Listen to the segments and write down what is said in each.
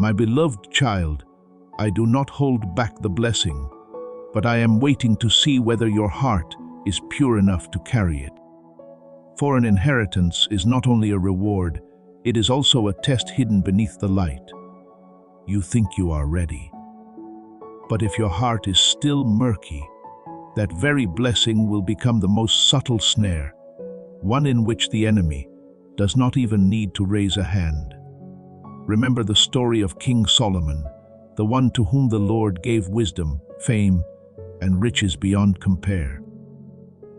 My beloved child, I do not hold back the blessing, but I am waiting to see whether your heart is pure enough to carry it. For an inheritance is not only a reward, it is also a test hidden beneath the light. You think you are ready. But if your heart is still murky, that very blessing will become the most subtle snare, one in which the enemy does not even need to raise a hand. Remember the story of King Solomon, the one to whom the Lord gave wisdom, fame, and riches beyond compare.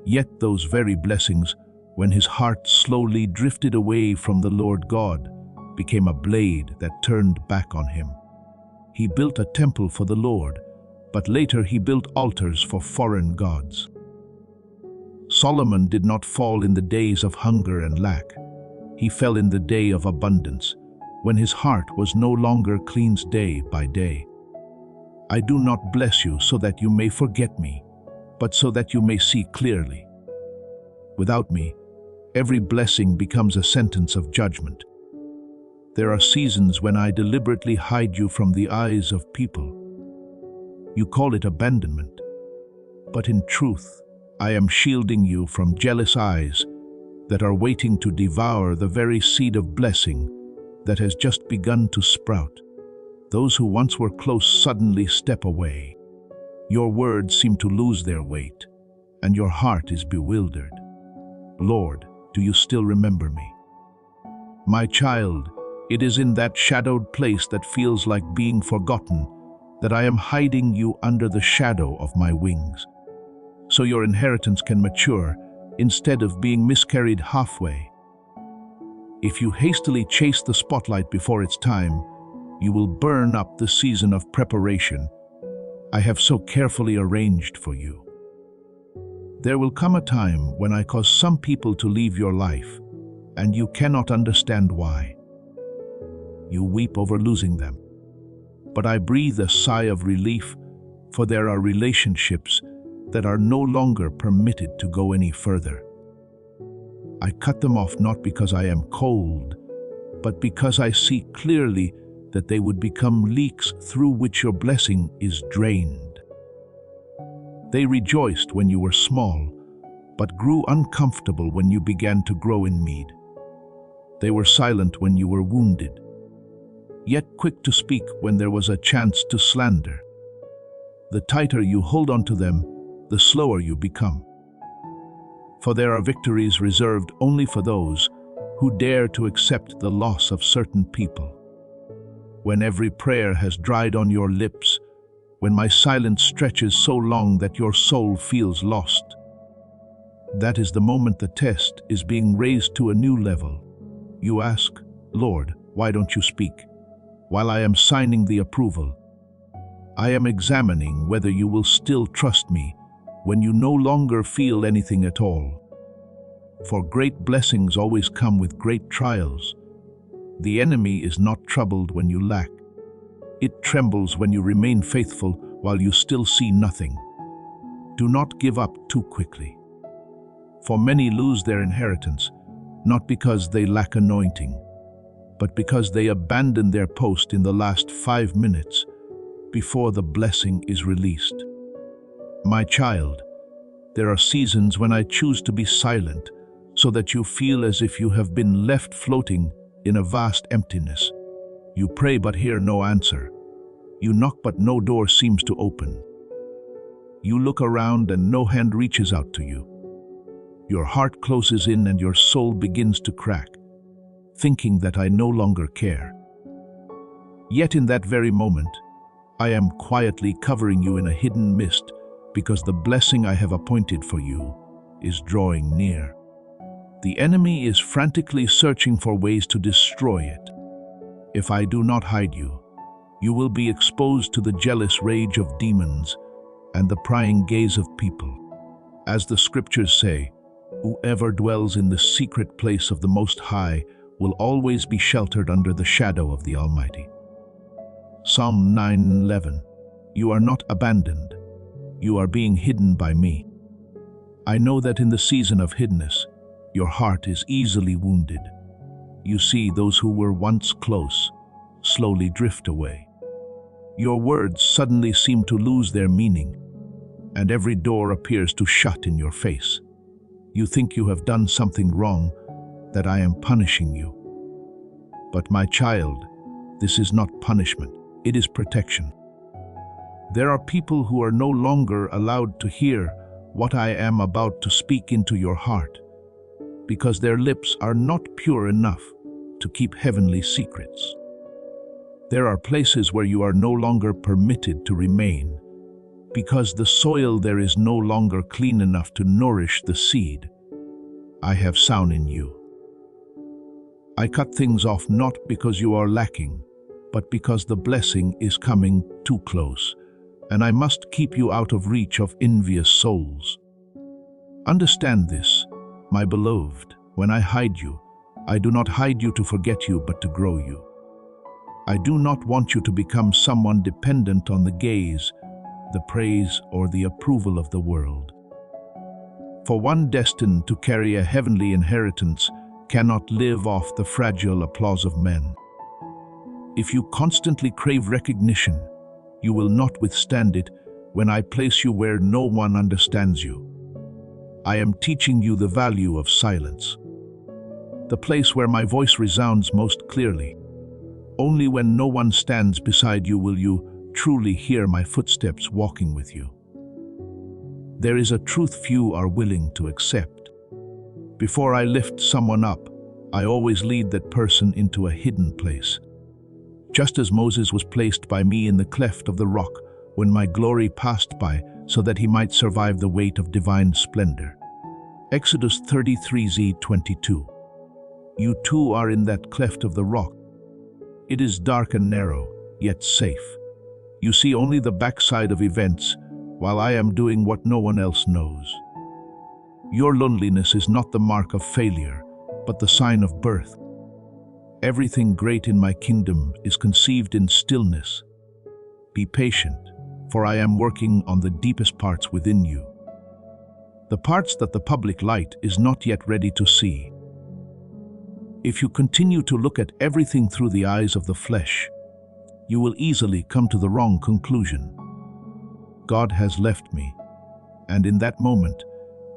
Yet those very blessings, when his heart slowly drifted away from the Lord God, became a blade that turned back on him. He built a temple for the Lord, but later he built altars for foreign gods. Solomon did not fall in the days of hunger and lack. He fell in the day of abundance, when his heart was no longer cleansed day by day. I do not bless you so that you may forget me, but so that you may see clearly. Without me, every blessing becomes a sentence of judgment. There are seasons when I deliberately hide you from the eyes of people. You call it abandonment, but in truth, I am shielding you from jealous eyes that are waiting to devour the very seed of blessing that has just begun to sprout. Those who once were close suddenly step away. Your words seem to lose their weight, and your heart is bewildered. Lord, do you still remember me? My child, it is in that shadowed place that feels like being forgotten that I am hiding you under the shadow of my wings, so your inheritance can mature instead of being miscarried halfway. If you hastily chase the spotlight before its time, you will burn up the season of preparation I have so carefully arranged for you. There will come a time when I cause some people to leave your life, and you cannot understand why. You weep over losing them, but I breathe a sigh of relief, for there are relationships that are no longer permitted to go any further. I cut them off not because I am cold, but because I see clearly that they would become leaks through which your blessing is drained. They rejoiced when you were small, but grew uncomfortable when you began to grow in need. They were silent when you were wounded, yet quick to speak when there was a chance to slander. The tighter you hold on to them, the slower you become. For there are victories reserved only for those who dare to accept the loss of certain people. When every prayer has dried on your lips, when my silence stretches so long that your soul feels lost, that is the moment the test is being raised to a new level. You ask, Lord, why don't you speak? While I am signing the approval, I am examining whether you will still trust me when you no longer feel anything at all. For great blessings always come with great trials. The enemy is not troubled when you lack. It trembles when you remain faithful while you still see nothing. Do not give up too quickly. For many lose their inheritance, not because they lack anointing, but because they abandon their post in the last 5 minutes before the blessing is released. My child, there are seasons when I choose to be silent so that you feel as if you have been left floating in a vast emptiness. You pray but hear no answer. You knock but no door seems to open. You look around and no hand reaches out to you. Your heart closes in and your soul begins to crack, thinking that I no longer care. Yet in that very moment, I am quietly covering you in a hidden mist because the blessing I have appointed for you is drawing near. The enemy is frantically searching for ways to destroy it. If I do not hide you, you will be exposed to the jealous rage of demons and the prying gaze of people. As the scriptures say, whoever dwells in the secret place of the Most High will always be sheltered under the shadow of the Almighty. Psalm 9:11. You are not abandoned. You are being hidden by me. I know that in the season of hiddenness, your heart is easily wounded. You see those who were once close, slowly drift away. Your words suddenly seem to lose their meaning, and every door appears to shut in your face. You think you have done something wrong, that I am punishing you. But my child, this is not punishment, it is protection. There are people who are no longer allowed to hear what I am about to speak into your heart, because their lips are not pure enough to keep heavenly secrets. There are places where you are no longer permitted to remain, because the soil there is no longer clean enough to nourish the seed I have sown in you. I cut things off not because you are lacking, but because the blessing is coming too close, and I must keep you out of reach of envious souls. Understand this, my beloved, when I hide you, I do not hide you to forget you, but to grow you. I do not want you to become someone dependent on the gaze, the praise, or the approval of the world. For one destined to carry a heavenly inheritance cannot live off the fragile applause of men. If you constantly crave recognition, you will not withstand it when I place you where no one understands you. I am teaching you the value of silence, the place where my voice resounds most clearly. Only when no one stands beside you will you truly hear my footsteps walking with you. There is a truth few are willing to accept. Before I lift someone up, I always lead that person into a hidden place. Just as Moses was placed by me in the cleft of the rock when my glory passed by, so that he might survive the weight of divine splendor. Exodus 33:22. You too are in that cleft of the rock. It is dark and narrow, yet safe. You see only the backside of events, while I am doing what no one else knows. Your loneliness is not the mark of failure, but the sign of birth. Everything great in my kingdom is conceived in stillness. Be patient, for I am working on the deepest parts within you. The parts that the public light is not yet ready to see. If you continue to look at everything through the eyes of the flesh, you will easily come to the wrong conclusion. God has left me, and in that moment,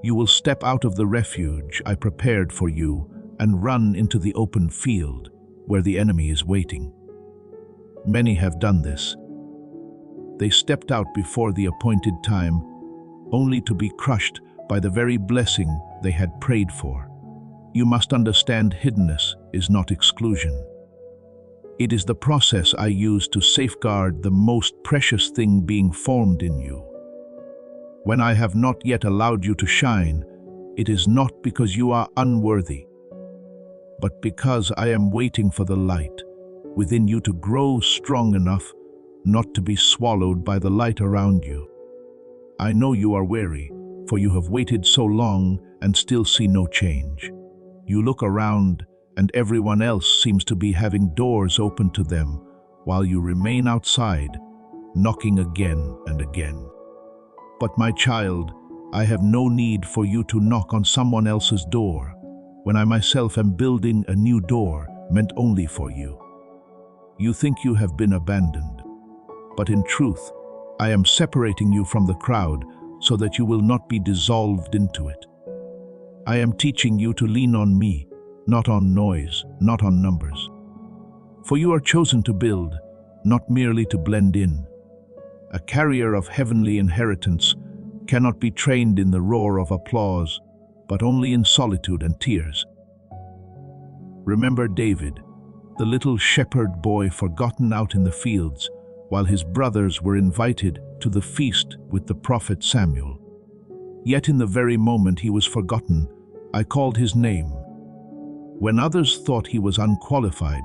you will step out of the refuge I prepared for you and run into the open field where the enemy is waiting. Many have done this. They stepped out before the appointed time, only to be crushed by the very blessing they had prayed for. You must understand hiddenness is not exclusion. It is the process I use to safeguard the most precious thing being formed in you. When I have not yet allowed you to shine, it is not because you are unworthy, but because I am waiting for the light within you to grow strong enough not to be swallowed by the light around you. I know you are weary, for you have waited so long and still see no change. You look around, and everyone else seems to be having doors open to them, while you remain outside, knocking again and again. But my child, I have no need for you to knock on someone else's door, when I myself am building a new door meant only for you. You think you have been abandoned, but in truth, I am separating you from the crowd so that you will not be dissolved into it. I am teaching you to lean on me, not on noise, not on numbers. For you are chosen to build, not merely to blend in. A carrier of heavenly inheritance cannot be trained in the roar of applause, but only in solitude and tears. Remember David, the little shepherd boy forgotten out in the fields, while his brothers were invited to the feast with the prophet Samuel. Yet in the very moment he was forgotten, I called his name. When others thought he was unqualified,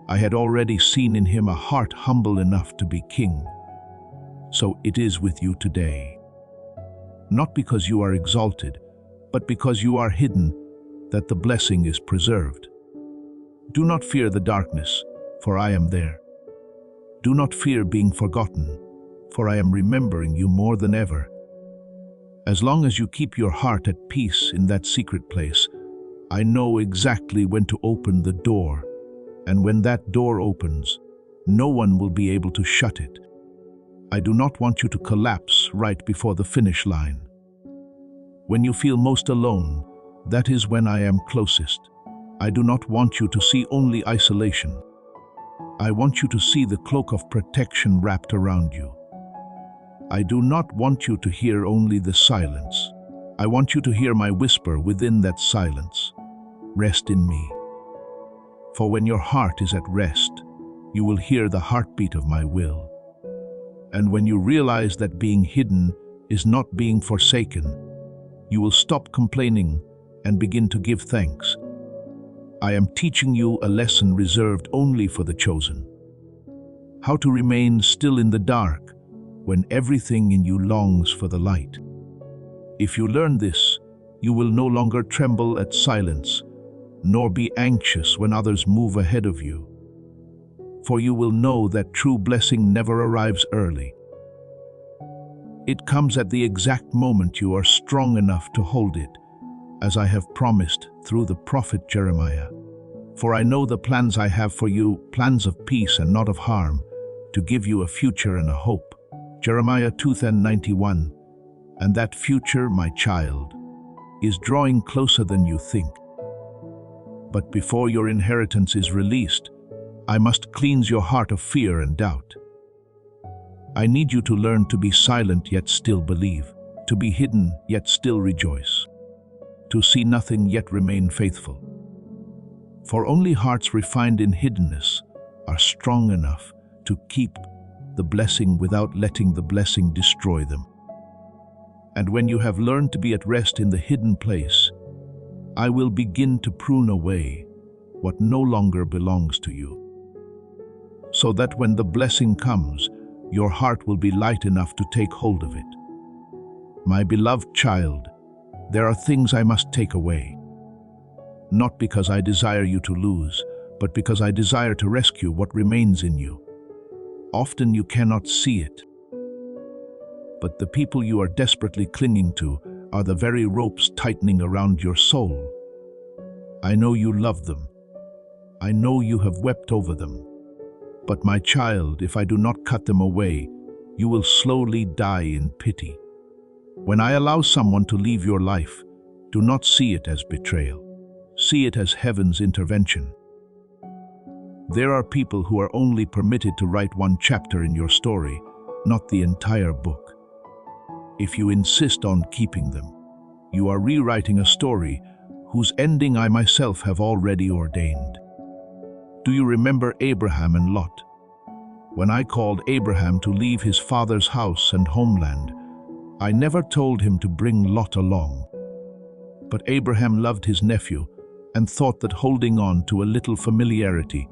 I had already seen in him a heart humble enough to be king. So it is with you today. Not because you are exalted, but because you are hidden, that the blessing is preserved. Do not fear the darkness, for I am there. Do not fear being forgotten, for I am remembering you more than ever. As long as you keep your heart at peace in that secret place, I know exactly when to open the door, and when that door opens, no one will be able to shut it. I do not want you to collapse right before the finish line. When you feel most alone, that is when I am closest. I do not want you to see only isolation. I want you to see the cloak of protection wrapped around you. I do not want you to hear only the silence. I want you to hear my whisper within that silence. Rest in me. For when your heart is at rest, you will hear the heartbeat of my will. And when you realize that being hidden is not being forsaken, you will stop complaining and begin to give thanks. I am teaching you a lesson reserved only for the chosen. How to remain still in the dark when everything in you longs for the light. If you learn this, you will no longer tremble at silence, nor be anxious when others move ahead of you. For you will know that true blessing never arrives early. It comes at the exact moment you are strong enough to hold it, as I have promised through the prophet Jeremiah. For I know the plans I have for you, plans of peace and not of harm, to give you a future and a hope. Jeremiah 2:91. And that future, my child, is drawing closer than you think. But before your inheritance is released, I must cleanse your heart of fear and doubt. I need you to learn to be silent yet still believe, to be hidden yet still rejoice, to see nothing yet remain faithful. For only hearts refined in hiddenness are strong enough to keep the blessing without letting the blessing destroy them. And when you have learned to be at rest in the hidden place, I will begin to prune away what no longer belongs to you, so that when the blessing comes, your heart will be light enough to take hold of it. My beloved child, there are things I must take away, not because I desire you to lose, but because I desire to rescue what remains in you. Often you cannot see it, but the people you are desperately clinging to are the very ropes tightening around your soul. I know you love them. I know you have wept over them. But my child, if I do not cut them away, you will slowly die in pity. When I allow someone to leave your life, do not see it as betrayal. See it as heaven's intervention. There are people who are only permitted to write one chapter in your story, not the entire book. If you insist on keeping them, you are rewriting a story whose ending I myself have already ordained. Do you remember Abraham and Lot? When I called Abraham to leave his father's house and homeland, I never told him to bring Lot along. But Abraham loved his nephew and thought that holding on to a little familiarity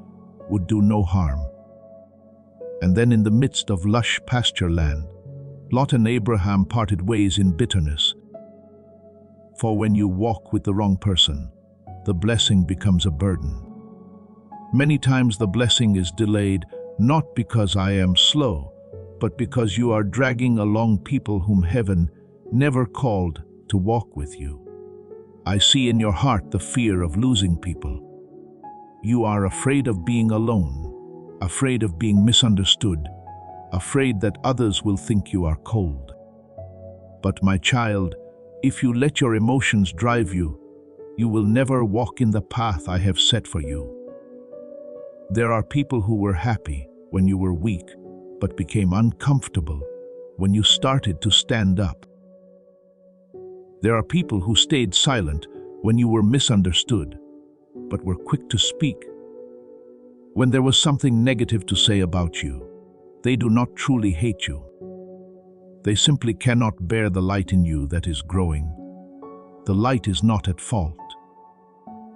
would do no harm. And then in the midst of lush pasture land, Lot and Abraham parted ways in bitterness. For when you walk with the wrong person, the blessing becomes a burden. Many times the blessing is delayed, not because I am slow, but because you are dragging along people whom heaven never called to walk with you. I see in your heart the fear of losing people. You are afraid of being alone, afraid of being misunderstood, afraid that others will think you are cold. But my child, if you let your emotions drive you, you will never walk in the path I have set for you. There are people who were happy when you were weak, but became uncomfortable when you started to stand up. There are people who stayed silent when you were misunderstood, but were quick to speak when there was something negative to say about you. They do not truly hate you. They simply cannot bear the light in you that is growing. The light is not at fault,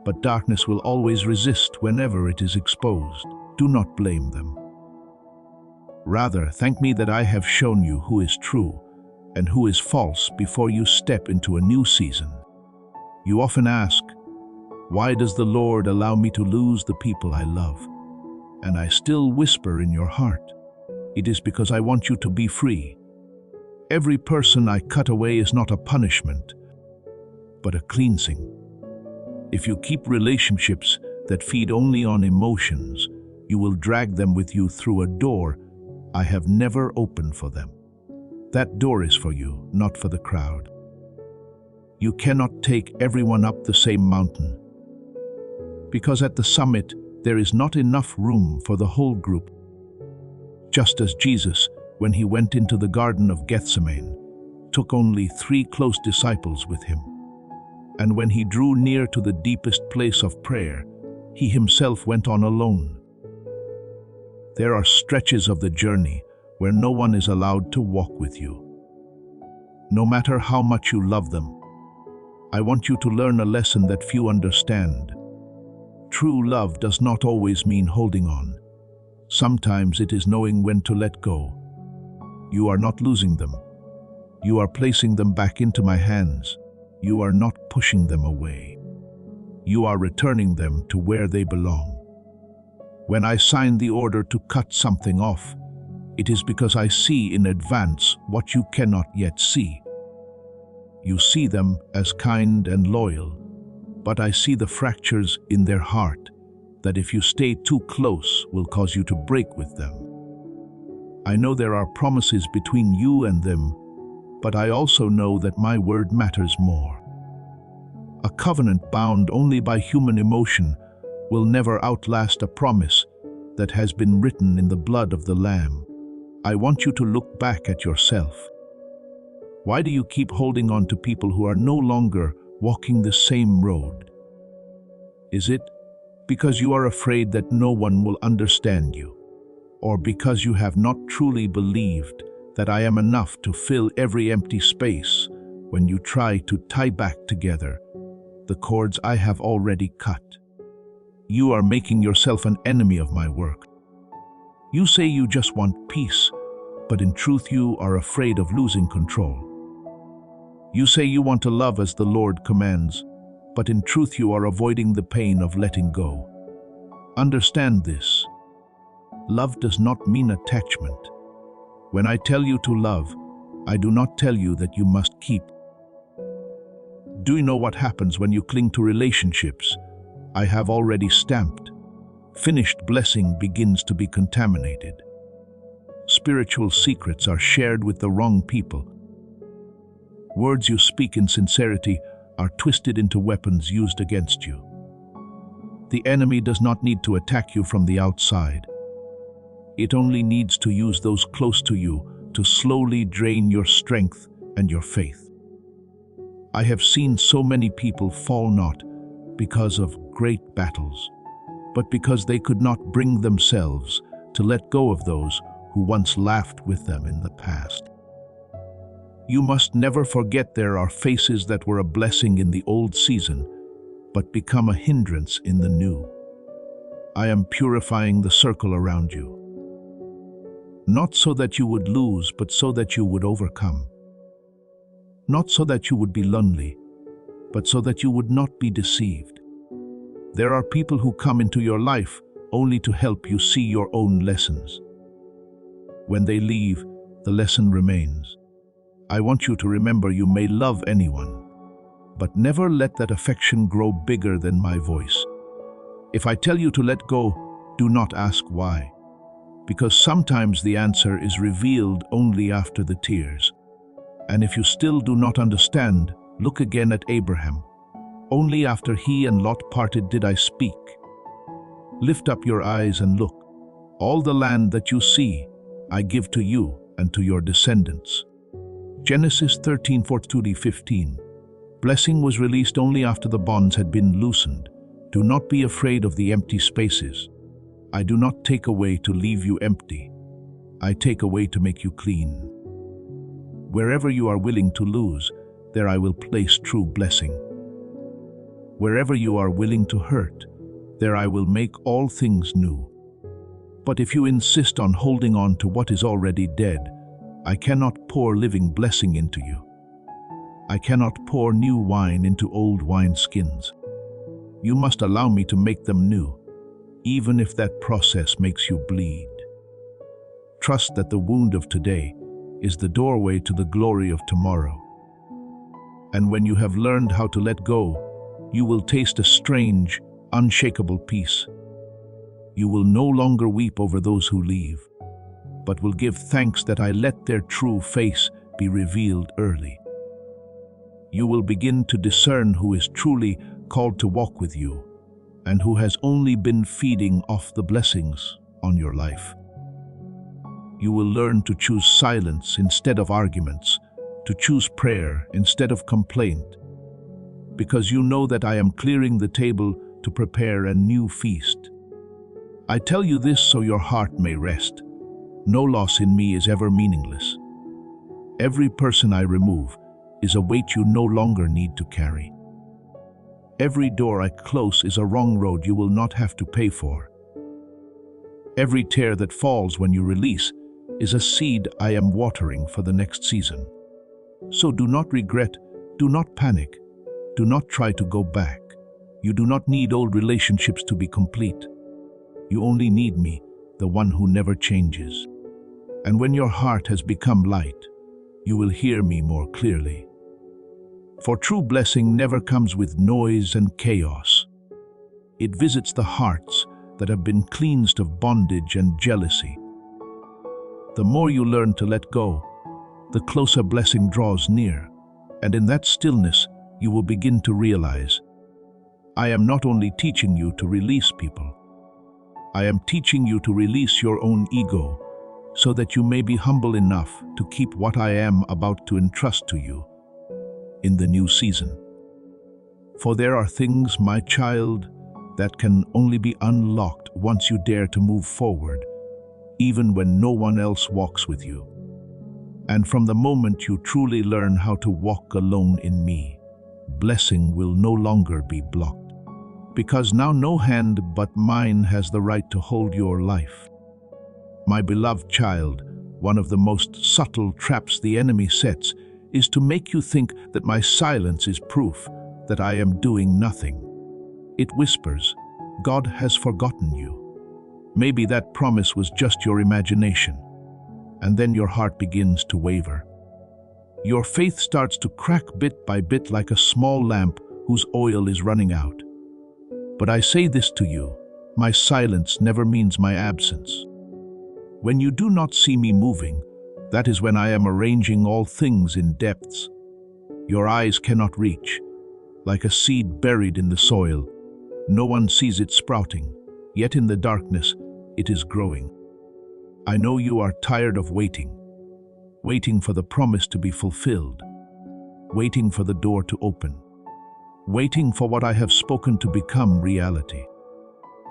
but darkness will always resist whenever it is exposed. Do not blame them. Rather, thank me that I have shown you who is true and who is false before you step into a new season. You often ask, why does the Lord allow me to lose the people I love? And I still whisper in your heart, it is because I want you to be free. Every person I cut away is not a punishment, but a cleansing. If you keep relationships that feed only on emotions, You will drag them with you through a door I have never opened for them. That door is for you, not for the crowd. You cannot take everyone up the same mountain, because at the summit there is not enough room for the whole group. Just as Jesus, when he went into the Garden of Gethsemane, took only 3 close disciples with him. And when he drew near to the deepest place of prayer, he himself went on alone. There are stretches of the journey where no one is allowed to walk with you. No matter how much you love them, I want you to learn a lesson that few understand. True love does not always mean holding on. Sometimes it is knowing when to let go. You are not losing them. You are placing them back into my hands. You are not pushing them away. You are returning them to where they belong. When I sign the order to cut something off, it is because I see in advance what you cannot yet see. You see them as kind and loyal, but I see the fractures in their heart that if you stay too close will cause you to break with them. I know there are promises between you and them, but I also know that my word matters more. A covenant bound only by human emotion will never outlast a promise that has been written in the blood of the Lamb. I want you to look back at yourself. Why do you keep holding on to people who are no longer walking the same road? Is it because you are afraid that no one will understand you? Or because you have not truly believed that I am enough to fill every empty space when you try to tie back together the cords I have already cut? You are making yourself an enemy of my work. You say you just want peace, but in truth you are afraid of losing control. You say you want to love as the Lord commands, but in truth you are avoiding the pain of letting go. Understand this. Love does not mean attachment. When I tell you to love, I do not tell you that you must keep. Do you know what happens when you cling to relationships I have already stamped? Finished blessing begins to be contaminated. Spiritual secrets are shared with the wrong people. Words you speak in sincerity are twisted into weapons used against you. The enemy does not need to attack you from the outside. It only needs to use those close to you to slowly drain your strength and your faith. I have seen so many people fall not because of great battles, but because they could not bring themselves to let go of those who once laughed with them in the past. You must never forget there are faces that were a blessing in the old season, but become a hindrance in the new. I am purifying the circle around you. Not so that you would lose, but so that you would overcome. Not so that you would be lonely, but so that you would not be deceived. There are people who come into your life only to help you see your own lessons. When they leave, the lesson remains. I want you to remember you may love anyone, but never let that affection grow bigger than my voice. If I tell you to let go, do not ask why, because sometimes the answer is revealed only after the tears. And if you still do not understand, look again at Abraham. Only after he and Lot parted did I speak. Lift up your eyes and look. All the land that you see, I give to you and to your descendants. Genesis 13:4-15. Blessing was released only after the bonds had been loosened. Do not be afraid of the empty spaces. I do not take away to leave you empty. I take away to make you clean. Wherever you are willing to lose, there I will place true blessing. Wherever you are willing to hurt, there I will make all things new. But if you insist on holding on to what is already dead, I cannot pour living blessing into you. I cannot pour new wine into old wineskins. You must allow me to make them new, even if that process makes you bleed. Trust that the wound of today is the doorway to the glory of tomorrow. And when you have learned how to let go, you will taste a strange, unshakable peace. You will no longer weep over those who leave, but will give thanks that I let their true face be revealed early. You will begin to discern who is truly called to walk with you and who has only been feeding off the blessings on your life. You will learn to choose silence instead of arguments, to choose prayer instead of complaint, because you know that I am clearing the table to prepare a new feast. I tell you this so your heart may rest. No loss in me is ever meaningless. Every person I remove is a weight you no longer need to carry. Every door I close is a wrong road you will not have to pay for. Every tear that falls when you release is a seed I am watering for the next season. So do not regret, do not panic, do not try to go back. You do not need old relationships to be complete. You only need me, the one who never changes. And when your heart has become light, you will hear me more clearly. For true blessing never comes with noise and chaos. It visits the hearts that have been cleansed of bondage and jealousy. The more you learn to let go, the closer blessing draws near, and in that stillness you will begin to realize, I am not only teaching you to release people, I am teaching you to release your own ego, so that you may be humble enough to keep what I am about to entrust to you in the new season. For there are things, my child, that can only be unlocked once you dare to move forward, even when no one else walks with you. And from the moment you truly learn how to walk alone in me, blessing will no longer be blocked. Because now no hand but mine has the right to hold your life. My beloved child, one of the most subtle traps the enemy sets is to make you think that my silence is proof that I am doing nothing. It whispers, God has forgotten you. Maybe that promise was just your imagination. And then your heart begins to waver. Your faith starts to crack bit by bit like a small lamp whose oil is running out. But I say this to you, my silence never means my absence. When you do not see me moving, that is when I am arranging all things in depths your eyes cannot reach. Like a seed buried in the soil, no one sees it sprouting, yet in the darkness it is growing. I know you are tired of waiting, waiting for the promise to be fulfilled, waiting for the door to open, waiting for what I have spoken to become reality.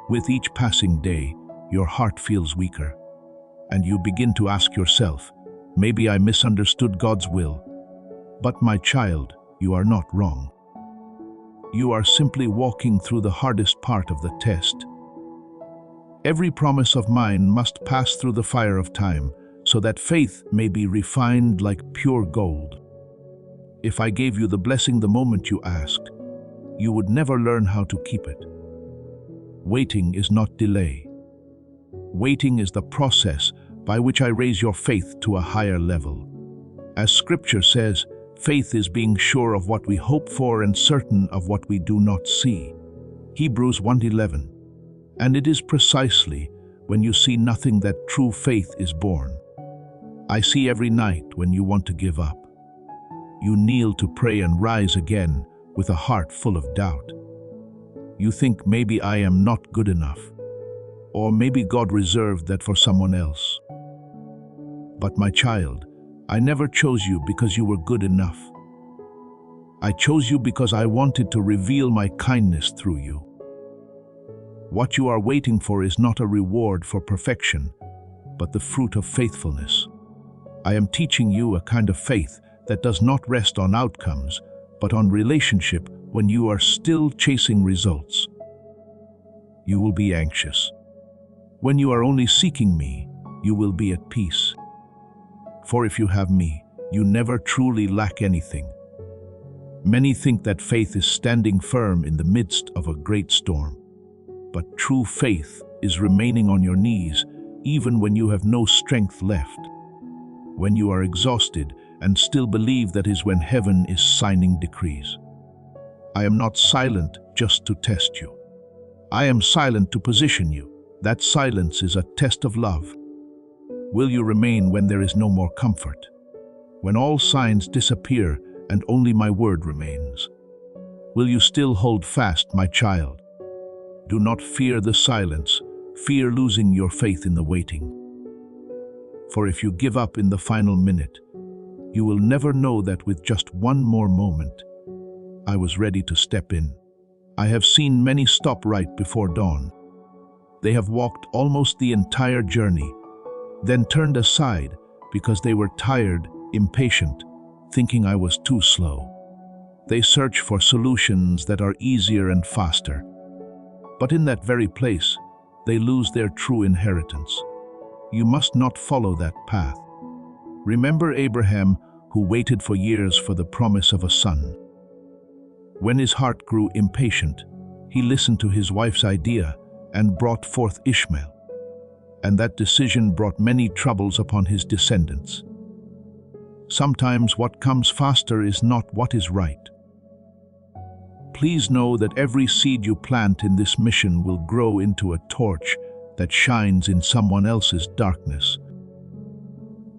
With each passing day, your heart feels weaker, and you begin to ask yourself, maybe I misunderstood God's will. But my child, you are not wrong. You are simply walking through the hardest part of the test. Every promise of mine must pass through the fire of time, so that faith may be refined like pure gold. If I gave you the blessing the moment you asked, you would never learn how to keep it. Waiting is not delay. Waiting is the process by which I raise your faith to a higher level. As Scripture says, faith is being sure of what we hope for and certain of what we do not see. Hebrews 1:11. And it is precisely when you see nothing that true faith is born. I see every night when you want to give up. You kneel to pray and rise again with a heart full of doubt. You think maybe I am not good enough, or maybe God reserved that for someone else. But my child, I never chose you because you were good enough. I chose you because I wanted to reveal my kindness through you. What you are waiting for is not a reward for perfection, but the fruit of faithfulness. I am teaching you a kind of faith that does not rest on outcomes, but on relationship when you are still chasing results. You will be anxious. When you are only seeking me, you will be at peace. For if you have me, you never truly lack anything. Many think that faith is standing firm in the midst of a great storm. But true faith is remaining on your knees even when you have no strength left. When you are exhausted and still believe that is when heaven is signing decrees. I am not silent just to test you. I am silent to position you, That silence is a test of love. Will you remain when there is no more comfort? When all signs disappear and only my word remains? Will you still hold fast, my child? Do not fear the silence, fear losing your faith in the waiting. For if you give up in the final minute, you will never know that with just one more moment, I was ready to step in. I have seen many stop right before dawn. They have walked almost the entire journey, then turned aside because they were tired, impatient, thinking I was too slow. They search for solutions that are easier and faster. But in that very place, they lose their true inheritance. You must not follow that path. Remember Abraham, who waited for years for the promise of a son. When his heart grew impatient, he listened to his wife's idea and brought forth Ishmael. And that decision brought many troubles upon his descendants. Sometimes what comes faster is not what is right. Please know that every seed you plant in this mission will grow into a torch that shines in someone else's darkness.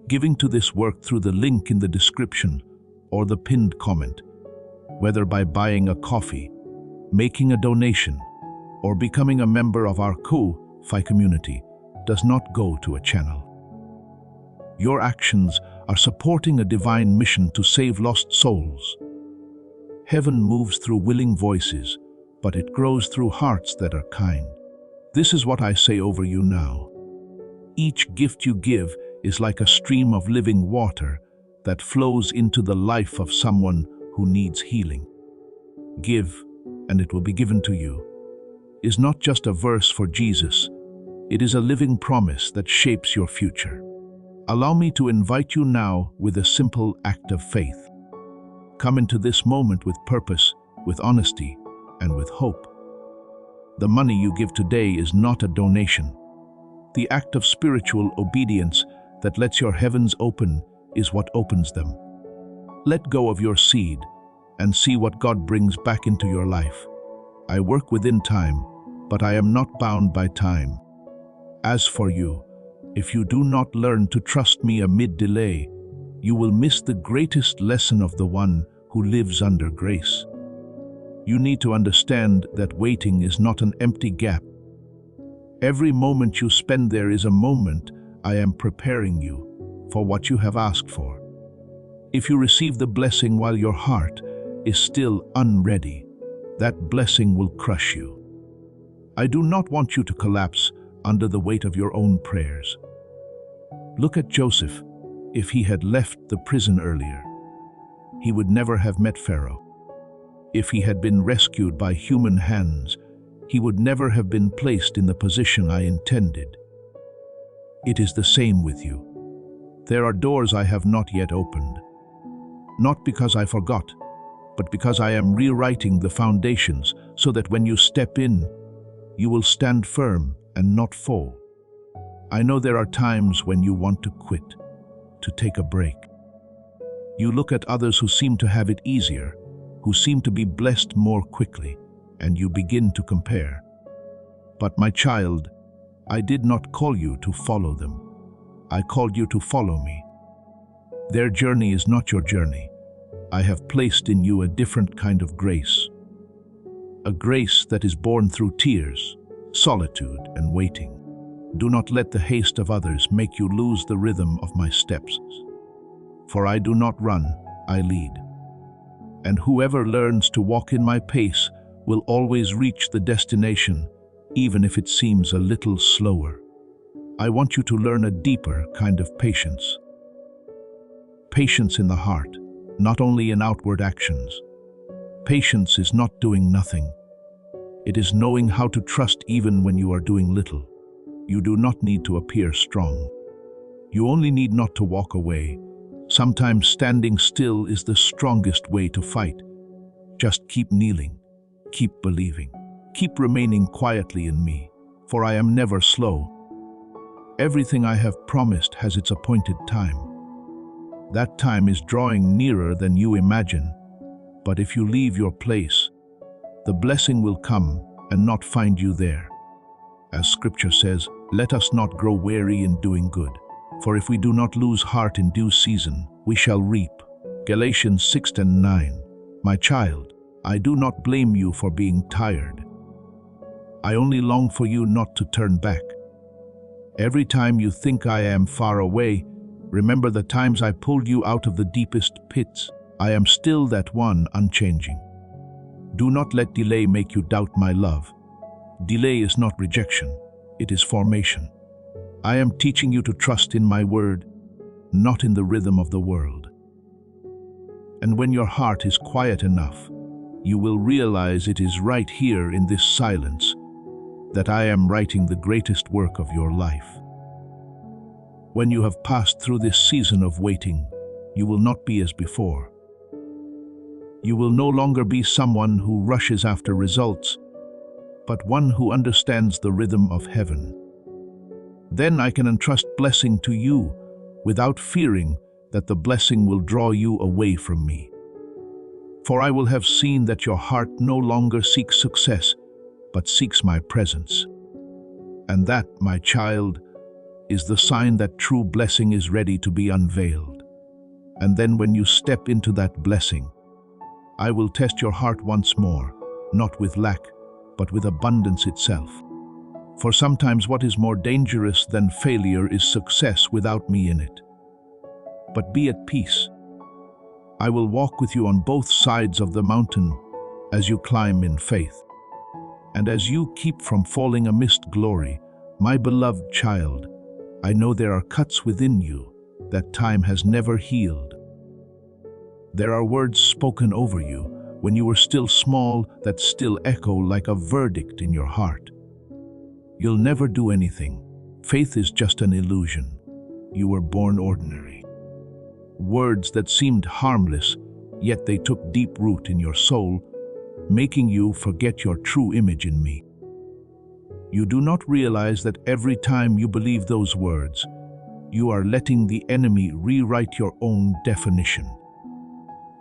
Giving to this work through the link in the description or the pinned comment, whether by buying a coffee, making a donation, or becoming a member of our Ko-Fi community, does not go to a channel. Your actions are supporting a divine mission to save lost souls. Heaven moves through willing voices, but it grows through hearts that are kind. This is what I say over you now. Each gift you give is like a stream of living water that flows into the life of someone who needs healing. Give, and it will be given to you, is not just a verse for Jesus. It is a living promise that shapes your future. Allow me to invite you now with a simple act of faith. Come into this moment with purpose, with honesty, and with hope. The money you give today is not a donation. The act of spiritual obedience that lets your heavens open is what opens them. Let go of your seed and see what God brings back into your life. I work within time, but I am not bound by time. As for you, if you do not learn to trust me amid delay, you will miss the greatest lesson of the one who lives under grace. You need to understand that waiting is not an empty gap. Every moment you spend there is a moment I am preparing you for what you have asked for. If you receive the blessing while your heart is still unready, that blessing will crush you. I do not want you to collapse under the weight of your own prayers. Look at Joseph. If he had left the prison earlier, he would never have met Pharaoh. If he had been rescued by human hands, he would never have been placed in the position I intended. It is the same with you. There are doors I have not yet opened. Not because I forgot, but because I am rewriting the foundations so that when you step in, you will stand firm and not fall. I know there are times when you want to quit, to take a break. You look at others who seem to have it easier, who seem to be blessed more quickly, and you begin to compare. But my child, I did not call you to follow them. I called you to follow me. Their journey is not your journey. I have placed in you a different kind of grace. A grace that is born through tears, solitude, and waiting. Do not let the haste of others make you lose the rhythm of my steps. For I do not run, I lead. And whoever learns to walk in my pace will always reach the destination, even if it seems a little slower. I want you to learn a deeper kind of patience. Patience in the heart, not only in outward actions. Patience is not doing nothing. It is knowing how to trust even when you are doing little. You do not need to appear strong. You only need not to walk away. Sometimes standing still is the strongest way to fight. Just keep kneeling, keep believing, keep remaining quietly in me, for I am never slow. Everything I have promised has its appointed time. That time is drawing nearer than you imagine, but if you leave your place, the blessing will come and not find you there. As scripture says, let us not grow weary in doing good, for if we do not lose heart in due season, we shall reap. Galatians 6:9. My child, I do not blame you for being tired. I only long for you not to turn back. Every time you think I am far away, remember the times I pulled you out of the deepest pits. I am still that one, unchanging. Do not let delay make you doubt my love. Delay is not rejection, it is formation. I am teaching you to trust in my word, not in the rhythm of the world. And when your heart is quiet enough, you will realize it is right here in this silence that I am writing the greatest work of your life. When you have passed through this season of waiting, you will not be as before. You will no longer be someone who rushes after results, but one who understands the rhythm of heaven. Then I can entrust blessing to you without fearing that the blessing will draw you away from me. For I will have seen that your heart no longer seeks success, but seeks my presence. And that, my child, is the sign that true blessing is ready to be unveiled. And then when you step into that blessing, I will test your heart once more, not with lack, but with abundance itself. For sometimes what is more dangerous than failure is success without me in it. But be at peace. I will walk with you on both sides of the mountain as you climb in faith. And as you keep from falling amidst glory, my beloved child, I know there are cuts within you that time has never healed. There are words spoken over you when you were still small that still echo like a verdict in your heart. You'll never do anything. Faith is just an illusion. You were born ordinary. Words that seemed harmless, yet they took deep root in your soul, making you forget your true image in me. You do not realize that every time you believe those words, you are letting the enemy rewrite your own definition.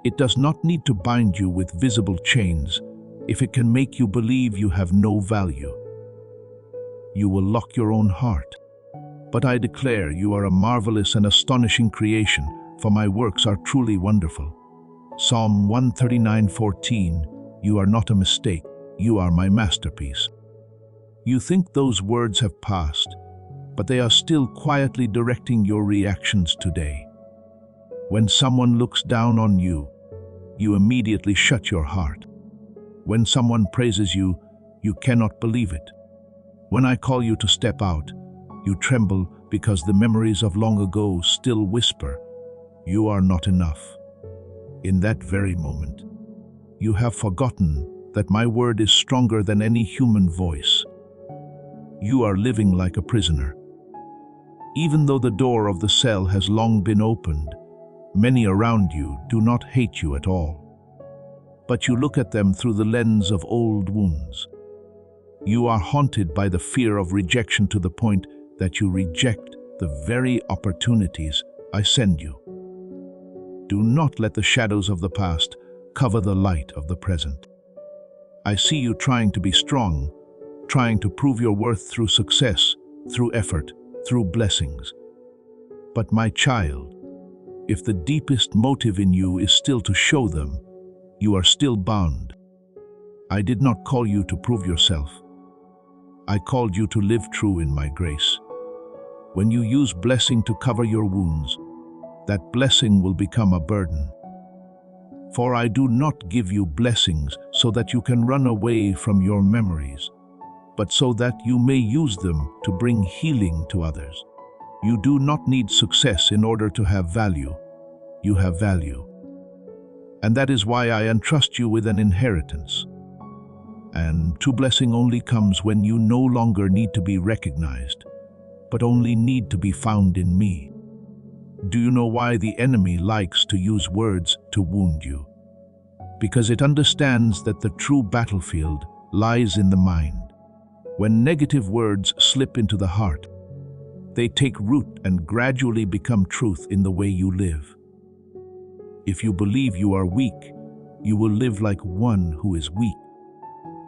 It does not need to bind you with visible chains if it can make you believe you have no value. You will lock your own heart. But I declare you are a marvelous and astonishing creation, for my works are truly wonderful. Psalm 139:14, you are not a mistake, you are my masterpiece. You think those words have passed, but they are still quietly directing your reactions today. When someone looks down on you, you immediately shut your heart. When someone praises you, you cannot believe it. When I call you to step out, you tremble because the memories of long ago still whisper, you are not enough. In that very moment, you have forgotten that my word is stronger than any human voice. You are living like a prisoner. Even though the door of the cell has long been opened, many around you do not hate you at all. But you look at them through the lens of old wounds. You are haunted by the fear of rejection to the point that you reject the very opportunities I send you. Do not let the shadows of the past cover the light of the present. I see you trying to be strong, trying to prove your worth through success, through effort, through blessings. But my child, if the deepest motive in you is still to show them, you are still bound. I did not call you to prove yourself. I called you to live true in my grace. When you use blessing to cover your wounds, that blessing will become a burden. For I do not give you blessings so that you can run away from your memories, but so that you may use them to bring healing to others. You do not need success in order to have value. You have value. And that is why I entrust you with an inheritance. And true blessing only comes when you no longer need to be recognized, but only need to be found in me. Do you know why the enemy likes to use words to wound you? Because it understands that the true battlefield lies in the mind. When negative words slip into the heart, they take root and gradually become truth in the way you live. If you believe you are weak, you will live like one who is weak.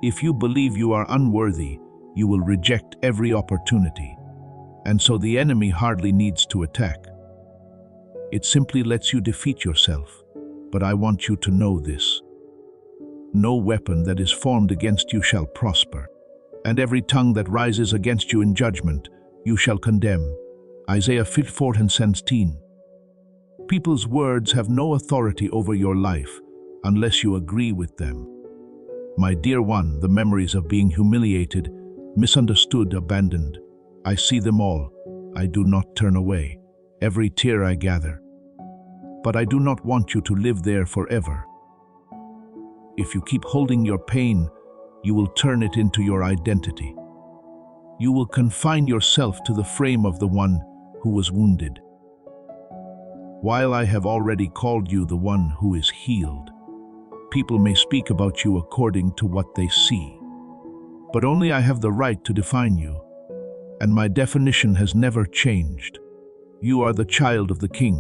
If you believe you are unworthy, you will reject every opportunity. And so the enemy hardly needs to attack. It simply lets you defeat yourself. But I want you to know this. No weapon that is formed against you shall prosper, and every tongue that rises against you in judgment, you shall condemn. Isaiah 54:17. People's words have no authority over your life unless you agree with them. My dear one, the memories of being humiliated, misunderstood, abandoned, I see them all. I do not turn away. Every tear I gather. But I do not want you to live there forever. If you keep holding your pain, you will turn it into your identity. You will confine yourself to the frame of the one who was wounded. While I have already called you the one who is healed, people may speak about you according to what they see. But only I have the right to define you, and my definition has never changed. You are the child of the king.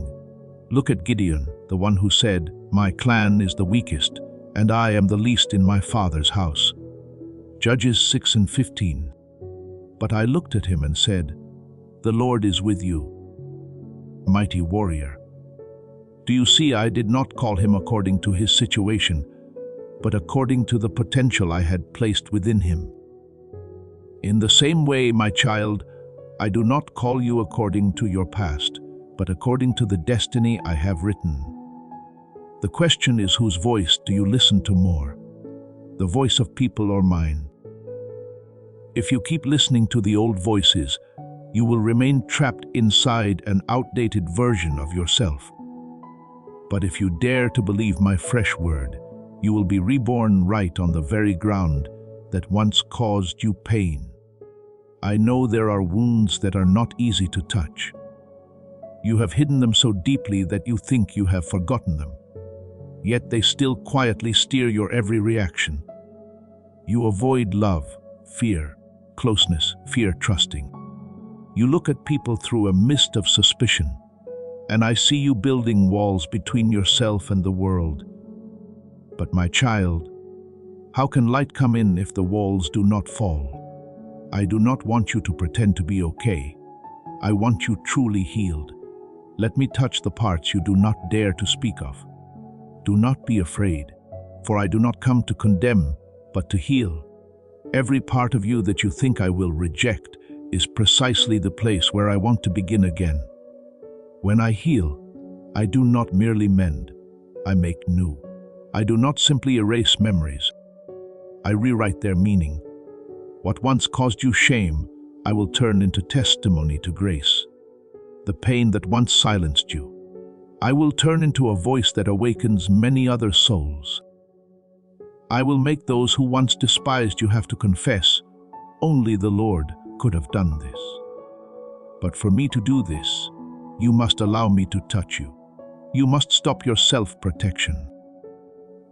Look at Gideon, the one who said, "My clan is the weakest, and I am the least in my father's house." Judges 6:15. But I looked at him and said, "The Lord is with you, mighty warrior." Do you see, I did not call him according to his situation, but according to the potential I had placed within him. In the same way, my child, I do not call you according to your past, but according to the destiny I have written. The question is, whose voice do you listen to more? The voice of people or mine? If you keep listening to the old voices, you will remain trapped inside an outdated version of yourself. But if you dare to believe my fresh word, you will be reborn right on the very ground that once caused you pain. I know there are wounds that are not easy to touch. You have hidden them so deeply that you think you have forgotten them. Yet they still quietly steer your every reaction. You avoid love, fear, closeness, fear trusting. You look at people through a mist of suspicion, and I see you building walls between yourself and the world. But my child, how can light come in if the walls do not fall? I do not want you to pretend to be okay. I want you truly healed. Let me touch the parts you do not dare to speak of. Do not be afraid, for I do not come to condemn, but to heal. Every part of you that you think I will reject is precisely the place where I want to begin again. When I heal, I do not merely mend, I make new. I do not simply erase memories. I rewrite their meaning. What once caused you shame, I will turn into testimony to grace. The pain that once silenced you, I will turn into a voice that awakens many other souls. I will make those who once despised you have to confess, only the Lord could have done this. But for me to do this, you must allow me to touch you. You must stop your self-protection.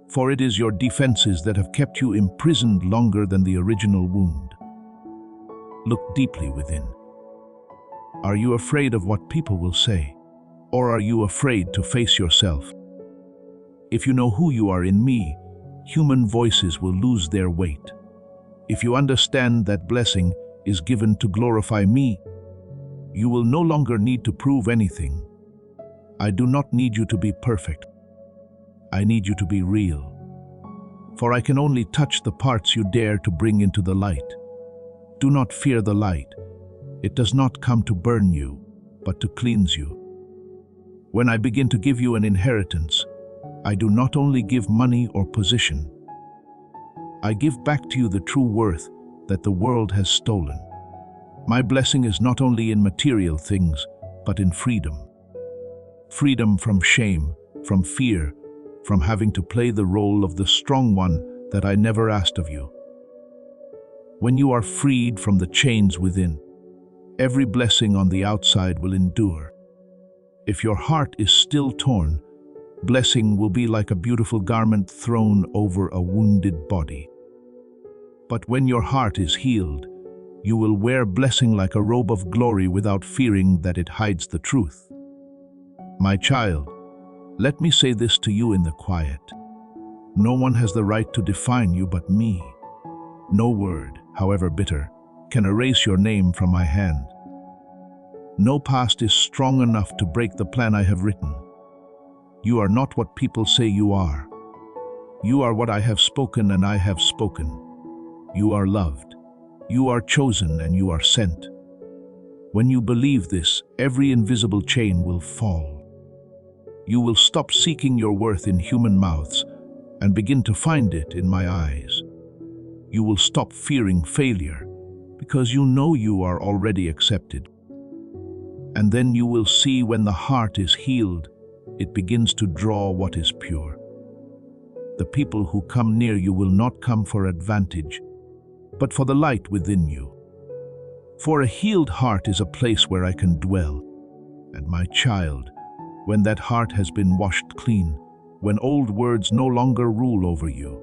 For it is your defenses that have kept you imprisoned longer than the original wound. Look deeply within. Are you afraid of what people will say? Or are you afraid to face yourself? If you know who you are in me, human voices will lose their weight. If you understand that blessing is given to glorify me, you will no longer need to prove anything. I do not need you to be perfect. I need you to be real. For I can only touch the parts you dare to bring into the light. Do not fear the light. It does not come to burn you, but to cleanse you. When I begin to give you an inheritance, I do not only give money or position. I give back to you the true worth that the world has stolen. My blessing is not only in material things, but in freedom. Freedom from shame, from fear, from having to play the role of the strong one that I never asked of you. When you are freed from the chains within, every blessing on the outside will endure. If your heart is still torn, blessing will be like a beautiful garment thrown over a wounded body. But when your heart is healed, you will wear blessing like a robe of glory without fearing that it hides the truth. My child, let me say this to you in the quiet. No one has the right to define you but me. No word, however bitter, can erase your name from my hand. No past is strong enough to break the plan I have written. You are not what people say you are. You are what I have spoken, and I have spoken. You are loved. You are chosen, and you are sent. When you believe this, every invisible chain will fall. You will stop seeking your worth in human mouths and begin to find it in my eyes. You will stop fearing failure because you know you are already accepted. And then you will see when the heart is healed, it begins to draw what is pure. The people who come near you will not come for advantage, but for the light within you. For a healed heart is a place where I can dwell. And my child, when that heart has been washed clean, when old words no longer rule over you,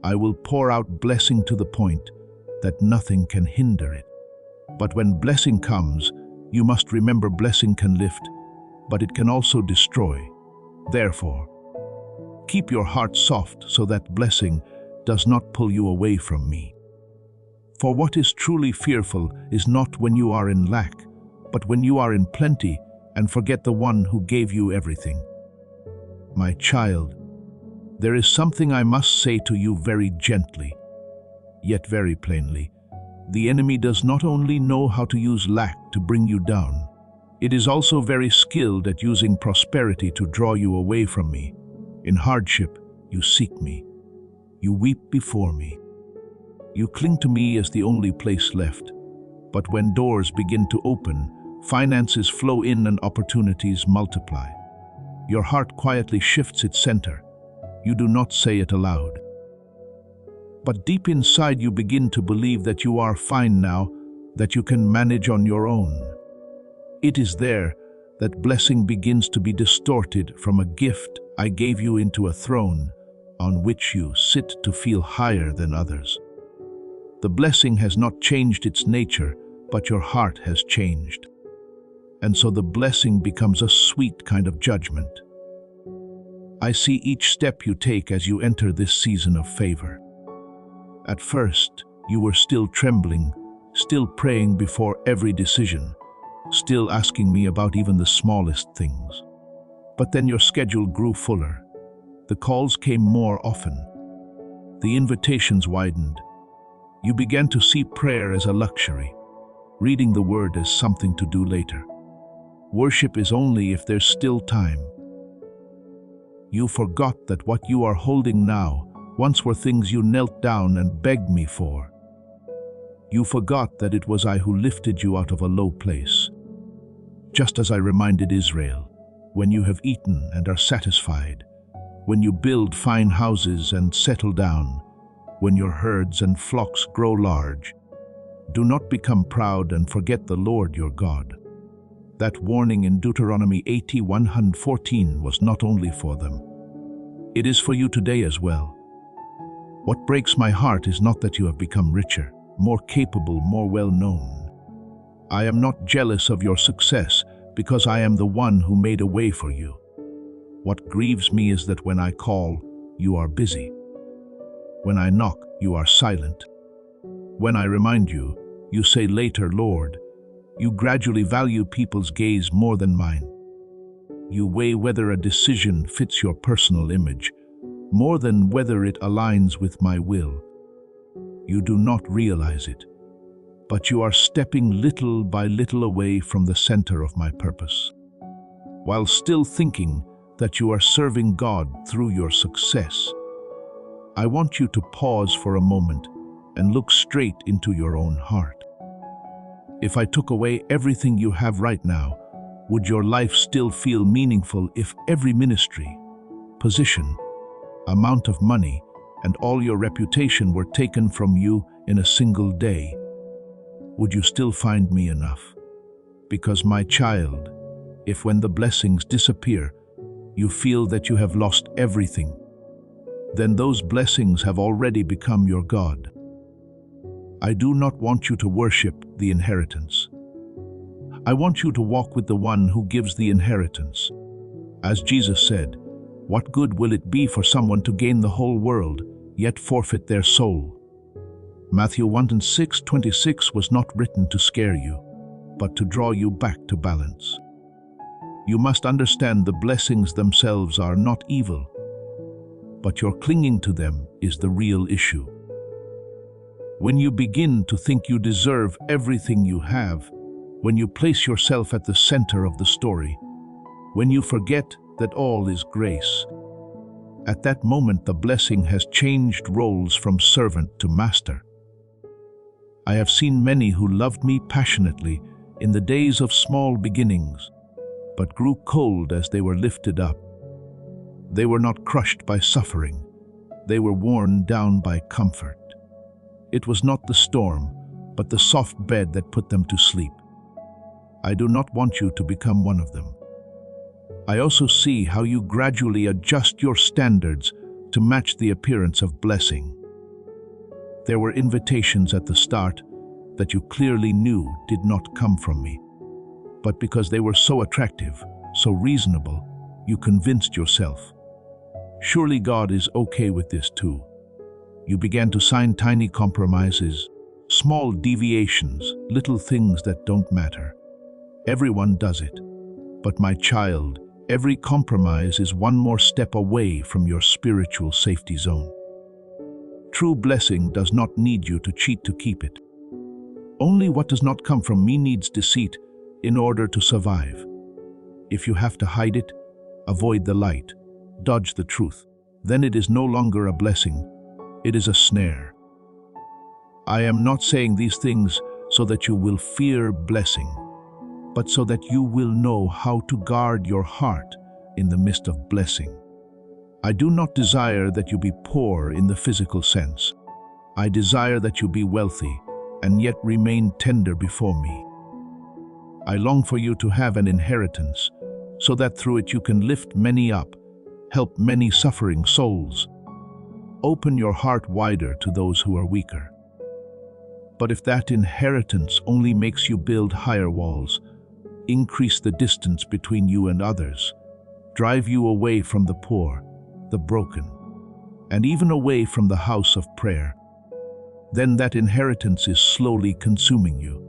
I will pour out blessing to the point that nothing can hinder it. But when blessing comes, you must remember blessing can lift, but it can also destroy. Therefore, keep your heart soft so that blessing does not pull you away from me. For what is truly fearful is not when you are in lack, but when you are in plenty and forget the one who gave you everything. My child, there is something I must say to you very gently, yet very plainly. The enemy does not only know how to use lack to bring you down, it is also very skilled at using prosperity to draw you away from me. In hardship, you seek me. You weep before me. You cling to me as the only place left. But when doors begin to open, finances flow in and opportunities multiply. Your heart quietly shifts its center. You do not say it aloud. But deep inside you begin to believe that you are fine now, that you can manage on your own. It is there that blessing begins to be distorted from a gift I gave you into a throne on which you sit to feel higher than others. The blessing has not changed its nature, but your heart has changed. And so the blessing becomes a sweet kind of judgment. I see each step you take as you enter this season of favor. At first, you were still trembling, still praying before every decision, still asking me about even the smallest things. But then your schedule grew fuller. The calls came more often. The invitations widened. You began to see prayer as a luxury, reading the word as something to do later. Worship is only if there's still time. You forgot that what you are holding now once were things you knelt down and begged me for. You forgot that it was I who lifted you out of a low place. Just as I reminded Israel, when you have eaten and are satisfied, when you build fine houses and settle down, when your herds and flocks grow large, do not become proud and forget the Lord your God. That warning in Deuteronomy 80:114 was not only for them. It is for you today as well. What breaks my heart is not that you have become richer, more capable, more well-known. I am not jealous of your success because I am the one who made a way for you. What grieves me is that when I call, you are busy. When I knock, you are silent. When I remind you, you say later, Lord. You gradually value people's gaze more than mine. You weigh whether a decision fits your personal image, more than whether it aligns with my will. You do not realize it, but you are stepping little by little away from the center of my purpose, while still thinking that you are serving God through your success. I want you to pause for a moment and look straight into your own heart. If I took away everything you have right now, would your life still feel meaningful if every ministry, position, amount of money, and all your reputation were taken from you in a single day? Would you still find me enough? Because my child, if when the blessings disappear, you feel that you have lost everything, then those blessings have already become your God. I do not want you to worship the inheritance. I want you to walk with the one who gives the inheritance. As Jesus said, what good will it be for someone to gain the whole world, yet forfeit their soul? Matthew 1:6-26 was not written to scare you, but to draw you back to balance. You must understand the blessings themselves are not evil, but your clinging to them is the real issue. When you begin to think you deserve everything you have, when you place yourself at the center of the story, when you forget that all is grace, at that moment the blessing has changed roles from servant to master. I have seen many who loved me passionately in the days of small beginnings, but grew cold as they were lifted up. They were not crushed by suffering, they were worn down by comfort. It was not the storm, but the soft bed that put them to sleep. I do not want you to become one of them. I also see how you gradually adjust your standards to match the appearance of blessing. There were invitations at the start that you clearly knew did not come from me. But because they were so attractive, so reasonable, you convinced yourself. Surely God is okay with this too. You began to sign tiny compromises, small deviations, little things that don't matter. Everyone does it. But my child, every compromise is one more step away from your spiritual safety zone. True blessing does not need you to cheat to keep it. Only what does not come from me needs deceit in order to survive. If you have to hide it, avoid the light, dodge the truth, then it is no longer a blessing, it is a snare. I am not saying these things so that you will fear blessing, but so that you will know how to guard your heart in the midst of blessing. I do not desire that you be poor in the physical sense. I desire that you be wealthy and yet remain tender before me. I long for you to have an inheritance, so that through it you can lift many up, help many suffering souls. Open your heart wider to those who are weaker. But if that inheritance only makes you build higher walls, increase the distance between you and others, drive you away from the poor, the broken, and even away from the house of prayer, then that inheritance is slowly consuming you.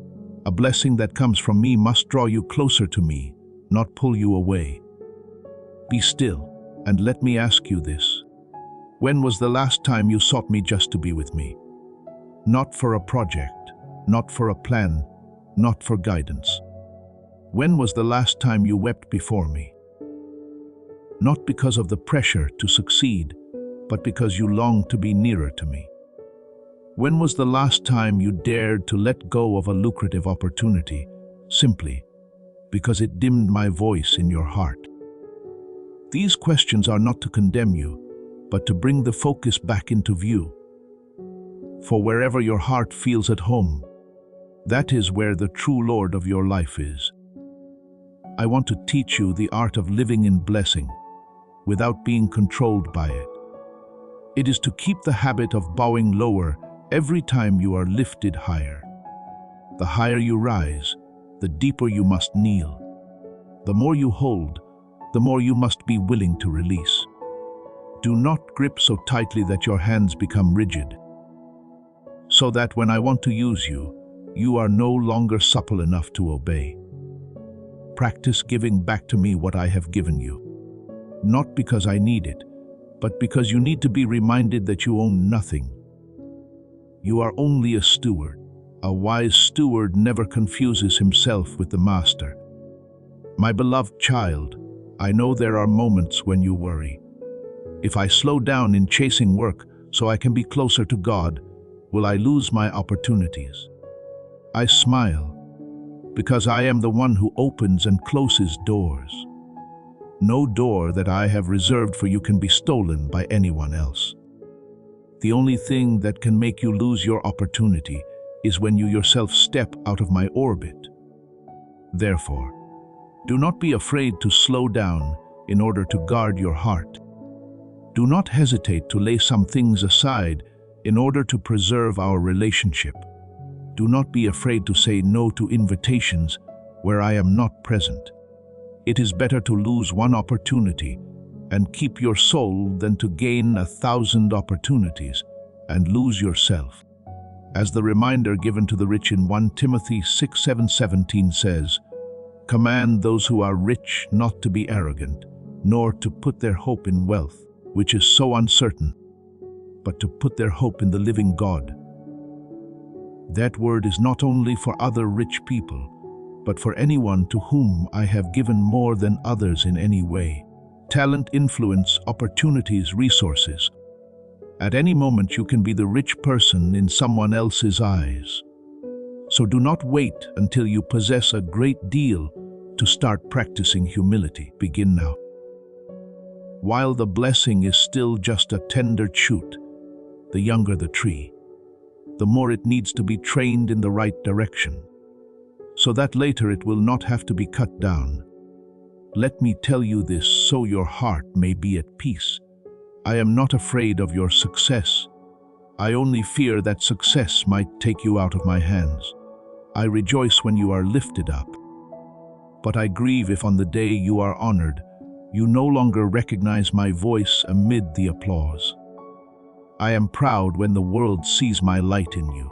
A blessing that comes from me must draw you closer to me, not pull you away. Be still, and let me ask you this. When was the last time you sought me just to be with me? Not for a project, not for a plan, not for guidance. When was the last time you wept before me? Not because of the pressure to succeed, but because you longed to be nearer to me. When was the last time you dared to let go of a lucrative opportunity, simply because it dimmed my voice in your heart? These questions are not to condemn you, but to bring the focus back into view. For wherever your heart feels at home, that is where the true Lord of your life is. I want to teach you the art of living in blessing, without being controlled by it. It is to keep the habit of bowing lower every time you are lifted higher. The higher you rise, the deeper you must kneel. The more you hold, the more you must be willing to release. Do not grip so tightly that your hands become rigid, so that when I want to use you, you are no longer supple enough to obey. Practice giving back to me what I have given you, not because I need it, but because you need to be reminded that you own nothing. You are only a steward. A wise steward never confuses himself with the master. My beloved child, I know there are moments when you worry. If I slow down in chasing work so I can be closer to God, will I lose my opportunities? I smile because I am the one who opens and closes doors. No door that I have reserved for you can be stolen by anyone else. The only thing that can make you lose your opportunity is when you yourself step out of my orbit. Therefore, do not be afraid to slow down in order to guard your heart. Do not hesitate to lay some things aside in order to preserve our relationship. Do not be afraid to say no to invitations where I am not present. It is better to lose one opportunity and keep your soul than to gain 1,000 opportunities and lose yourself. As the reminder given to the rich in 1 Timothy 6:17 says, "Command those who are rich not to be arrogant, nor to put their hope in wealth, which is so uncertain, but to put their hope in the living God." That word is not only for other rich people, but for anyone to whom I have given more than others in any way. Talent, influence, opportunities, resources. At any moment you can be the rich person in someone else's eyes. So do not wait until you possess a great deal to start practicing humility. Begin now. While the blessing is still just a tender shoot, the younger the tree, the more it needs to be trained in the right direction, so that later it will not have to be cut down. Let me tell you this so your heart may be at peace. I am not afraid of your success. I only fear that success might take you out of my hands. I rejoice when you are lifted up, but I grieve if on the day you are honored, you no longer recognize my voice amid the applause. I am proud when the world sees my light in you,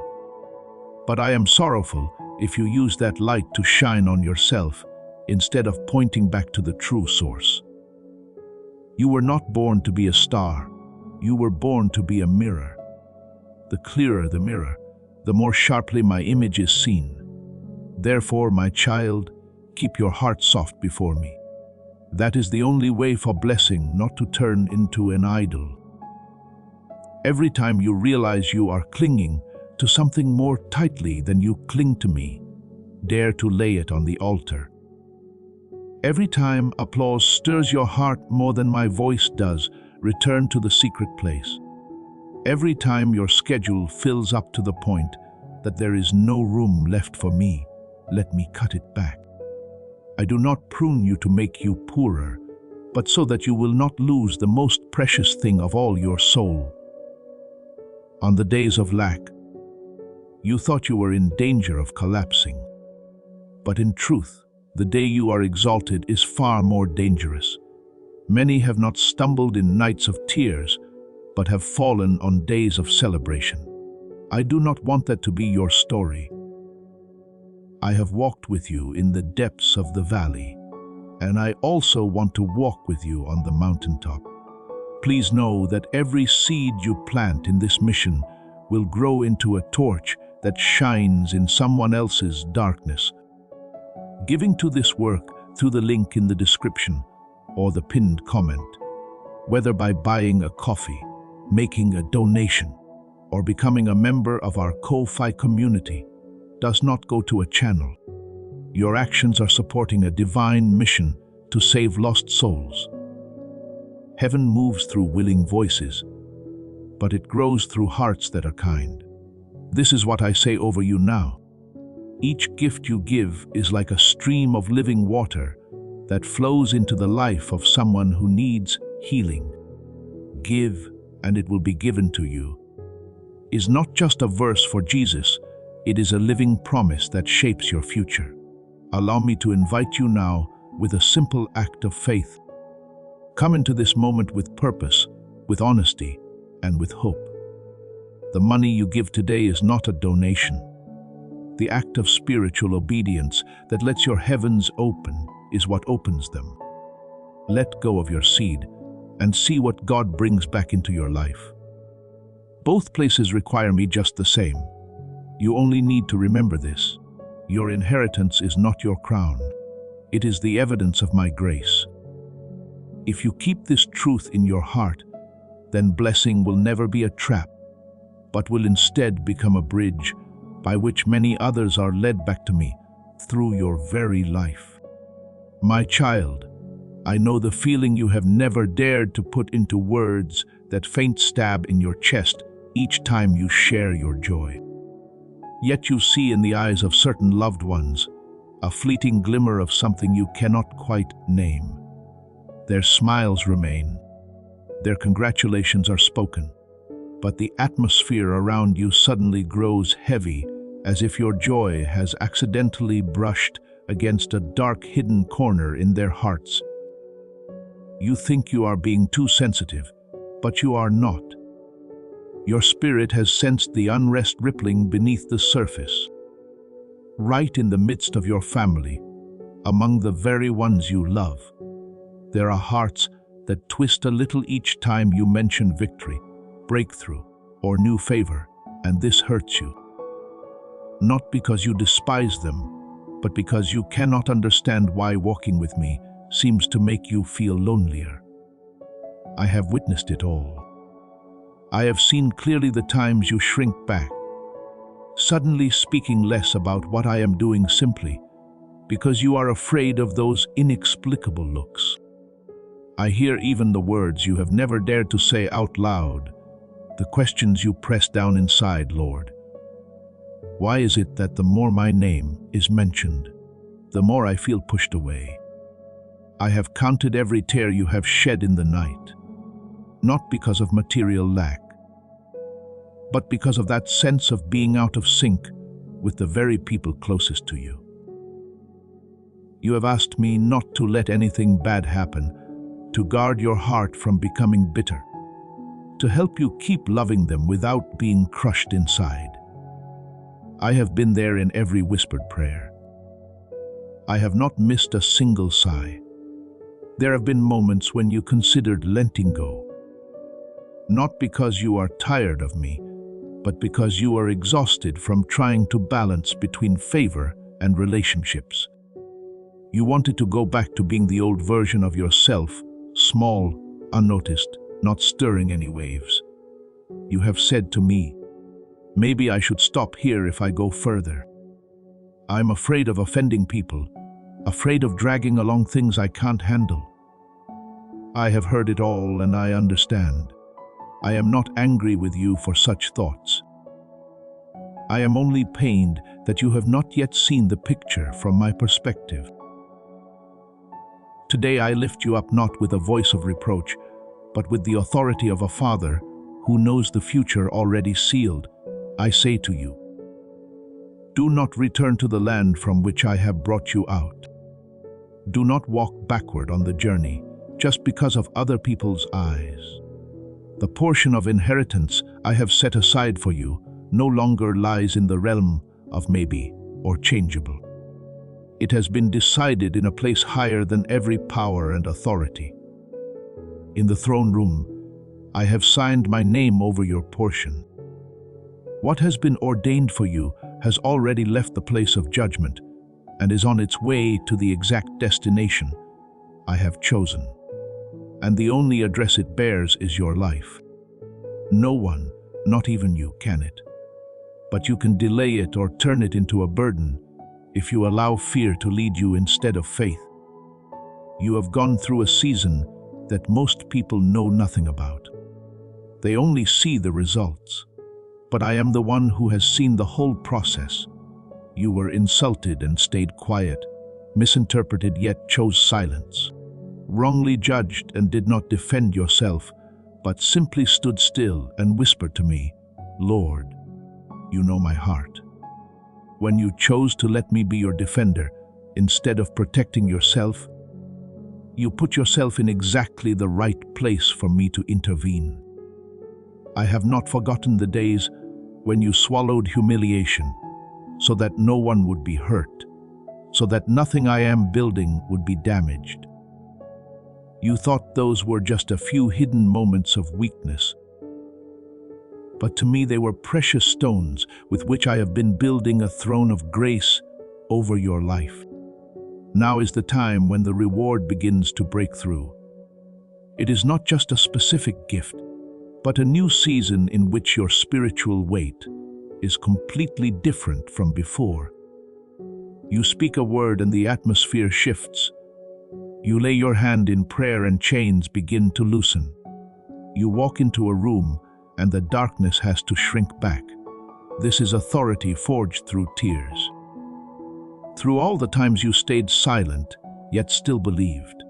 but I am sorrowful if you use that light to shine on yourself instead of pointing back to the true source. You were not born to be a star. You were born to be a mirror. The clearer the mirror, the more sharply my image is seen. Therefore, my child, keep your heart soft before me. That is the only way for blessing not to turn into an idol. Every time you realize you are clinging to something more tightly than you cling to me, dare to lay it on the altar. Every time applause stirs your heart more than my voice does, return to the secret place. Every time your schedule fills up to the point that there is no room left for me, let me cut it back. I do not prune you to make you poorer, but so that you will not lose the most precious thing of all, your soul. On the days of lack, you thought you were in danger of collapsing. But in truth, the day you are exalted is far more dangerous. Many have not stumbled in nights of tears, but have fallen on days of celebration. I do not want that to be your story. I have walked with you in the depths of the valley, and I also want to walk with you on the mountaintop. Please know that every seed you plant in this mission will grow into a torch that shines in someone else's darkness. Giving to this work through the link in the description or the pinned comment, whether by buying a coffee, making a donation, or becoming a member of our Ko-Fi community, does not go to a channel. Your actions are supporting a divine mission to save lost souls. Heaven moves through willing voices, but it grows through hearts that are kind. This is what I say over you now. Each gift you give is like a stream of living water that flows into the life of someone who needs healing. Give, and it will be given to you is not just a verse for Jesus, it is a living promise that shapes your future. Allow me to invite you now with a simple act of faith. Come into this moment with purpose, with honesty, and with hope. The money you give today is not a donation. The act of spiritual obedience that lets your heavens open is what opens them. Let go of your seed and see what God brings back into your life. Both places require me just the same. You only need to remember this. Your inheritance is not your crown. It is the evidence of my grace. If you keep this truth in your heart, then blessing will never be a trap, but will instead become a bridge by which many others are led back to me through your very life. My child, I know the feeling you have never dared to put into words, that faint stab in your chest each time you share your joy. Yet you see in the eyes of certain loved ones a fleeting glimmer of something you cannot quite name. Their smiles remain, their congratulations are spoken, but the atmosphere around you suddenly grows heavy, as if your joy has accidentally brushed against a dark hidden corner in their hearts. You think you are being too sensitive, but you are not. Your spirit has sensed the unrest rippling beneath the surface. Right in the midst of your family, among the very ones you love, there are hearts that twist a little each time you mention victory, breakthrough, or new favor, and this hurts you. Not because you despise them, but because you cannot understand why walking with me seems to make you feel lonelier. I have witnessed it all. I have seen clearly the times you shrink back, suddenly speaking less about what I am doing simply because you are afraid of those inexplicable looks. I hear even the words you have never dared to say out loud, the questions you press down inside, Lord. Why is it that the more my name is mentioned, the more I feel pushed away? I have counted every tear you have shed in the night, not because of material lack, but because of that sense of being out of sync with the very people closest to you. You have asked me not to let anything bad happen, to guard your heart from becoming bitter, to help you keep loving them without being crushed inside. I have been there in every whispered prayer. I have not missed a single sigh. There have been moments when you considered letting go, not because you are tired of me, but because you are exhausted from trying to balance between favor and relationships. You wanted to go back to being the old version of yourself, small, unnoticed, not stirring any waves. You have said to me, maybe I should stop here if I go further. I'm afraid of offending people, afraid of dragging along things I can't handle. I have heard it all and I understand. I am not angry with you for such thoughts. I am only pained that you have not yet seen the picture from my perspective. Today I lift you up not with a voice of reproach, but with the authority of a father who knows the future already sealed. I say to you, do not return to the land from which I have brought you out. Do not walk backward on the journey just because of other people's eyes. The portion of inheritance I have set aside for you no longer lies in the realm of maybe or changeable. It has been decided in a place higher than every power and authority. In the throne room, I have signed my name over your portion. What has been ordained for you has already left the place of judgment and is on its way to the exact destination I have chosen. And the only address it bears is your life. No one, not even you, can it. But you can delay it or turn it into a burden if you allow fear to lead you instead of faith. You have gone through a season that most people know nothing about. They only see the results. But I am the one who has seen the whole process. You were insulted and stayed quiet, misinterpreted yet chose silence, wrongly judged and did not defend yourself, but simply stood still and whispered to me, Lord, you know my heart. When you chose to let me be your defender, instead of protecting yourself, you put yourself in exactly the right place for me to intervene. I have not forgotten the days when you swallowed humiliation so that no one would be hurt, so that nothing I am building would be damaged. You thought those were just a few hidden moments of weakness, but to me they were precious stones with which I have been building a throne of grace over your life. Now is the time when the reward begins to break through. It is not just a specific gift, but a new season in which your spiritual weight is completely different from before. You speak a word and the atmosphere shifts. You lay your hand in prayer and chains begin to loosen. You walk into a room and the darkness has to shrink back. This is authority forged through tears. Through all the times you stayed silent, yet still believed.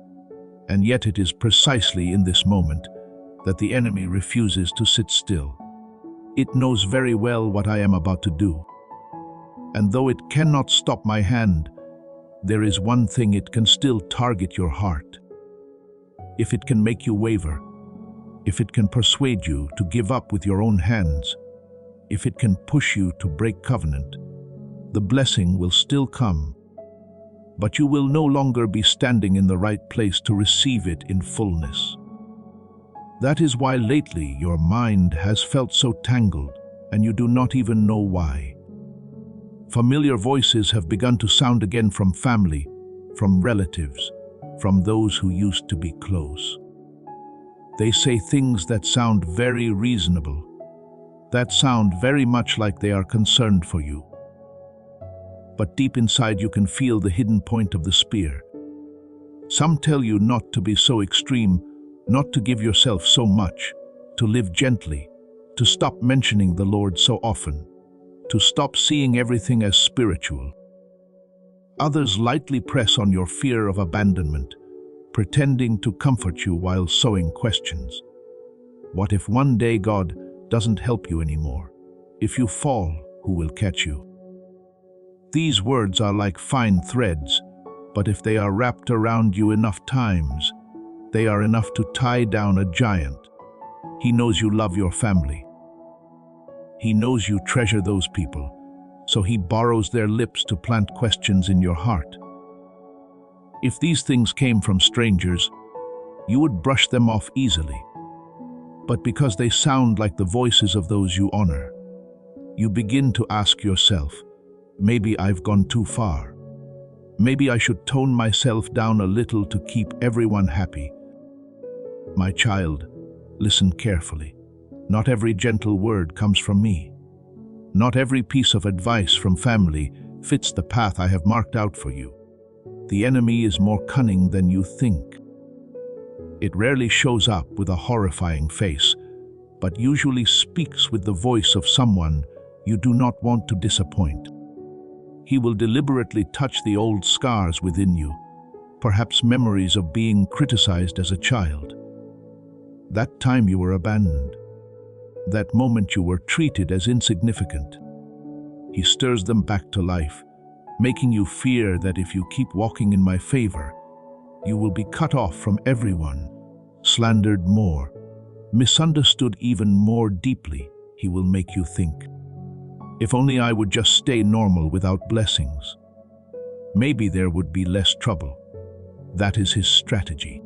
And yet it is precisely in this moment that the enemy refuses to sit still. It knows very well what I am about to do. And though it cannot stop my hand, there is one thing it can still target your heart. If it can make you waver, if it can persuade you to give up with your own hands, if it can push you to break covenant, the blessing will still come, but you will no longer be standing in the right place to receive it in fullness. That is why lately your mind has felt so tangled, and you do not even know why. Familiar voices have begun to sound again from family, from relatives, from those who used to be close. They say things that sound very reasonable, that sound very much like they are concerned for you. But deep inside you can feel the hidden point of the spear. Some tell you not to be so extreme, not to give yourself so much, to live gently, to stop mentioning the Lord so often, to stop seeing everything as spiritual. Others lightly press on your fear of abandonment, pretending to comfort you while sowing questions. What if one day God doesn't help you anymore? If you fall, who will catch you? These words are like fine threads, but if they are wrapped around you enough times, they are enough to tie down a giant. He knows you love your family. He knows you treasure those people, so he borrows their lips to plant questions in your heart. If these things came from strangers, you would brush them off easily. But because they sound like the voices of those you honor, you begin to ask yourself, maybe I've gone too far. Maybe I should tone myself down a little to keep everyone happy. My child, listen carefully. Not every gentle word comes from me. Not every piece of advice from family fits the path I have marked out for you. The enemy is more cunning than you think. It rarely shows up with a horrifying face, but usually speaks with the voice of someone you do not want to disappoint. He will deliberately touch the old scars within you, perhaps memories of being criticized as a child. That time you were abandoned. That moment you were treated as insignificant. He stirs them back to life, making you fear that if you keep walking in my favor, you will be cut off from everyone, slandered more, misunderstood even more deeply. He will make you think, if only I would just stay normal without blessings, maybe there would be less trouble. That is his strategy.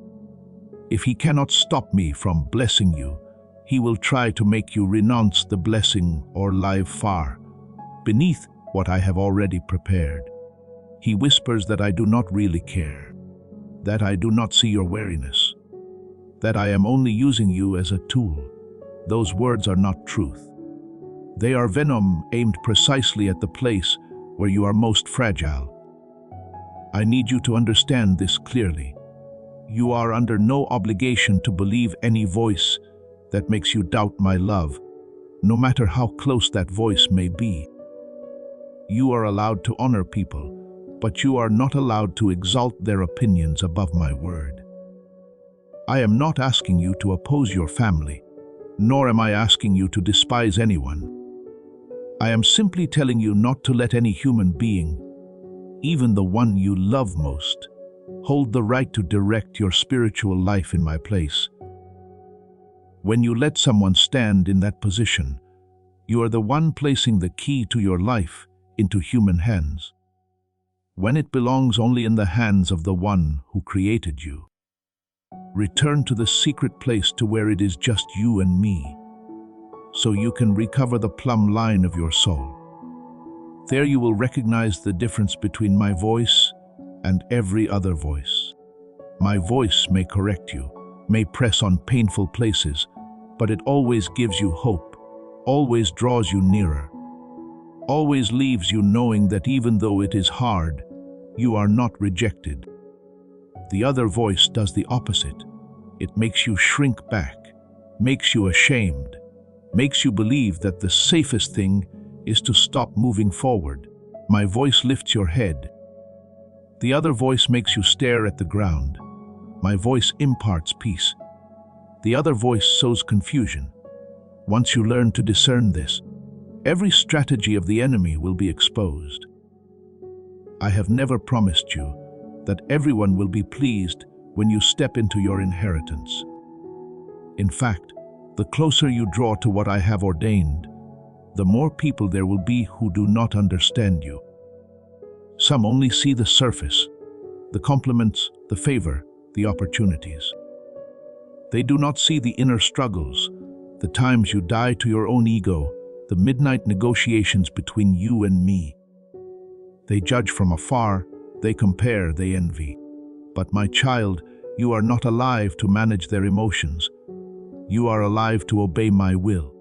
If he cannot stop me from blessing you, he will try to make you renounce the blessing or live far beneath what I have already prepared. He whispers that I do not really care, that I do not see your weariness, that I am only using you as a tool. Those words are not truth. They are venom aimed precisely at the place where you are most fragile. I need you to understand this clearly. You are under no obligation to believe any voice that makes you doubt my love, no matter how close that voice may be. You are allowed to honor people, but you are not allowed to exalt their opinions above my word. I am not asking you to oppose your family, nor am I asking you to despise anyone. I am simply telling you not to let any human being, even the one you love most, hold the right to direct your spiritual life in my place. When you let someone stand in that position, you are the one placing the key to your life into human hands, when it belongs only in the hands of the one who created you. Return to the secret place to where it is just you and me, so you can recover the plumb line of your soul. There you will recognize the difference between my voice and every other voice. My voice may correct you, may press on painful places, but it always gives you hope, always draws you nearer, always leaves you knowing that even though it is hard, you are not rejected. The other voice does the opposite. It makes you shrink back, makes you ashamed, makes you believe that the safest thing is to stop moving forward. My voice lifts your head. The other voice makes you stare at the ground. My voice imparts peace. The other voice sows confusion. Once you learn to discern this, every strategy of the enemy will be exposed. I have never promised you that everyone will be pleased when you step into your inheritance. In fact, the closer you draw to what I have ordained, the more people there will be who do not understand you. Some only see the surface, the compliments, the favor, the opportunities. They do not see the inner struggles, the times you die to your own ego, the midnight negotiations between you and me. They judge from afar, they compare, they envy. But my child, you are not alive to manage their emotions. You are alive to obey my will.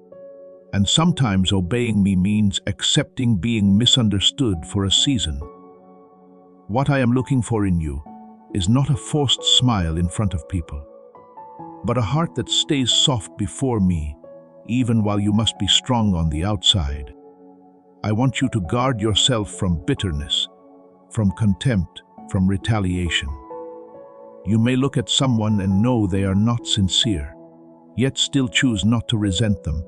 And sometimes obeying me means accepting being misunderstood for a season. What I am looking for in you is not a forced smile in front of people, but a heart that stays soft before me, even while you must be strong on the outside. I want you to guard yourself from bitterness, from contempt, from retaliation. You may look at someone and know they are not sincere, yet still choose not to resent them,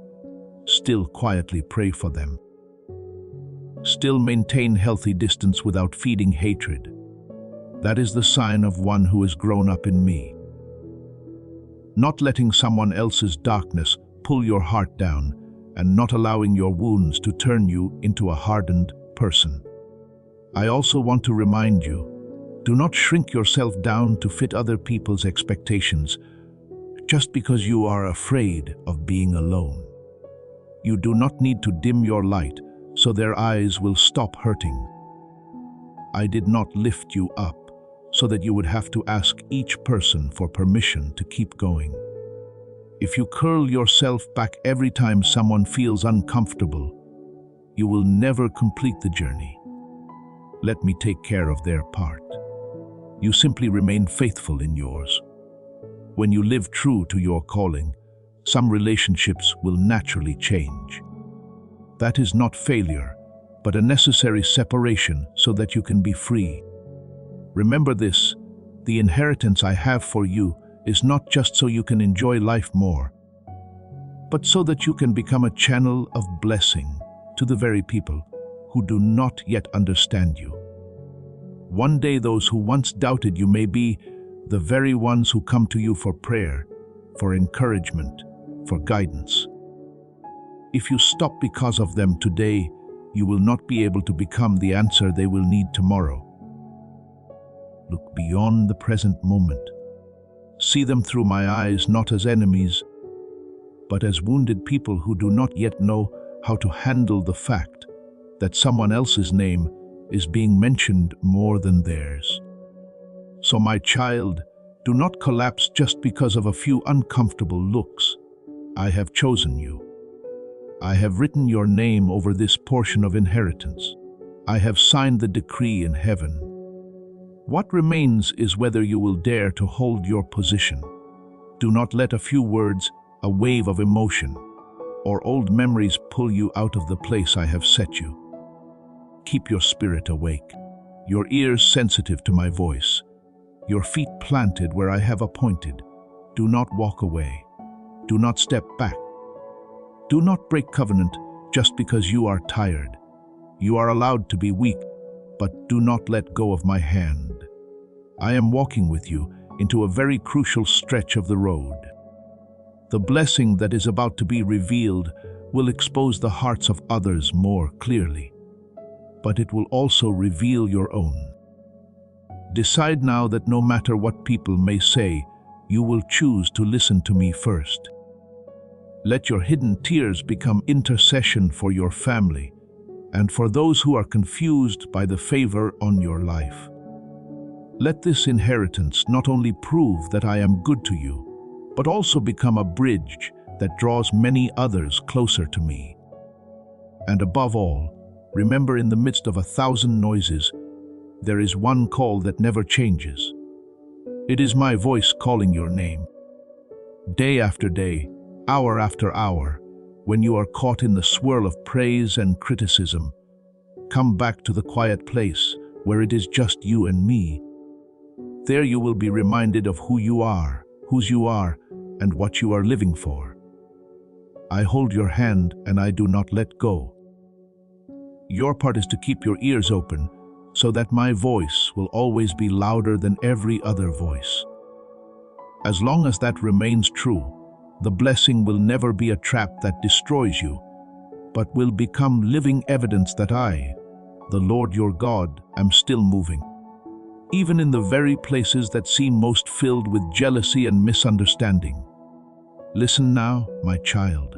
still quietly pray for them, still maintain healthy distance without feeding hatred. That is the sign of one who has grown up in me. Not letting someone else's darkness pull your heart down, and not allowing your wounds to turn you into a hardened person. I also want to remind you, do not shrink yourself down to fit other people's expectations just because you are afraid of being alone. You do not need to dim your light so their eyes will stop hurting. I did not lift you up so that you would have to ask each person for permission to keep going. If you curl yourself back every time someone feels uncomfortable, you will never complete the journey. Let me take care of their part. You simply remain faithful in yours. When you live true to your calling, some relationships will naturally change. That is not failure, but a necessary separation so that you can be free. Remember this, the inheritance I have for you is not just so you can enjoy life more, but so that you can become a channel of blessing to the very people who do not yet understand you. One day those who once doubted you may be the very ones who come to you for prayer, for encouragement, for guidance. If you stop because of them today, you will not be able to become the answer they will need tomorrow. Look beyond the present moment. See them through my eyes not as enemies, but as wounded people who do not yet know how to handle the fact that someone else's name is being mentioned more than theirs. So my child, do not collapse just because of a few uncomfortable looks. I have chosen you. I have written your name over this portion of inheritance. I have signed the decree in heaven. What remains is whether you will dare to hold your position. Do not let a few words, a wave of emotion, or old memories pull you out of the place I have set you. Keep your spirit awake, your ears sensitive to my voice, your feet planted where I have appointed. Do not walk away. Do not step back. Do not break covenant just because you are tired. You are allowed to be weak, but do not let go of my hand. I am walking with you into a very crucial stretch of the road. The blessing that is about to be revealed will expose the hearts of others more clearly, but it will also reveal your own. Decide now that no matter what people may say, you will choose to listen to me first. Let your hidden tears become intercession for your family and for those who are confused by the favor on your life. Let this inheritance not only prove that I am good to you, but also become a bridge that draws many others closer to me. And above all, remember, in the midst of 1,000 noises, there is one call that never changes. It is my voice calling your name. Day after day, hour after hour, when you are caught in the swirl of praise and criticism, come back to the quiet place where it is just you and me. There you will be reminded of who you are, whose you are, and what you are living for. I hold your hand and I do not let go. Your part is to keep your ears open so that my voice will always be louder than every other voice. As long as that remains true, The blessing will never be a trap that destroys you, but will become living evidence that I, the Lord your God, am still moving. Even in the very places that seem most filled with jealousy and misunderstanding. Listen now, my child.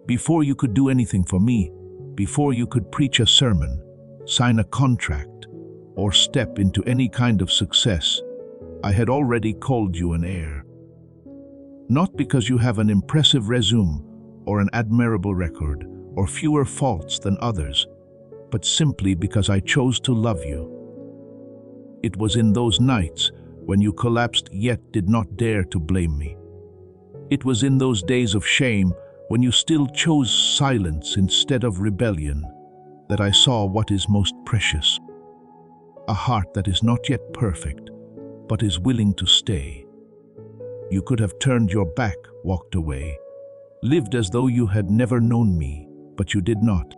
Before you could do anything for me, before you could preach a sermon, sign a contract, or step into any kind of success, I had already called you an heir. Not because you have an impressive resume or an admirable record or fewer faults than others, but simply because I chose to love you. It was in those nights when you collapsed yet did not dare to blame me. It was in those days of shame when you still chose silence instead of rebellion that I saw what is most precious. A heart that is not yet perfect, but is willing to stay. You could have turned your back, walked away, lived as though you had never known me, but you did not.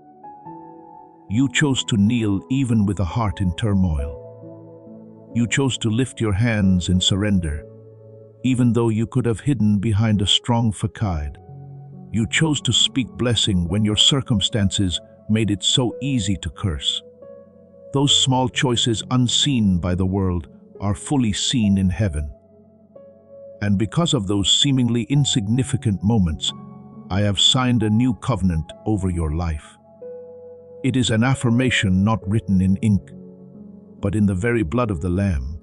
You chose to kneel even with a heart in turmoil. You chose to lift your hands in surrender, even though you could have hidden behind a strong facade. You chose to speak blessing when your circumstances made it so easy to curse. Those small choices unseen by the world are fully seen in heaven. And because of those seemingly insignificant moments, I have signed a new covenant over your life. It is an affirmation not written in ink, but in the very blood of the Lamb.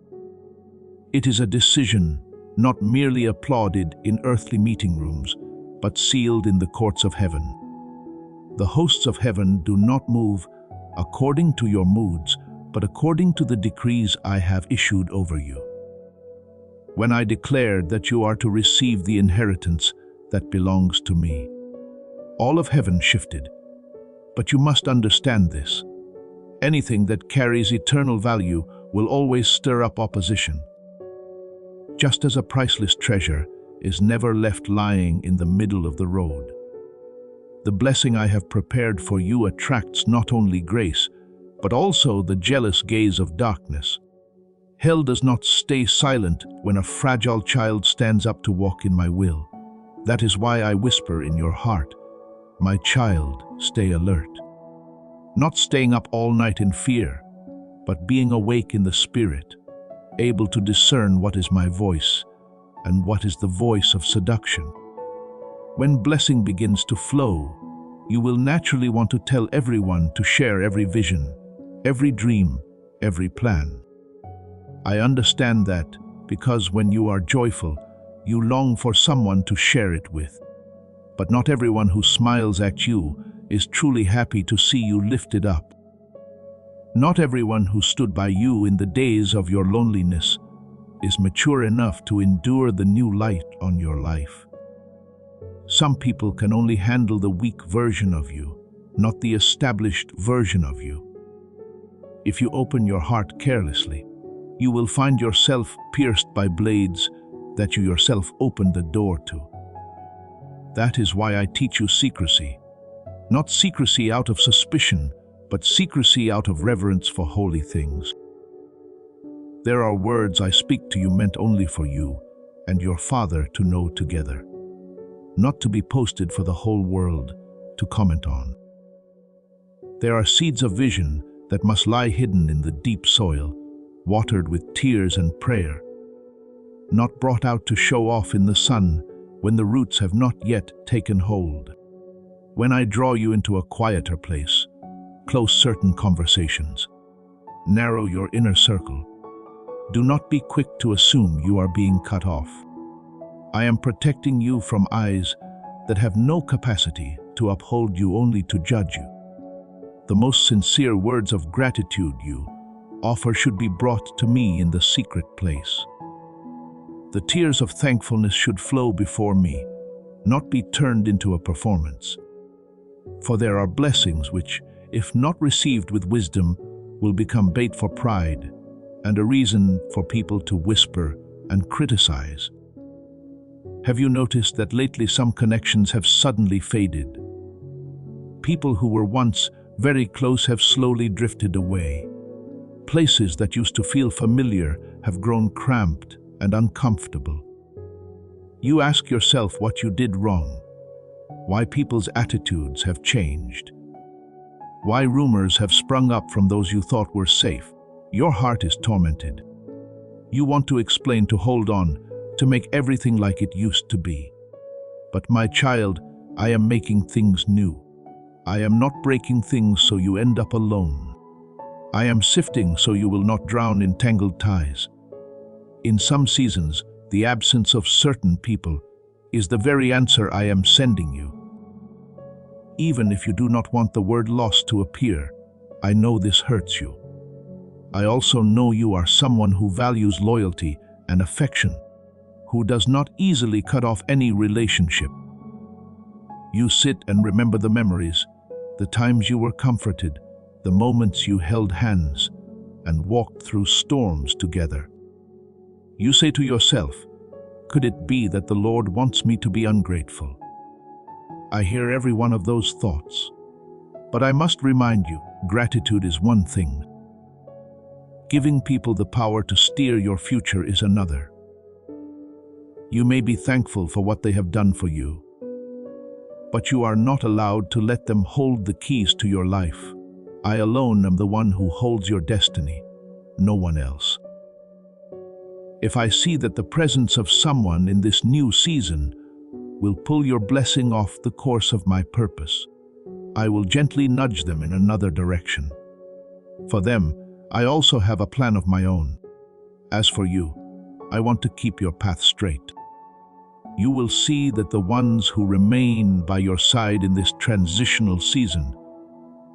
It is a decision not merely applauded in earthly meeting rooms, but sealed in the courts of heaven. The hosts of heaven do not move according to your moods, but according to the decrees I have issued over you. When I declared that you are to receive the inheritance that belongs to me, all of heaven shifted. But you must understand this. Anything that carries eternal value will always stir up opposition. Just as a priceless treasure is never left lying in the middle of the road. The blessing I have prepared for you attracts not only grace, but also the jealous gaze of darkness. Hell does not stay silent when a fragile child stands up to walk in my will. That is why I whisper in your heart, my child, stay alert. Not staying up all night in fear, but being awake in the spirit, able to discern what is my voice and what is the voice of seduction. When blessing begins to flow, you will naturally want to tell everyone to share every vision, every dream, every plan. I understand that because when you are joyful, you long for someone to share it with. But not everyone who smiles at you is truly happy to see you lifted up. Not everyone who stood by you in the days of your loneliness is mature enough to endure the new light on your life. Some people can only handle the weak version of you, not the established version of you. If you open your heart carelessly, you will find yourself pierced by blades that you yourself opened the door to. That is why I teach you secrecy. Not secrecy out of suspicion, but secrecy out of reverence for holy things. There are words I speak to you meant only for you and your Father to know together, not to be posted for the whole world to comment on. There are seeds of vision that must lie hidden in the deep soil, watered with tears and prayer, not brought out to show off in the sun when the roots have not yet taken hold. When I draw you into a quieter place, close certain conversations, narrow your inner circle, do not be quick to assume you are being cut off. I am protecting you from eyes that have no capacity to uphold you, only to judge you. The most sincere words of gratitude you offer should be brought to me in the secret place. The tears of thankfulness should flow before me, not be turned into a performance. For there are blessings which, if not received with wisdom, will become bait for pride and a reason for people to whisper and criticize. Have you noticed that lately some connections have suddenly faded? People who were once very close have slowly drifted away. Places that used to feel familiar have grown cramped and uncomfortable. You ask yourself what you did wrong, why people's attitudes have changed, why rumors have sprung up from those you thought were safe. Your heart is tormented. You want to explain, to hold on, to make everything like it used to be. But my child, I am making things new. I am not breaking things so you end up alone. I am sifting so you will not drown in tangled ties. In some seasons, the absence of certain people is the very answer I am sending you. Even if you do not want the word lost to appear, I know this hurts you. I also know you are someone who values loyalty and affection, who does not easily cut off any relationship. You sit and remember the memories, the times you were comforted, the moments you held hands and walked through storms together. You say to yourself, could it be that the Lord wants me to be ungrateful? I hear every one of those thoughts. But I must remind you, gratitude is one thing. Giving people the power to steer your future is another. You may be thankful for what they have done for you, but you are not allowed to let them hold the keys to your life. I alone am the one who holds your destiny, no one else. If I see that the presence of someone in this new season will pull your blessing off the course of my purpose, I will gently nudge them in another direction. For them, I also have a plan of my own. As for you, I want to keep your path straight. You will see that the ones who remain by your side in this transitional season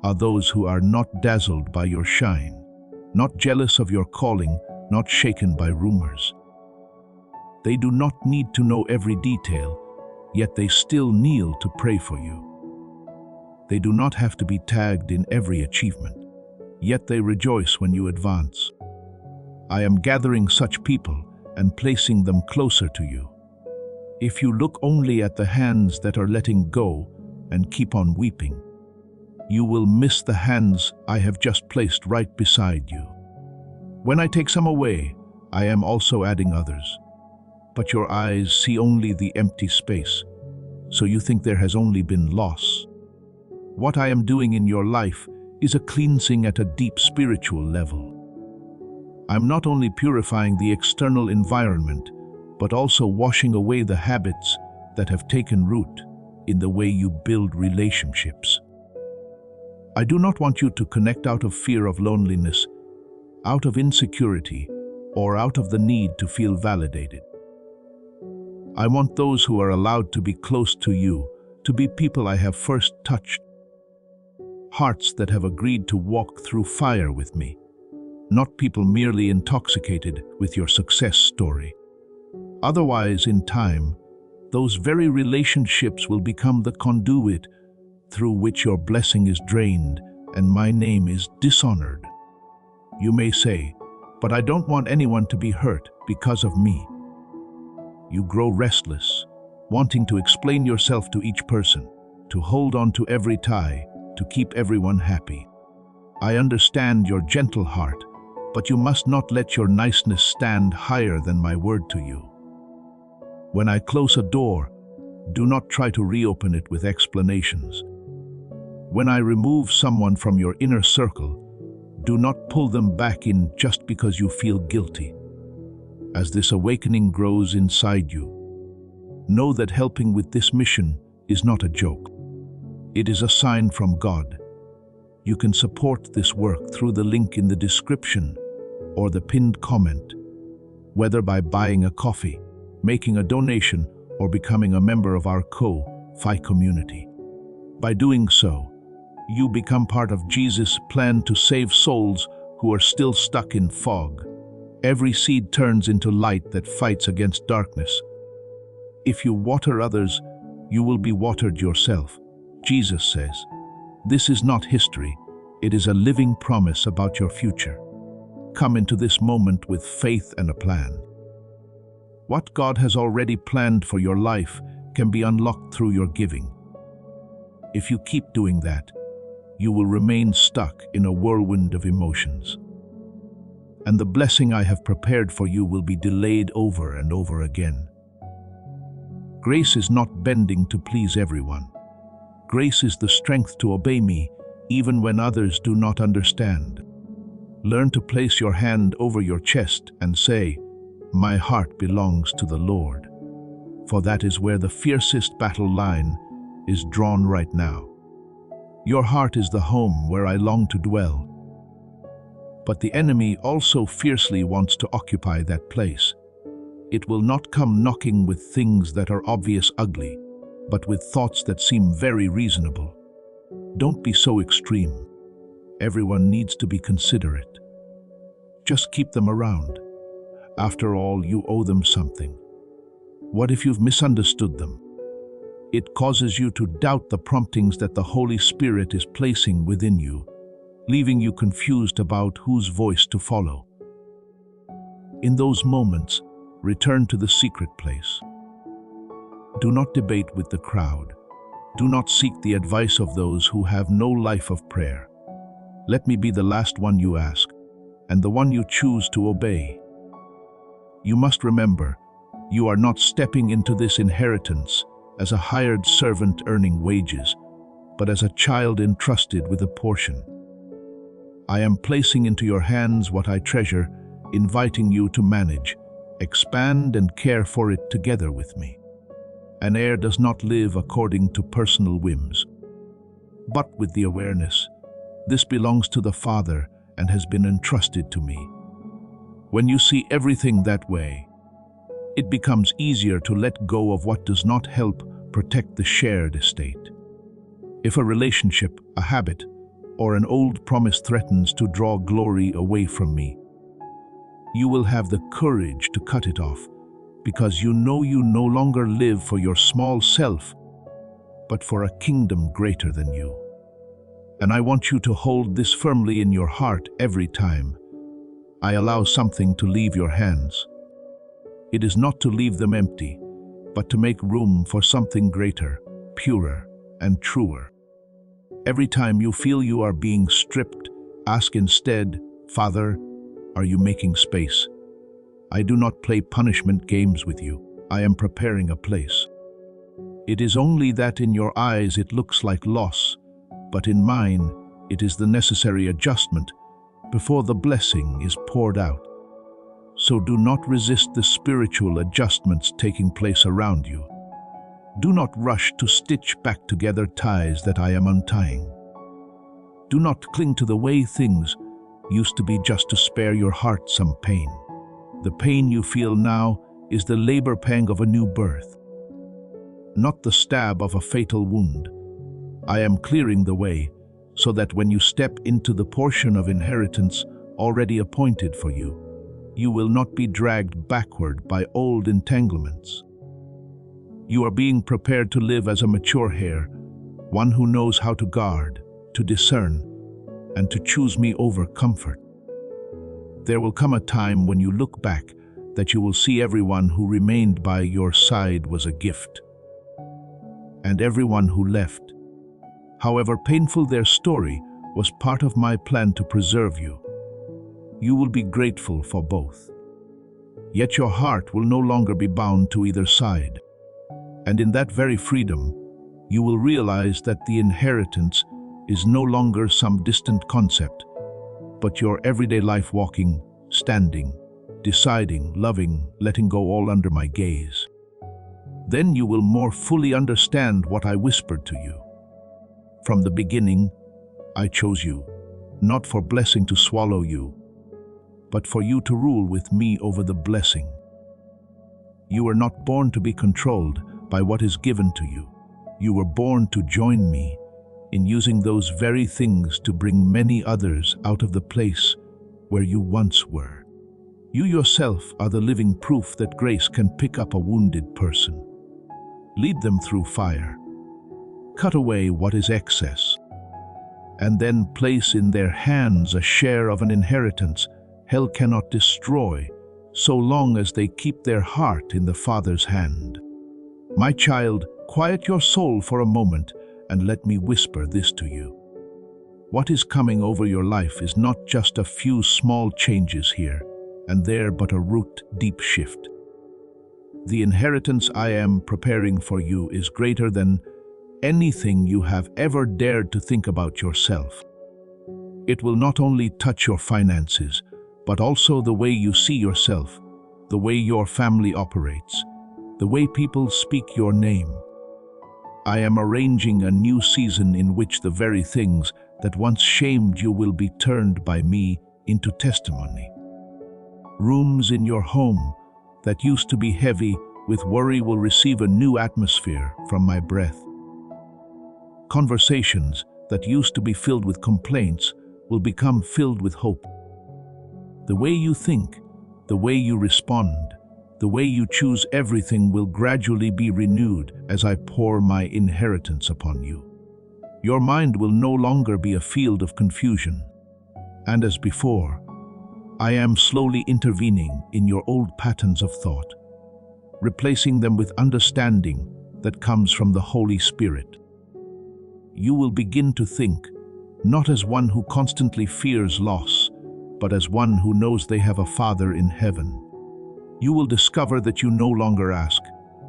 are those who are not dazzled by your shine, not jealous of your calling, not shaken by rumors. They do not need to know every detail, yet they still kneel to pray for you. They do not have to be tagged in every achievement, yet they rejoice when you advance. I am gathering such people and placing them closer to you. If you look only at the hands that are letting go and keep on weeping, you will miss the hands I have just placed right beside you. When I take some away, I am also adding others. But your eyes see only the empty space, so you think there has only been loss. What I am doing in your life is a cleansing at a deep spiritual level. I'm not only purifying the external environment, but also washing away the habits that have taken root in the way you build relationships. I do not want you to connect out of fear of loneliness, out of insecurity, or out of the need to feel validated. I want those who are allowed to be close to you to be people I have first touched, hearts that have agreed to walk through fire with me, not people merely intoxicated with your success story. Otherwise, in time, those very relationships will become the conduit through which your blessing is drained and my name is dishonored. You may say, but I don't want anyone to be hurt because of me. You grow restless, wanting to explain yourself to each person, to hold on to every tie, to keep everyone happy. I understand your gentle heart, but you must not let your niceness stand higher than my word to you. When I close a door, do not try to reopen it with explanations. When I remove someone from your inner circle, do not pull them back in just because you feel guilty. As this awakening grows inside you, know that helping with this mission is not a joke. It is a sign from God. You can support this work through the link in the description or the pinned comment, whether by buying a coffee, making a donation, or becoming a member of our Ko-Fi community. By doing so, you become part of Jesus' plan to save souls who are still stuck in fog. Every seed turns into light that fights against darkness. If you water others, you will be watered yourself, Jesus says. This is not history, it is a living promise about your future. Come into this moment with faith and a plan. What God has already planned for your life can be unlocked through your giving. If you keep doing that, you will remain stuck in a whirlwind of emotions. And the blessing I have prepared for you will be delayed over and over again. Grace is not bending to please everyone. Grace is the strength to obey me, even when others do not understand. Learn to place your hand over your chest and say, "My heart belongs to the Lord," for that is where the fiercest battle line is drawn right now. Your heart is the home where I long to dwell. But the enemy also fiercely wants to occupy that place. It will not come knocking with things that are obvious ugly, but with thoughts that seem very reasonable. Don't be so extreme. Everyone needs to be considerate. Just keep them around. After all, you owe them something. What if you've misunderstood them? It causes you to doubt the promptings that the Holy Spirit is placing within you, leaving you confused about whose voice to follow. In those moments, return to the secret place. Do not debate with the crowd. Do not seek the advice of those who have no life of prayer. Let me be the last one you ask, and the one you choose to obey. You must remember, you are not stepping into this inheritance as a hired servant earning wages, but as a child entrusted with a portion. I am placing into your hands what I treasure, inviting you to manage, expand and care for it together with me. An heir does not live according to personal whims, but with the awareness, this belongs to the Father and has been entrusted to me. When you see everything that way, it becomes easier to let go of what does not help protect the shared estate. If a relationship, a habit, or an old promise threatens to draw glory away from me, you will have the courage to cut it off, because you know you no longer live for your small self, but for a kingdom greater than you. And I want you to hold this firmly in your heart every time I allow something to leave your hands. It is not to leave them empty, but to make room for something greater, purer, and truer. Every time you feel you are being stripped, ask instead, "Father, are you making space? I do not play punishment games with you. I am preparing a place." It is only that in your eyes it looks like loss, but in mine it is the necessary adjustment before the blessing is poured out. So do not resist the spiritual adjustments taking place around you. Do not rush to stitch back together ties that I am untying. Do not cling to the way things used to be just to spare your heart some pain. The pain you feel now is the labor pang of a new birth, not the stab of a fatal wound. I am clearing the way so that when you step into the portion of inheritance already appointed for you, you will not be dragged backward by old entanglements. You are being prepared to live as a mature heir, one who knows how to guard, to discern, and to choose me over comfort. There will come a time when you look back that you will see everyone who remained by your side was a gift, and everyone who left, however painful their story, was part of my plan to preserve you. You will be grateful for both. Yet your heart will no longer be bound to either side. And in that very freedom, you will realize that the inheritance is no longer some distant concept, but your everyday life walking, standing, deciding, loving, letting go all under my gaze. Then you will more fully understand what I whispered to you. From the beginning, I chose you, not for blessing to swallow you, but for you to rule with me over the blessing. You were not born to be controlled by what is given to you. You were born to join me in using those very things to bring many others out of the place where you once were. You yourself are the living proof that grace can pick up a wounded person, lead them through fire, cut away what is excess, and then place in their hands a share of an inheritance hell cannot destroy, so long as they keep their heart in the Father's hand. My child, quiet your soul for a moment and let me whisper this to you. What is coming over your life is not just a few small changes here and there, but a root-deep shift. The inheritance I am preparing for you is greater than anything you have ever dared to think about yourself. It will not only touch your finances, but also the way you see yourself, the way your family operates, the way people speak your name. I am arranging a new season in which the very things that once shamed you will be turned by me into testimony. Rooms in your home that used to be heavy with worry will receive a new atmosphere from my breath. Conversations that used to be filled with complaints will become filled with hope. The way you think, the way you respond, the way you choose everything will gradually be renewed as I pour my inheritance upon you. Your mind will no longer be a field of confusion. And as before, I am slowly intervening in your old patterns of thought, replacing them with understanding that comes from the Holy Spirit. You will begin to think, not as one who constantly fears loss, but as one who knows they have a Father in heaven. You will discover that you no longer ask,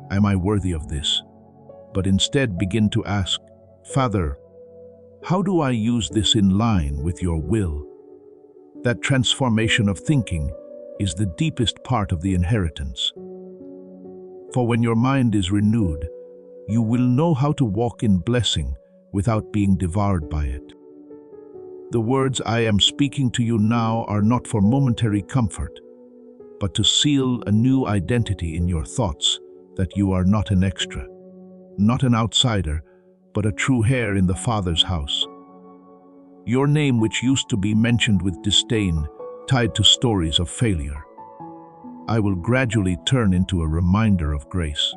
"Am I worthy of this?" but instead begin to ask, "Father, how do I use this in line with your will?" That transformation of thinking is the deepest part of the inheritance. For when your mind is renewed, you will know how to walk in blessing without being devoured by it. The words I am speaking to you now are not for momentary comfort, but to seal a new identity in your thoughts, that you are not an extra, not an outsider, but a true heir in the Father's house. Your name, which used to be mentioned with disdain, tied to stories of failure, I will gradually turn into a reminder of grace.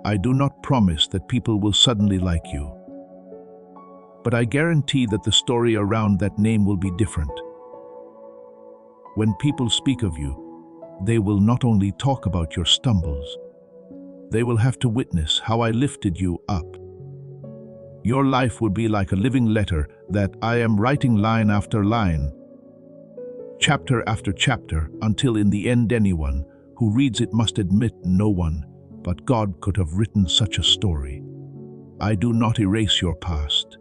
I do not promise that people will suddenly like you, but I guarantee that the story around that name will be different. When people speak of you, they will not only talk about your stumbles, they will have to witness how I lifted you up. Your life will be like a living letter that I am writing line after line, chapter after chapter, until in the end anyone who reads it must admit no one but God could have written such a story. I do not erase your past.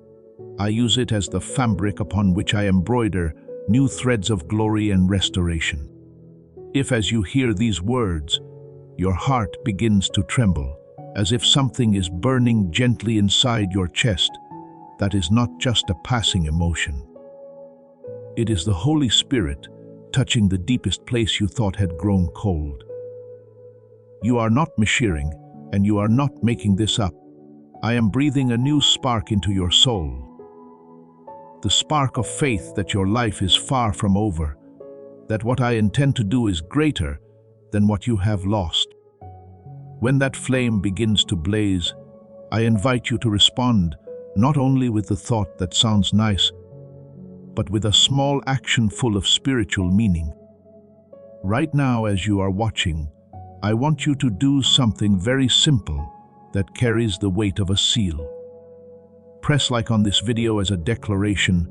I use it as the fabric upon which I embroider new threads of glory and restoration. If, as you hear these words, your heart begins to tremble, as if something is burning gently inside your chest, that is not just a passing emotion. It is the Holy Spirit touching the deepest place you thought had grown cold. You are not mishearing, and you are not making this up. I am breathing a new spark into your soul. The spark of faith that your life is far from over, that what I intend to do is greater than what you have lost. When that flame begins to blaze, I invite you to respond not only with the thought that sounds nice, but with a small action full of spiritual meaning. Right now, as you are watching, I want you to do something very simple that carries the weight of a seal. Press like on this video as a declaration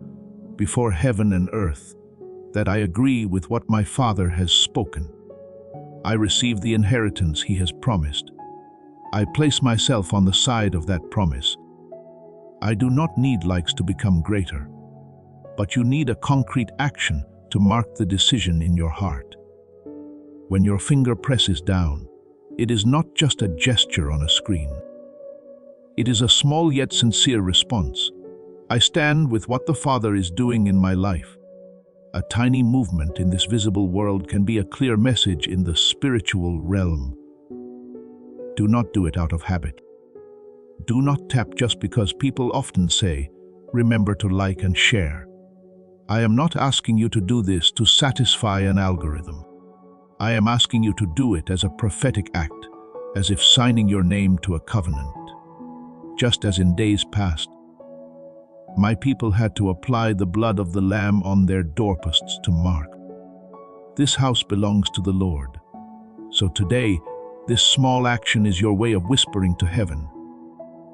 before heaven and earth that I agree with what my Father has spoken. I receive the inheritance He has promised. I place myself on the side of that promise. I do not need likes to become greater, but you need a concrete action to mark the decision in your heart. When your finger presses down, it is not just a gesture on a screen. It is a small yet sincere response. I stand with what the Father is doing in my life. A tiny movement in this visible world can be a clear message in the spiritual realm. Do not do it out of habit. Do not tap just because people often say, "Remember to like and share." I am not asking you to do this to satisfy an algorithm. I am asking you to do it as a prophetic act, as if signing your name to a covenant. Just as in days past, my people had to apply the blood of the Lamb on their doorposts to mark. This house belongs to the Lord. So today, this small action is your way of whispering to heaven.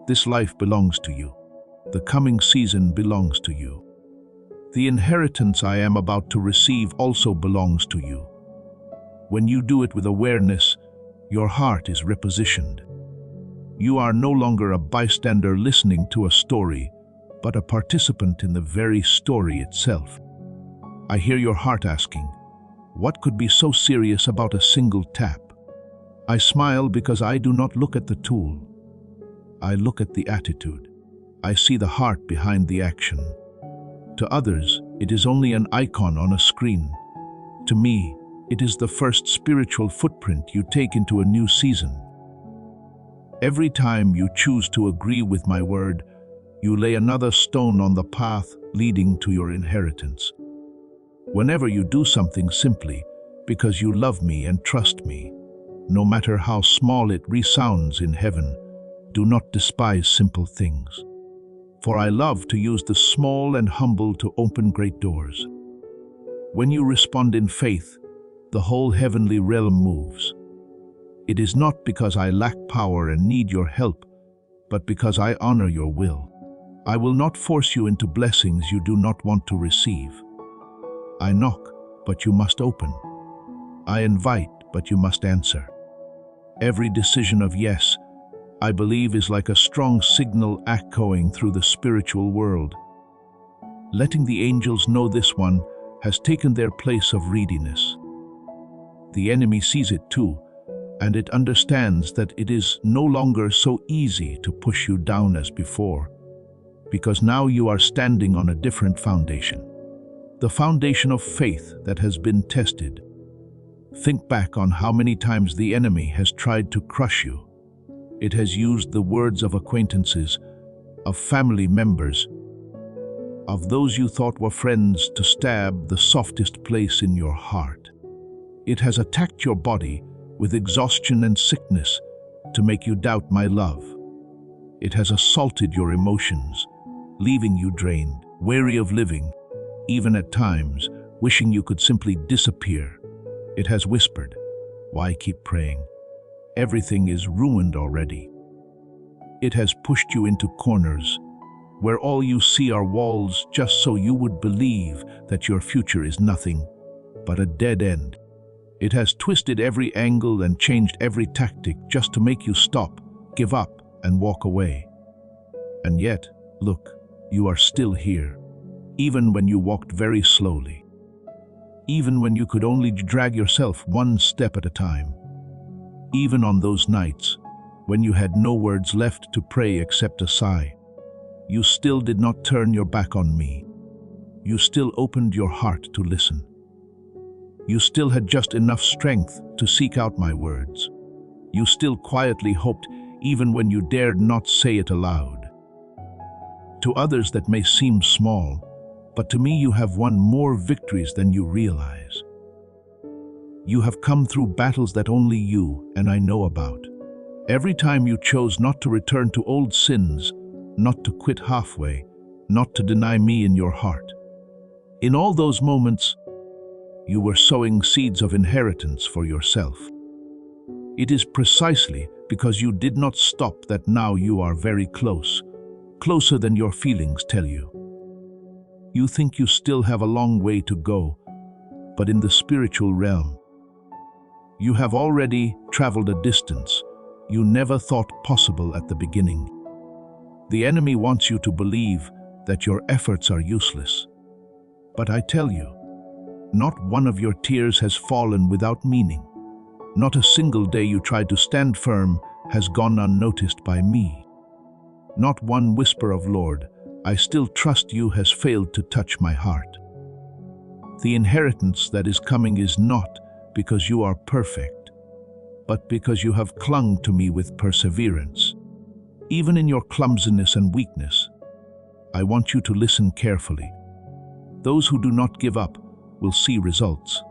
This life belongs to you. The coming season belongs to you. The inheritance I am about to receive also belongs to you. When you do it with awareness, Your heart is repositioned. You are no longer a bystander listening to a story, but a participant in the very story itself. I hear your heart asking, what could be so serious about a single tap? I smile because I do not look at the tool. I look at the attitude. I see the heart behind the action. To others, it is only an icon on a screen. To me, it is the first spiritual footprint you take into a new season. Every time you choose to agree with my word, you lay another stone on the path leading to your inheritance. Whenever you do something simply because you love me and trust me, no matter how small it resounds in heaven, do not despise simple things. For I love to use the small and humble to open great doors. When you respond in faith, the whole heavenly realm moves. It is not because I lack power and need your help, but because I honor your will. I will not force you into blessings you do not want to receive. I knock, but you must open. I invite, but you must answer. Every decision of yes, I believe, is like a strong signal echoing through the spiritual world. Letting the angels know this one has taken their place of readiness. The enemy sees it too, and it understands that it is no longer so easy to push you down as before, because now you are standing on a different foundation. The foundation of faith that has been tested. Think back on how many times the enemy has tried to crush you. It has used the words of acquaintances, of family members, of those you thought were friends to stab the softest place in your heart. It has attacked your body with exhaustion and sickness to make you doubt my love. It has assaulted your emotions, leaving you drained, weary of living, even at times wishing you could simply disappear. It has whispered, "Why keep praying? Everything is ruined already." It has pushed you into corners where all you see are walls just so you would believe that your future is nothing but a dead end. It has twisted every angle and changed every tactic just to make you stop, give up, and walk away. And yet, look, you are still here, even when you walked very slowly, even when you could only drag yourself one step at a time, even on those nights when you had no words left to pray except a sigh. You still did not turn your back on me. You still opened your heart to listen. You still had just enough strength to seek out my words. You still quietly hoped even when you dared not say it aloud. To others that may seem small, but to me you have won more victories than you realize. You have come through battles that only you and I know about. Every time you chose not to return to old sins, not to quit halfway, not to deny me in your heart. In all those moments, you were sowing seeds of inheritance for yourself. It is precisely because you did not stop that now you are very close, closer than your feelings tell you. You think you still have a long way to go, but in the spiritual realm, you have already traveled a distance you never thought possible at the beginning. The enemy wants you to believe that your efforts are useless. But I tell you, not one of your tears has fallen without meaning. Not a single day you tried to stand firm has gone unnoticed by me. Not one whisper of "Lord, I still trust you" has failed to touch my heart. The inheritance that is coming is not because you are perfect, but because you have clung to me with perseverance. Even in your clumsiness and weakness, I want you to listen carefully. Those who do not give up will see results.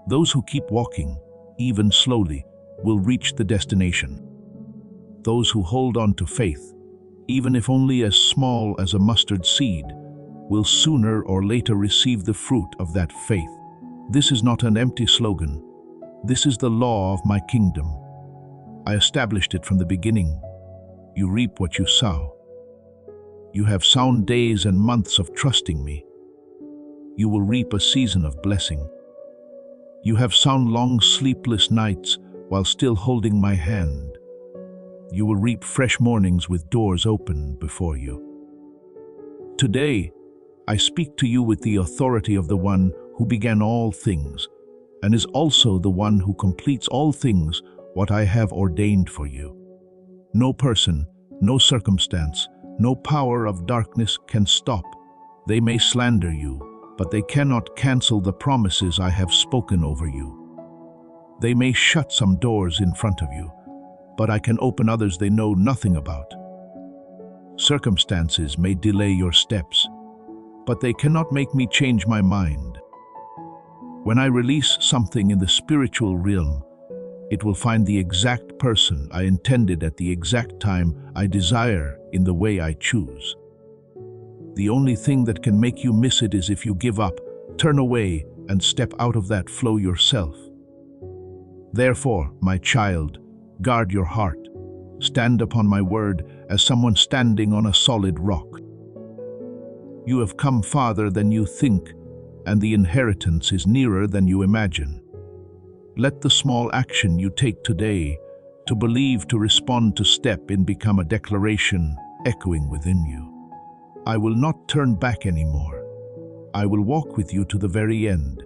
Those who keep walking, even slowly, will reach the destination. Those who hold on to faith, even if only as small as a mustard seed, will sooner or later receive the fruit of that faith. This is not an empty slogan. This is the law of my kingdom. I established it from the beginning. You reap what you sow. You have sown days and months of trusting me. You will reap a season of blessing. You have sown long sleepless nights while still holding my hand. You will reap fresh mornings with doors open before you. Today, I speak to you with the authority of the one who began all things, and is also the one who completes all things what I have ordained for you. No person, no circumstance, no power of darkness can stop. They may slander you, but they cannot cancel the promises I have spoken over you. They may shut some doors in front of you, but I can open others they know nothing about. Circumstances may delay your steps, but they cannot make me change my mind. When I release something in the spiritual realm, it will find the exact person I intended at the exact time I desire in the way I choose. The only thing that can make you miss it is if you give up, turn away, and step out of that flow yourself. Therefore, my child, guard your heart. Stand upon my word as someone standing on a solid rock. You have come farther than you think, and the inheritance is nearer than you imagine. Let the small action you take today to believe, to respond, to step in become a declaration echoing within you. I will not turn back anymore. I will walk with you to the very end.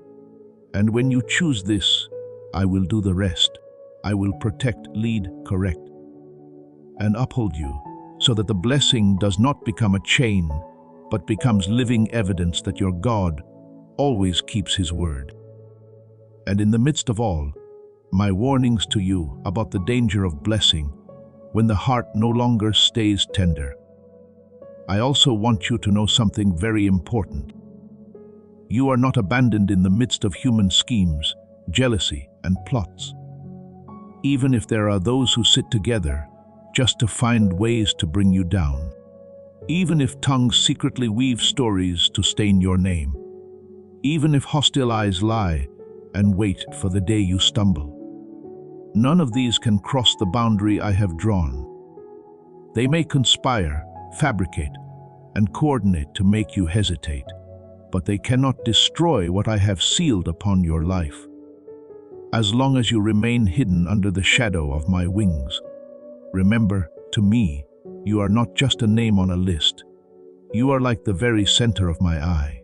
And when you choose this, I will do the rest. I will protect, lead, correct, and uphold you so that the blessing does not become a chain, but becomes living evidence that your God always keeps his word. And in the midst of all, my warnings to you about the danger of blessing when the heart no longer stays tender. I also want you to know something very important. You are not abandoned in the midst of human schemes, jealousy, and plots. Even if there are those who sit together just to find ways to bring you down. Even if tongues secretly weave stories to stain your name. Even if hostile eyes lie and wait for the day you stumble. None of these can cross the boundary I have drawn. They may conspire, fabricate, and coordinate to make you hesitate, but they cannot destroy what I have sealed upon your life. As long as you remain hidden under the shadow of my wings, remember, to me, you are not just a name on a list. You are like the very center of my eye.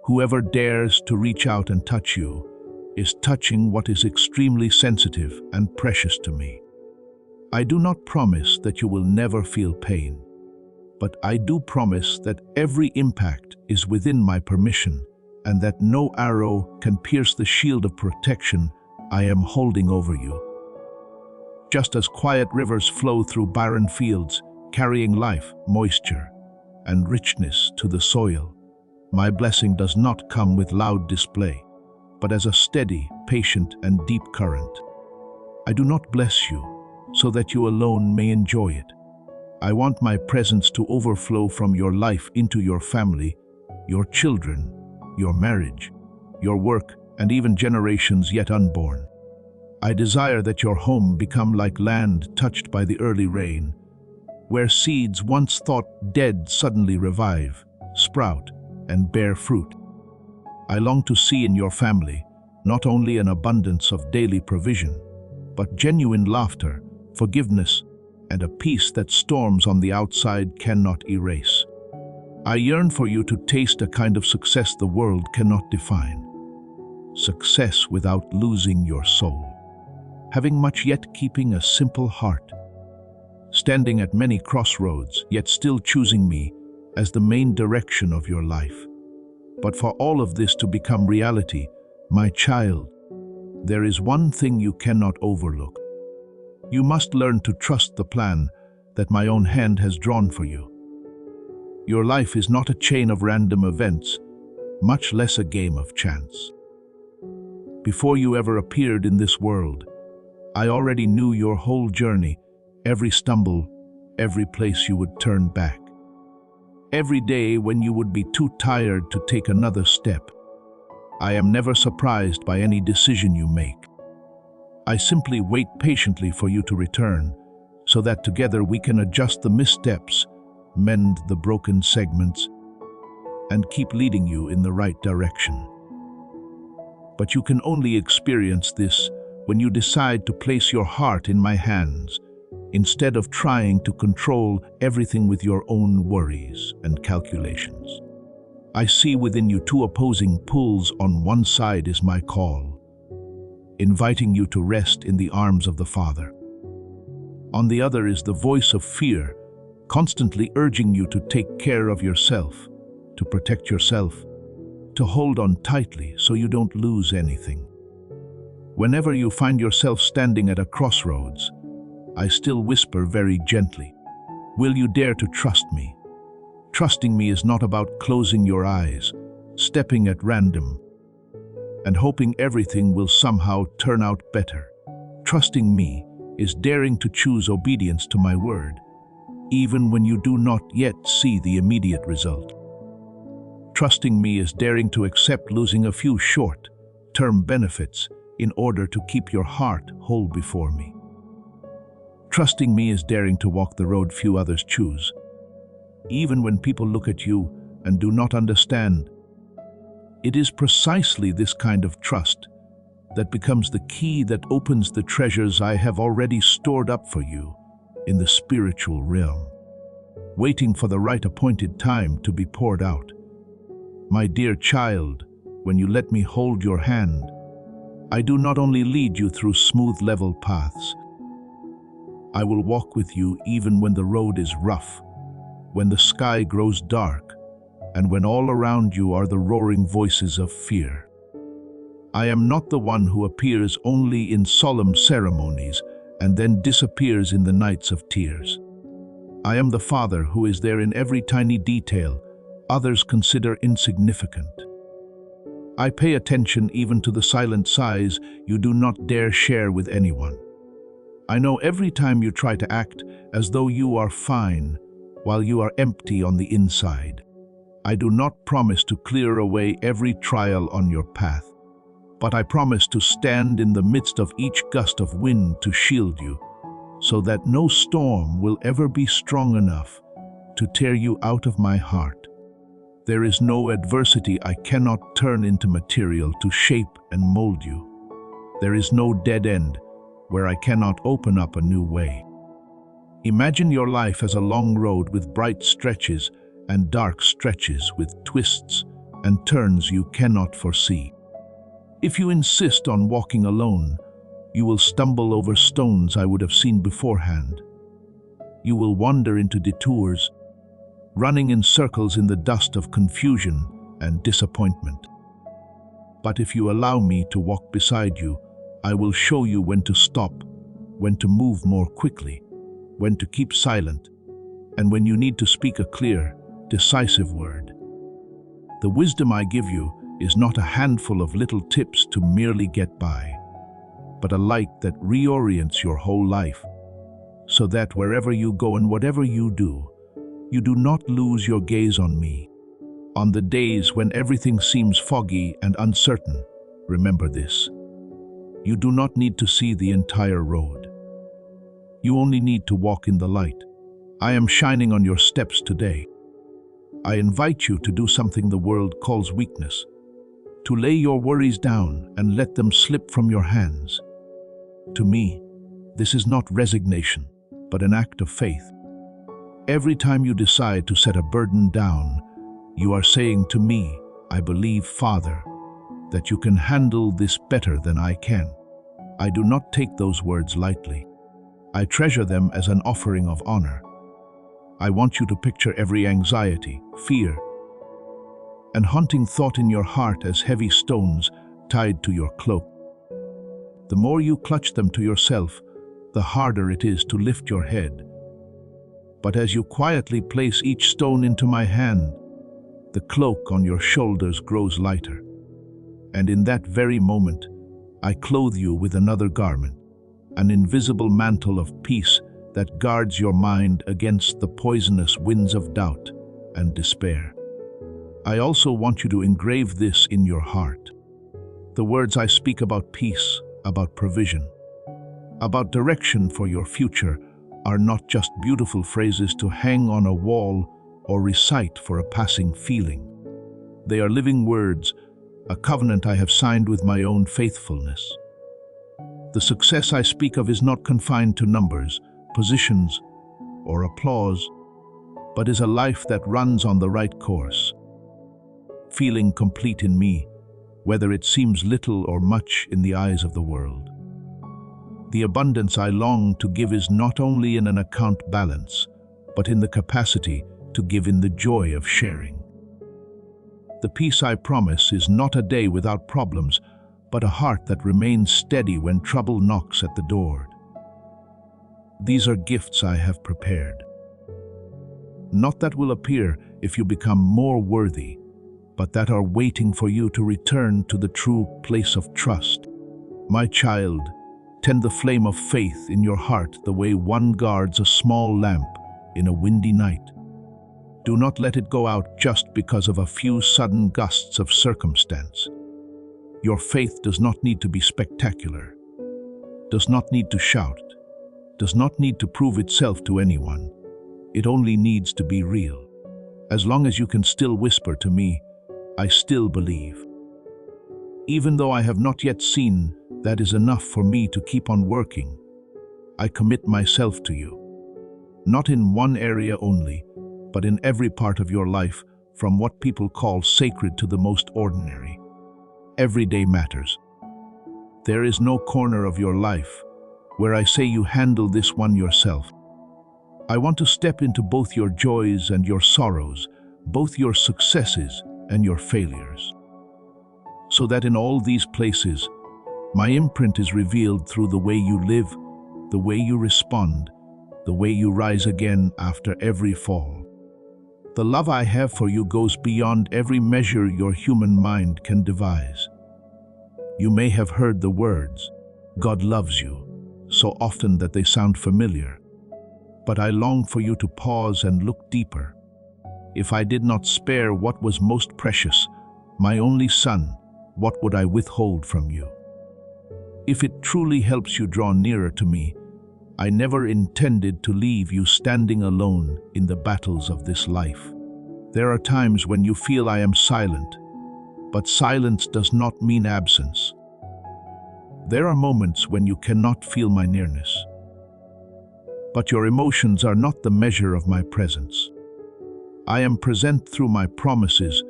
Whoever dares to reach out and touch you is touching what is extremely sensitive and precious to me. I do not promise that you will never feel pain, but I do promise that every impact is within my permission and that no arrow can pierce the shield of protection I am holding over you. Just as quiet rivers flow through barren fields, carrying life, moisture, and richness to the soil, my blessing does not come with loud display, but as a steady, patient, and deep current. I do not bless you so that you alone may enjoy it. I want my presence to overflow from your life into your family, your children, your marriage, your work, and even generations yet unborn. I desire that your home become like land touched by the early rain, where seeds once thought dead suddenly revive, sprout, and bear fruit. I long to see in your family not only an abundance of daily provision, but genuine laughter, forgiveness, and a peace that storms on the outside cannot erase. I yearn for you to taste a kind of success the world cannot define. Success without losing your soul. Having much yet keeping a simple heart. Standing at many crossroads, yet still choosing me as the main direction of your life. But for all of this to become reality, my child, there is one thing you cannot overlook. You must learn to trust the plan that my own hand has drawn for you. Your life is not a chain of random events, much less a game of chance. Before you ever appeared in this world, I already knew your whole journey, every stumble, every place you would turn back. Every day when you would be too tired to take another step. I am never surprised by any decision you make. I simply wait patiently for you to return, so that together we can adjust the missteps, mend the broken segments, and keep leading you in the right direction. But you can only experience this when you decide to place your heart in my hands, instead of trying to control everything with your own worries and calculations. I see within you two opposing pulls. On one side is my call, inviting you to rest in the arms of the Father. On the other is the voice of fear, constantly urging you to take care of yourself, to protect yourself, to hold on tightly so you don't lose anything. Whenever you find yourself standing at a crossroads, I still whisper very gently, "Will you dare to trust me?" Trusting me is not about closing your eyes, stepping at random, and hoping everything will somehow turn out better. Trusting me is daring to choose obedience to my word, even when you do not yet see the immediate result. Trusting me is daring to accept losing a few short-term benefits in order to keep your heart whole before me. Trusting me is daring to walk the road few others choose, even when people look at you and do not understand. It is precisely this kind of trust that becomes the key that opens the treasures I have already stored up for you in the spiritual realm, waiting for the right appointed time to be poured out. My dear child, when you let me hold your hand, I do not only lead you through smooth, level paths. I will walk with you even when the road is rough, when the sky grows dark, and when all around you are the roaring voices of fear. I am not the one who appears only in solemn ceremonies and then disappears in the nights of tears. I am the Father who is there in every tiny detail others consider insignificant. I pay attention even to the silent sighs you do not dare share with anyone. I know every time you try to act as though you are fine while you are empty on the inside. I do not promise to clear away every trial on your path, but I promise to stand in the midst of each gust of wind to shield you, so that no storm will ever be strong enough to tear you out of my heart. There is no adversity I cannot turn into material to shape and mold you. There is no dead end where I cannot open up a new way. Imagine your life as a long road with bright stretches and dark stretches with twists and turns you cannot foresee. If you insist on walking alone, you will stumble over stones I would have seen beforehand. You will wander into detours, running in circles in the dust of confusion and disappointment. But if you allow me to walk beside you, I will show you when to stop, when to move more quickly, when to keep silent, and when you need to speak a clear, decisive word. The wisdom I give you is not a handful of little tips to merely get by, but a light that reorients your whole life, so that wherever you go and whatever you do not lose your gaze on me. On the days when everything seems foggy and uncertain, remember this: you do not need to see the entire road. You only need to walk in the light. I am shining on your steps today. I invite you to do something the world calls weakness, to lay your worries down and let them slip from your hands. To me, this is not resignation, but an act of faith. Every time you decide to set a burden down, you are saying to me, I believe, Father, that you can handle this better than I can. I do not take those words lightly. I treasure them as an offering of honor. I want you to picture every anxiety, fear, and haunting thought in your heart as heavy stones tied to your cloak. The more you clutch them to yourself, the harder it is to lift your head. But as you quietly place each stone into my hand, the cloak on your shoulders grows lighter. And in that very moment, I clothe you with another garment, an invisible mantle of peace that guards your mind against the poisonous winds of doubt and despair. I also want you to engrave this in your heart. The words I speak about peace, about provision, about direction for your future are not just beautiful phrases to hang on a wall or recite for a passing feeling. They are living words, a covenant I have signed with my own faithfulness. The success I speak of is not confined to numbers, positions, or applause, but is a life that runs on the right course, feeling complete in me, whether it seems little or much in the eyes of the world. The abundance I long to give is not only in an account balance, but in the capacity to give in the joy of sharing. The peace I promise is not a day without problems, but a heart that remains steady when trouble knocks at the door. These are gifts I have prepared. Not that will appear if you become more worthy, but that are waiting for you to return to the true place of trust. My child, tend the flame of faith in your heart the way one guards a small lamp in a windy night. Do not let it go out just because of a few sudden gusts of circumstance. Your faith does not need to be spectacular, does not need to shout, does not need to prove itself to anyone. It only needs to be real. As long as you can still whisper to me, I still believe. Even though I have not yet seen, that is enough for me to keep on working. I commit myself to you. Not in one area only, but in every part of your life, from what people call sacred to the most ordinary. Every day matters. There is no corner of your life where I say you handle this one yourself. I want to step into both your joys and your sorrows, both your successes and your failures, so that in all these places, my imprint is revealed through the way you live, the way you respond, the way you rise again after every fall. The love I have for you goes beyond every measure your human mind can devise. You may have heard the words, "God loves you," so often that they sound familiar. But I long for you to pause and look deeper. If I did not spare what was most precious, my only son, what would I withhold from you? If it truly helps you draw nearer to me, I never intended to leave you standing alone in the battles of this life. There are times when you feel I am silent, but silence does not mean absence. There are moments when you cannot feel my nearness. But your emotions are not the measure of my presence. I am present through my promises,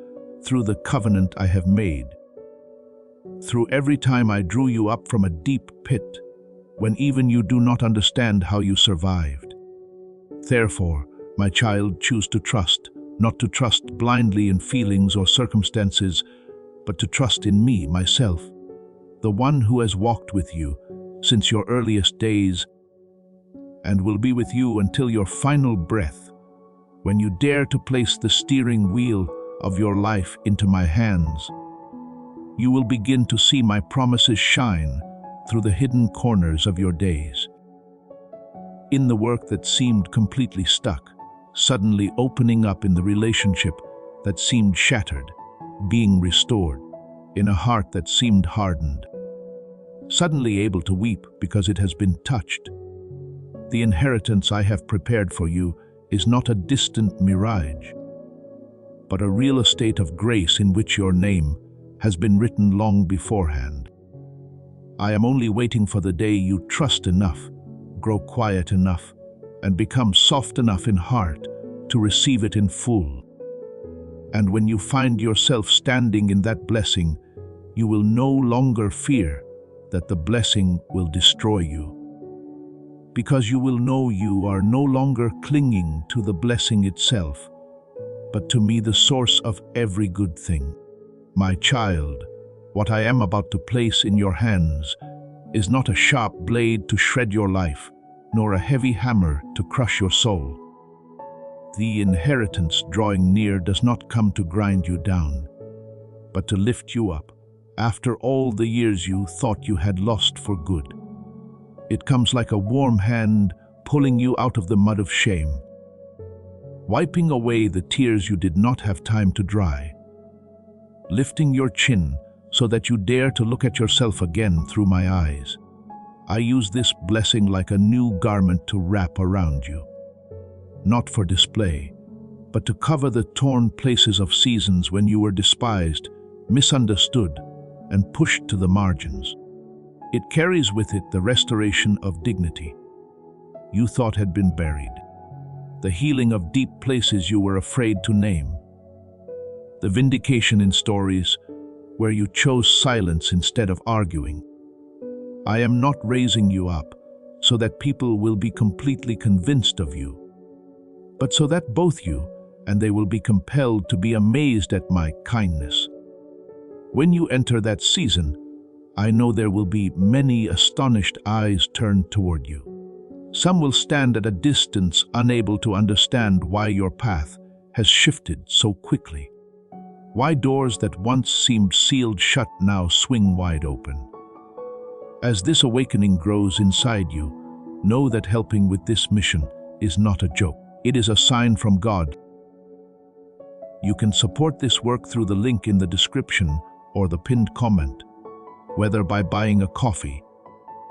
through the covenant I have made, through every time I drew you up from a deep pit, when even you do not understand how you survived. Therefore, my child, choose to trust, not to trust blindly in feelings or circumstances, but to trust in me, myself, the one who has walked with you since your earliest days and will be with you until your final breath. When you dare to place the steering wheel of your life into my hands, you will begin to see my promises shine through the hidden corners of your days. In the work that seemed completely stuck, suddenly opening up in the relationship that seemed shattered, being restored, in a heart that seemed hardened, suddenly able to weep because it has been touched. The inheritance I have prepared for you is not a distant mirage, but a real estate of grace in which your name has been written long beforehand. I am only waiting for the day you trust enough, grow quiet enough, and become soft enough in heart to receive it in full. And when you find yourself standing in that blessing, you will no longer fear that the blessing will destroy you, because you will know you are no longer clinging to the blessing itself, but to me, the source of every good thing. My child, what I am about to place in your hands is not a sharp blade to shred your life, nor a heavy hammer to crush your soul. The inheritance drawing near does not come to grind you down, but to lift you up after all the years you thought you had lost for good. It comes like a warm hand pulling you out of the mud of shame, wiping away the tears you did not have time to dry, lifting your chin so that you dare to look at yourself again through my eyes. I use this blessing like a new garment to wrap around you, not for display, but to cover the torn places of seasons when you were despised, misunderstood, and pushed to the margins. It carries with it the restoration of dignity you thought had been buried, the healing of deep places you were afraid to name, the vindication in stories where you chose silence instead of arguing. I am not raising you up so that people will be completely convinced of you, but so that both you and they will be compelled to be amazed at my kindness. When you enter that season, I know there will be many astonished eyes turned toward you. Some will stand at a distance, unable to understand why your path has shifted so quickly. Why doors that once seemed sealed shut now swing wide open. As this awakening grows inside you, know that helping with this mission is not a joke. It is a sign from God. You can support this work through the link in the description or the pinned comment, whether by buying a coffee,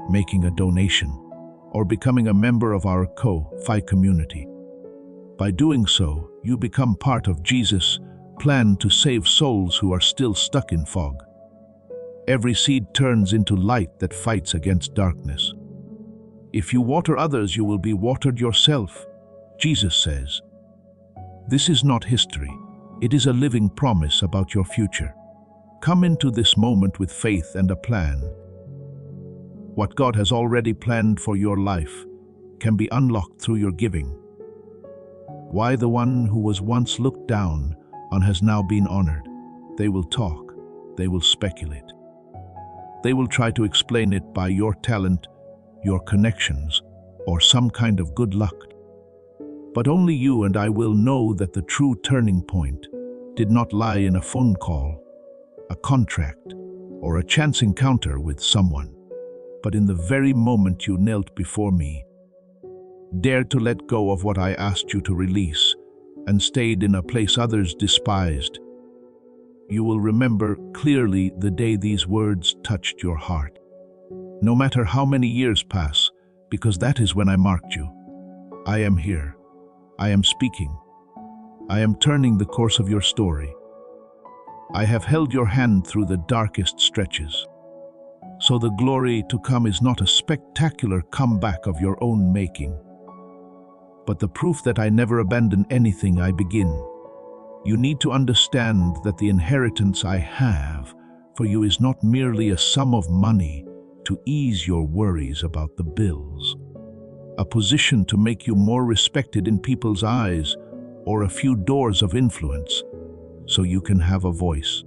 making a donation, or becoming a member of our Ko-Fi community. By doing so, you become part of Jesus' plan to save souls who are still stuck in fog. Every seed turns into light that fights against darkness. If you water others, you will be watered yourself, Jesus says. This is not history. It is a living promise about your future. Come into this moment with faith and a plan. What God has already planned for your life can be unlocked through your giving. Why the one who was once looked down on has now been honored. They will talk, they will speculate. They will try to explain it by your talent, your connections, or some kind of good luck. But only you and I will know that the true turning point did not lie in a phone call, a contract, or a chance encounter with someone, but in the very moment you knelt before me, dared to let go of what I asked you to release, and stayed in a place others despised. You will remember clearly the day these words touched your heart. No matter how many years pass, because that is when I marked you. I am here. I am speaking. I am turning the course of your story. I have held your hand through the darkest stretches. So the glory to come is not a spectacular comeback of your own making, but the proof that I never abandon anything I begin. You need to understand that the inheritance I have for you is not merely a sum of money to ease your worries about the bills, a position to make you more respected in people's eyes, or a few doors of influence so you can have a voice.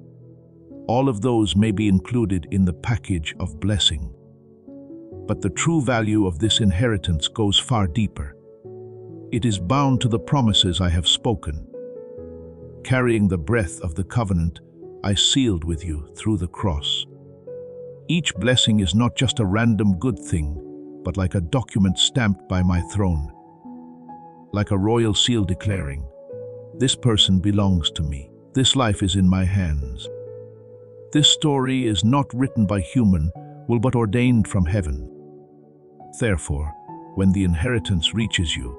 All of those may be included in the package of blessing. But the true value of this inheritance goes far deeper. It is bound to the promises I have spoken, carrying the breath of the covenant I sealed with you through the cross. Each blessing is not just a random good thing, but like a document stamped by my throne, like a royal seal declaring, "This person belongs to me. This life is in my hands." This story is not written by human will, but ordained from heaven. Therefore, when the inheritance reaches you,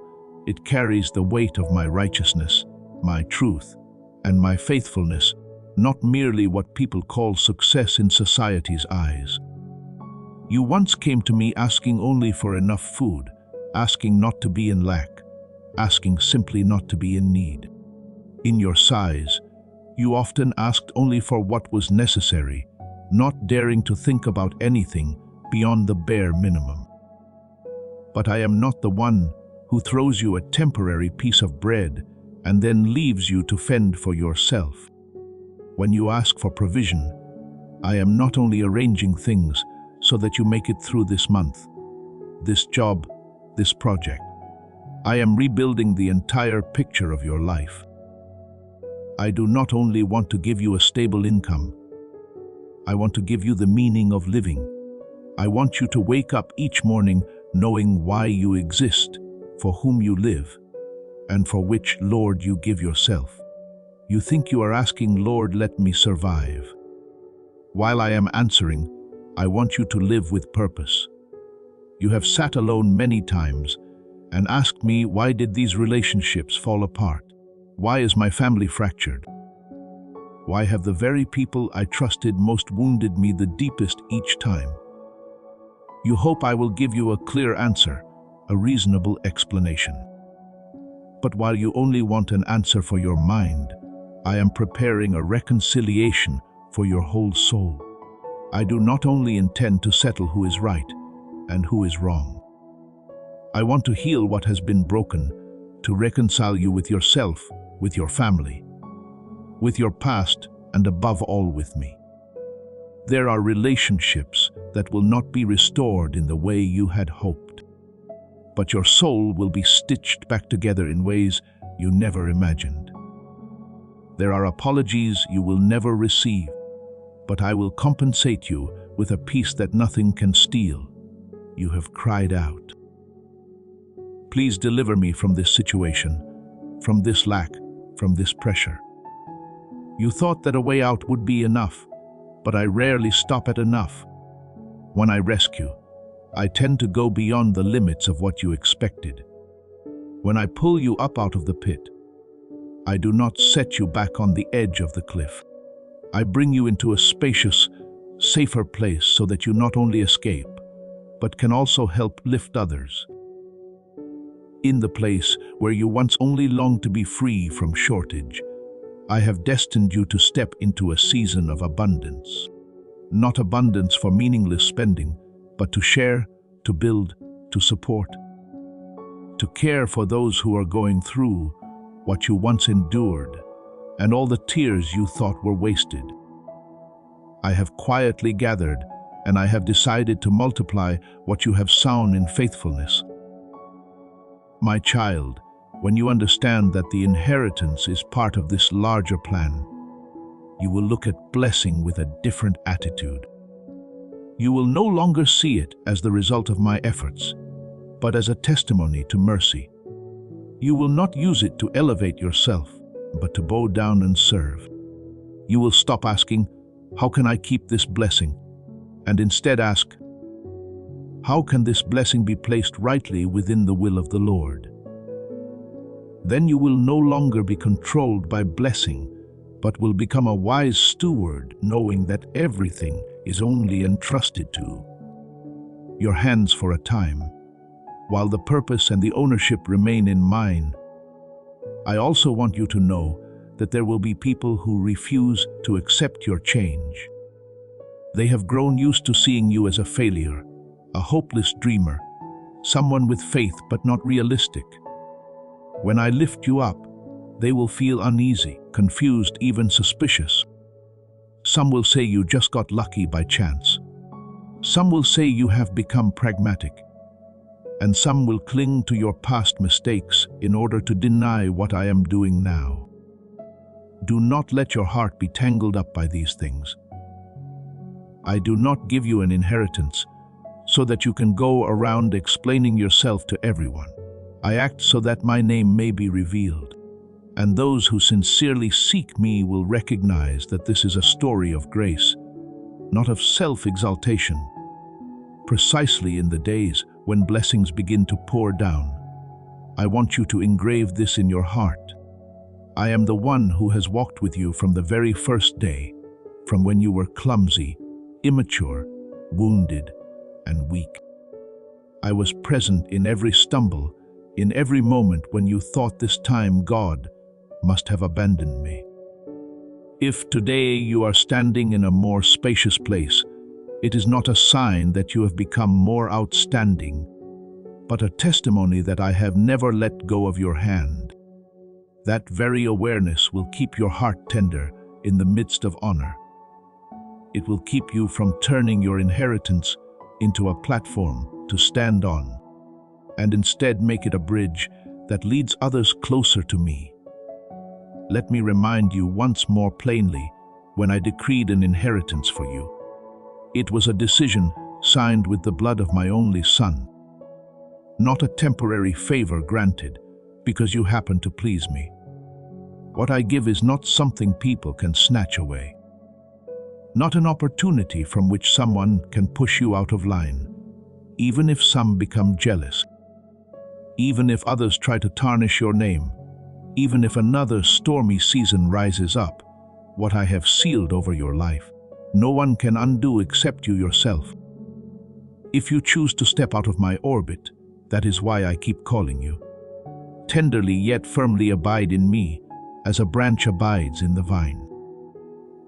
it carries the weight of my righteousness, my truth, and my faithfulness, not merely what people call success in society's eyes. You once came to me asking only for enough food, asking not to be in lack, asking simply not to be in need. In your sighs, you often asked only for what was necessary, not daring to think about anything beyond the bare minimum. But I am not the one who throws you a temporary piece of bread and then leaves you to fend for yourself. When you ask for provision, I am not only arranging things so that you make it through this month, this job, this project. I am rebuilding the entire picture of your life. I do not only want to give you a stable income, I want to give you the meaning of living. I want you to wake up each morning knowing why you exist, for whom you live, and for which Lord you give yourself. You think you are asking, "Lord, let me survive." While I am answering, I want you to live with purpose. You have sat alone many times and asked me, why did these relationships fall apart? Why is my family fractured? Why have the very people I trusted most wounded me the deepest each time? You hope I will give you a clear answer, a reasonable explanation. But while you only want an answer for your mind, I am preparing a reconciliation for your whole soul. I do not only intend to settle who is right and who is wrong. I want to heal what has been broken, to reconcile you with yourself, with your family, with your past, and above all with me. There are relationships that will not be restored in the way you had hoped, but your soul will be stitched back together in ways you never imagined. There are apologies you will never receive, but I will compensate you with a peace that nothing can steal. You have cried out. Please deliver me from this situation, from this lack, from this pressure. You thought that a way out would be enough, but I rarely stop at enough. When I rescue, I tend to go beyond the limits of what you expected. When I pull you up out of the pit, I do not set you back on the edge of the cliff. I bring you into a spacious, safer place so that you not only escape, but can also help lift others. In the place where you once only longed to be free from shortage, I have destined you to step into a season of abundance. Not abundance for meaningless spending, but to share, to build, to support, to care for those who are going through what you once endured and all the tears you thought were wasted. I have quietly gathered, and I have decided to multiply what you have sown in faithfulness. My child, when you understand that the inheritance is part of this larger plan, you will look at blessing with a different attitude. You will no longer see it as the result of my efforts, but as a testimony to mercy. You will not use it to elevate yourself, but to bow down and serve. You will stop asking, "How can I keep this blessing?" and instead ask, "How can this blessing be placed rightly within the will of the Lord?" Then you will no longer be controlled by blessing, but will become a wise steward, knowing that everything is only entrusted to your hands for a time, while the purpose and the ownership remain in mine. I also want you to know that there will be people who refuse to accept your change. They have grown used to seeing you as a failure, a hopeless dreamer, someone with faith but not realistic. When I lift you up, they will feel uneasy, confused, even suspicious. Some will say you just got lucky by chance. Some will say you have become pragmatic. And some will cling to your past mistakes in order to deny what I am doing now. Do not let your heart be tangled up by these things. I do not give you an inheritance so that you can go around explaining yourself to everyone. I act so that my name may be revealed, and those who sincerely seek me will recognize that this is a story of grace, not of self-exaltation. Precisely in the days when blessings begin to pour down, I want you to engrave this in your heart. I am the one who has walked with you from the very first day, from when you were clumsy, immature, wounded, and weak. I was present in every stumble, in every moment when you thought this time God must have abandoned me. If today you are standing in a more spacious place, it is not a sign that you have become more outstanding, but a testimony that I have never let go of your hand. That very awareness will keep your heart tender in the midst of honor. It will keep you from turning your inheritance into a platform to stand on, and instead make it a bridge that leads others closer to me. Let me remind you once more plainly when I decreed an inheritance for you. It was a decision signed with the blood of my only son, not a temporary favor granted because you happen to please me. What I give is not something people can snatch away, not an opportunity from which someone can push you out of line, even if some become jealous, even if others try to tarnish your name, even if another stormy season rises up. What I have sealed over your life, no one can undo except you yourself. If you choose to step out of my orbit, that is why I keep calling you. Tenderly yet firmly abide in me, as a branch abides in the vine.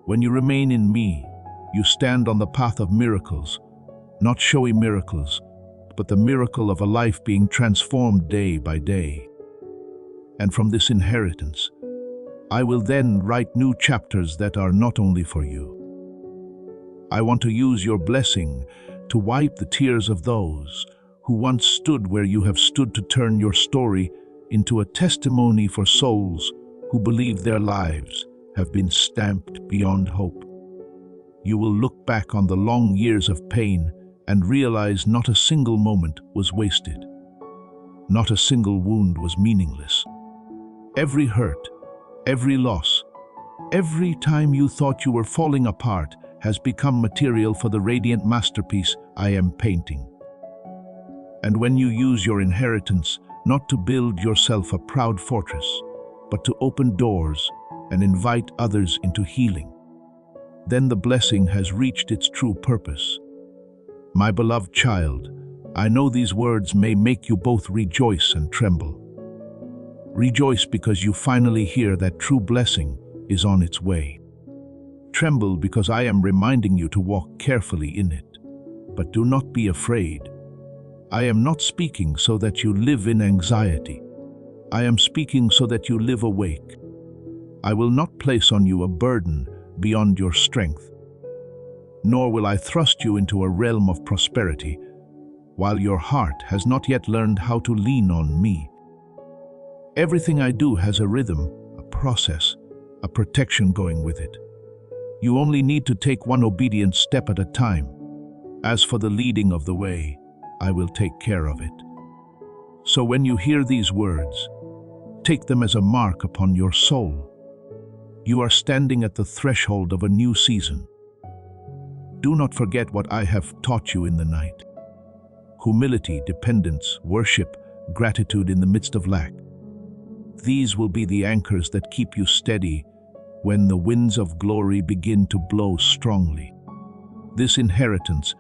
When you remain in me, you stand on the path of miracles, not showy miracles, but the miracle of a life being transformed day by day. And from this inheritance, I will then write new chapters that are not only for you. I want to use your blessing to wipe the tears of those who once stood where you have stood, to turn your story into a testimony for souls who believe their lives have been stamped beyond hope. You will look back on the long years of pain and realize not a single moment was wasted. Not a single wound was meaningless. Every hurt, every loss, every time you thought you were falling apart has become material for the radiant masterpiece I am painting. And when you use your inheritance not to build yourself a proud fortress, but to open doors and invite others into healing, then the blessing has reached its true purpose. My beloved child, I know these words may make you both rejoice and tremble. Rejoice because you finally hear that true blessing is on its way. Tremble because I am reminding you to walk carefully in it. But do not be afraid. I am not speaking so that you live in anxiety. I am speaking so that you live awake. I will not place on you a burden beyond your strength, nor will I thrust you into a realm of prosperity while your heart has not yet learned how to lean on me. Everything I do has a rhythm, a process, a protection going with it. You only need to take one obedient step at a time. As for the leading of the way, I will take care of it. So when you hear these words, take them as a mark upon your soul. You are standing at the threshold of a new season. Do not forget what I have taught you in the night. Humility, dependence, worship, gratitude in the midst of lack. These will be the anchors that keep you steady when the winds of glory begin to blow strongly. This inheritance,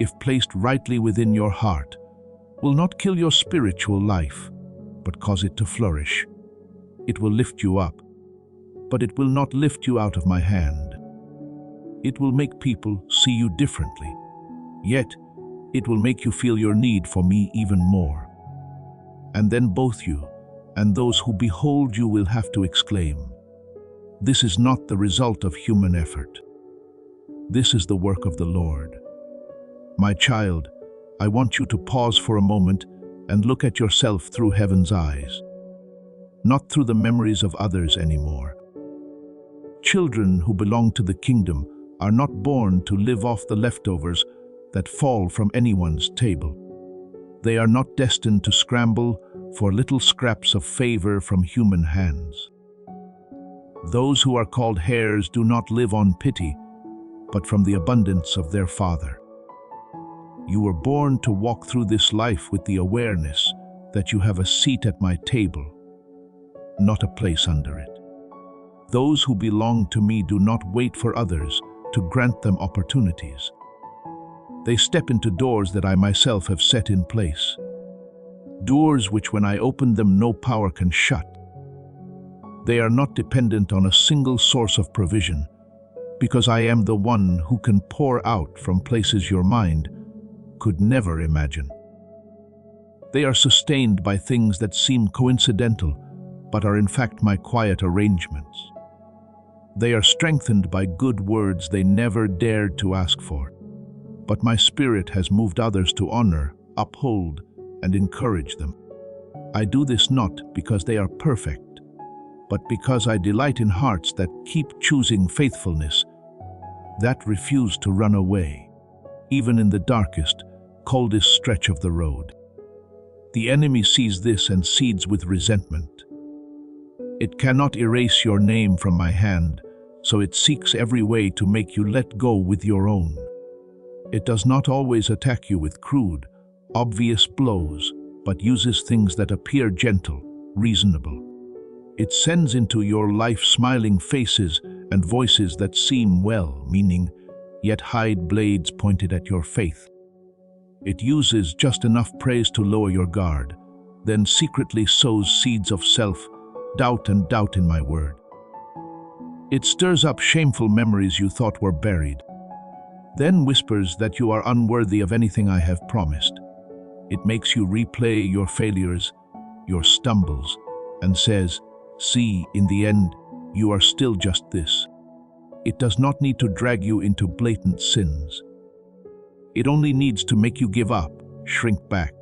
if placed rightly within your heart, will not kill your spiritual life, but cause it to flourish. It will lift you up, but it will not lift you out of my hand. It will make people see you differently, yet it will make you feel your need for me even more. And then both you and those who behold you will have to exclaim, "This is not the result of human effort. This is the work of the Lord." My child, I want you to pause for a moment and look at yourself through heaven's eyes, not through the memories of others anymore. Children who belong to the kingdom are not born to live off the leftovers that fall from anyone's table. They are not destined to scramble for little scraps of favor from human hands. Those who are called heirs do not live on pity, but from the abundance of their Father. You were born to walk through this life with the awareness that you have a seat at my table, not a place under it. Those who belong to me do not wait for others to grant them opportunities. They step into doors that I myself have set in place. Doors which, when I open them, no power can shut. They are not dependent on a single source of provision, because I am the one who can pour out from places your mind could never imagine. They are sustained by things that seem coincidental, but are in fact my quiet arrangements. They are strengthened by good words they never dared to ask for, but my spirit has moved others to honor, uphold, and encourage them. I do this not because they are perfect, but because I delight in hearts that keep choosing faithfulness, that refuse to run away, even in the darkest, coldest stretch of the road. The enemy sees this and seeds with resentment. It cannot erase your name from my hand, so it seeks every way to make you let go with your own. It does not always attack you with crude, obvious blows, but uses things that appear gentle, reasonable. It sends into your life smiling faces and voices that seem well-meaning, yet hide blades pointed at your faith. It uses just enough praise to lower your guard, then secretly sows seeds of self-doubt and doubt in my word. It stirs up shameful memories you thought were buried, then whispers that you are unworthy of anything I have promised. It makes you replay your failures, your stumbles, and says, "See, in the end, you are still just this." It does not need to drag you into blatant sins. It only needs to make you give up, shrink back,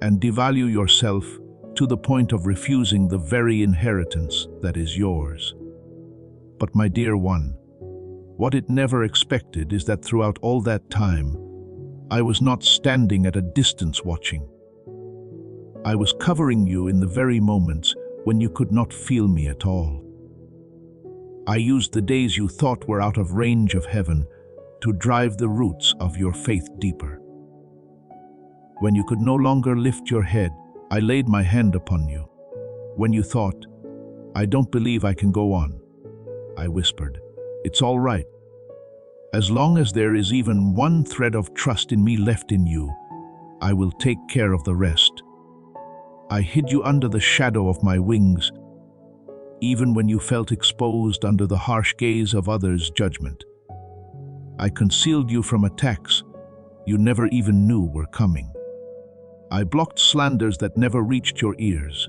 and devalue yourself to the point of refusing the very inheritance that is yours. But my dear one, what it never expected is that throughout all that time, I was not standing at a distance watching. I was covering you in the very moments when you could not feel me at all. I used the days you thought were out of range of heaven to drive the roots of your faith deeper. When you could no longer lift your head, I laid my hand upon you. When you thought, "I don't believe I can go on," I whispered, "It's all right. As long as there is even one thread of trust in me left in you, I will take care of the rest." I hid you under the shadow of my wings, even when you felt exposed under the harsh gaze of others' judgment. I concealed you from attacks you never even knew were coming. I blocked slanders that never reached your ears.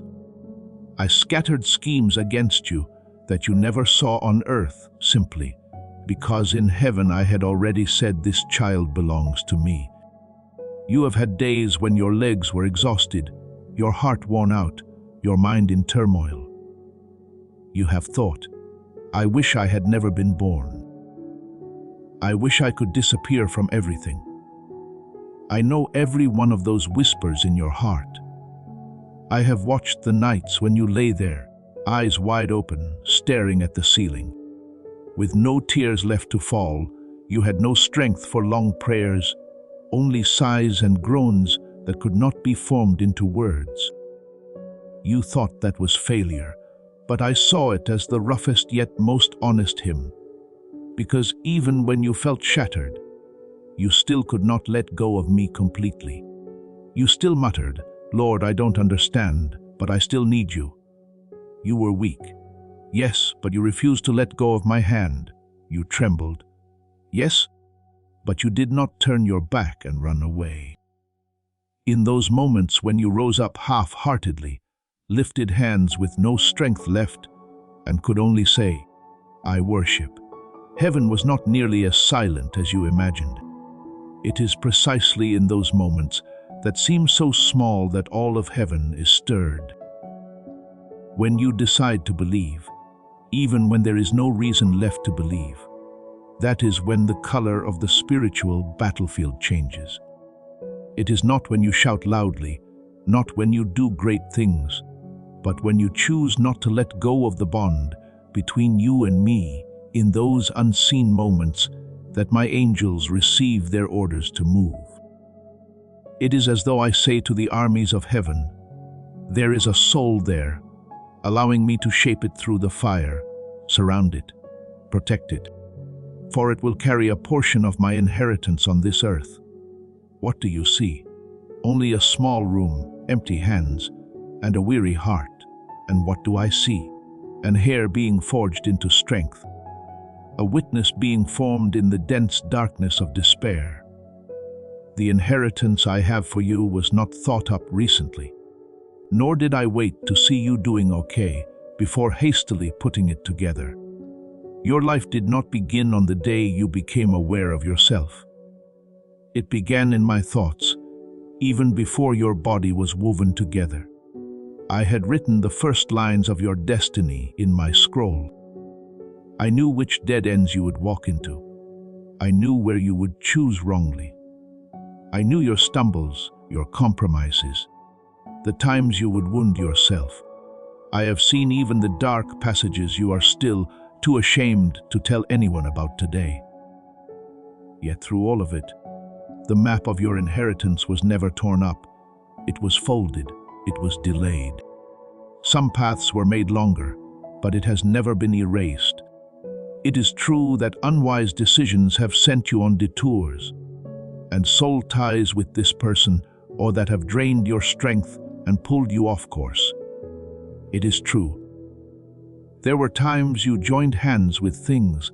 I scattered schemes against you that you never saw on earth, simply because in heaven I had already said, "This child belongs to me." You have had days when your legs were exhausted, your heart worn out, your mind in turmoil. You have thought, "I wish I had never been born. I wish I could disappear from everything." I know every one of those whispers in your heart. I have watched the nights when you lay there, eyes wide open, staring at the ceiling. With no tears left to fall, you had no strength for long prayers, only sighs and groans that could not be formed into words. You thought that was failure, but I saw it as the roughest yet most honest hymn. Because even when you felt shattered, you still could not let go of me completely. You still muttered, "Lord, I don't understand, but I still need you." You were weak. Yes, but you refused to let go of my hand. You trembled. Yes, but you did not turn your back and run away. In those moments when you rose up half-heartedly, lifted hands with no strength left, and could only say, "I worship," heaven was not nearly as silent as you imagined. It is precisely in those moments that seem so small that all of heaven is stirred. When you decide to believe, even when there is no reason left to believe, that is when the color of the spiritual battlefield changes. It is not when you shout loudly, not when you do great things, but when you choose not to let go of the bond between you and me in those unseen moments that my angels receive their orders to move. It is as though I say to the armies of heaven, "There is a soul there," allowing me to shape it through the fire, surround it, protect it, for it will carry a portion of my inheritance on this earth. What do you see? Only a small room, empty hands, and a weary heart. And what do I see? An hair being forged into strength, a witness being formed in the dense darkness of despair. The inheritance I have for you was not thought up recently, nor did I wait to see you doing okay before hastily putting it together. Your life did not begin on the day you became aware of yourself. It began in my thoughts, even before your body was woven together. I had written the first lines of your destiny in my scroll. I knew which dead ends you would walk into. I knew where you would choose wrongly. I knew your stumbles, your compromises, the times you would wound yourself. I have seen even the dark passages you are still too ashamed to tell anyone about today. Yet through all of it, the map of your inheritance was never torn up. It was folded. It was delayed. Some paths were made longer, but it has never been erased. It is true that unwise decisions have sent you on detours, and soul ties with this person, or that have drained your strength and pulled you off course. It is true. There were times you joined hands with things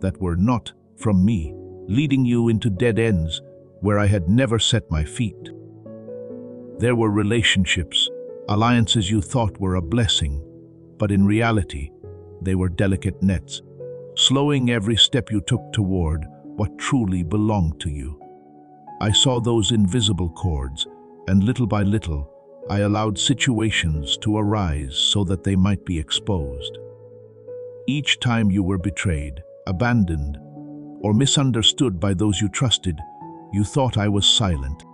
that were not from me, leading you into dead ends where I had never set my feet. There were relationships, alliances you thought were a blessing, but in reality, they were delicate nets, slowing every step you took toward what truly belonged to you. I saw those invisible cords, and little by little, I allowed situations to arise so that they might be exposed. Each time you were betrayed, abandoned, or misunderstood by those you trusted, you thought I was silent.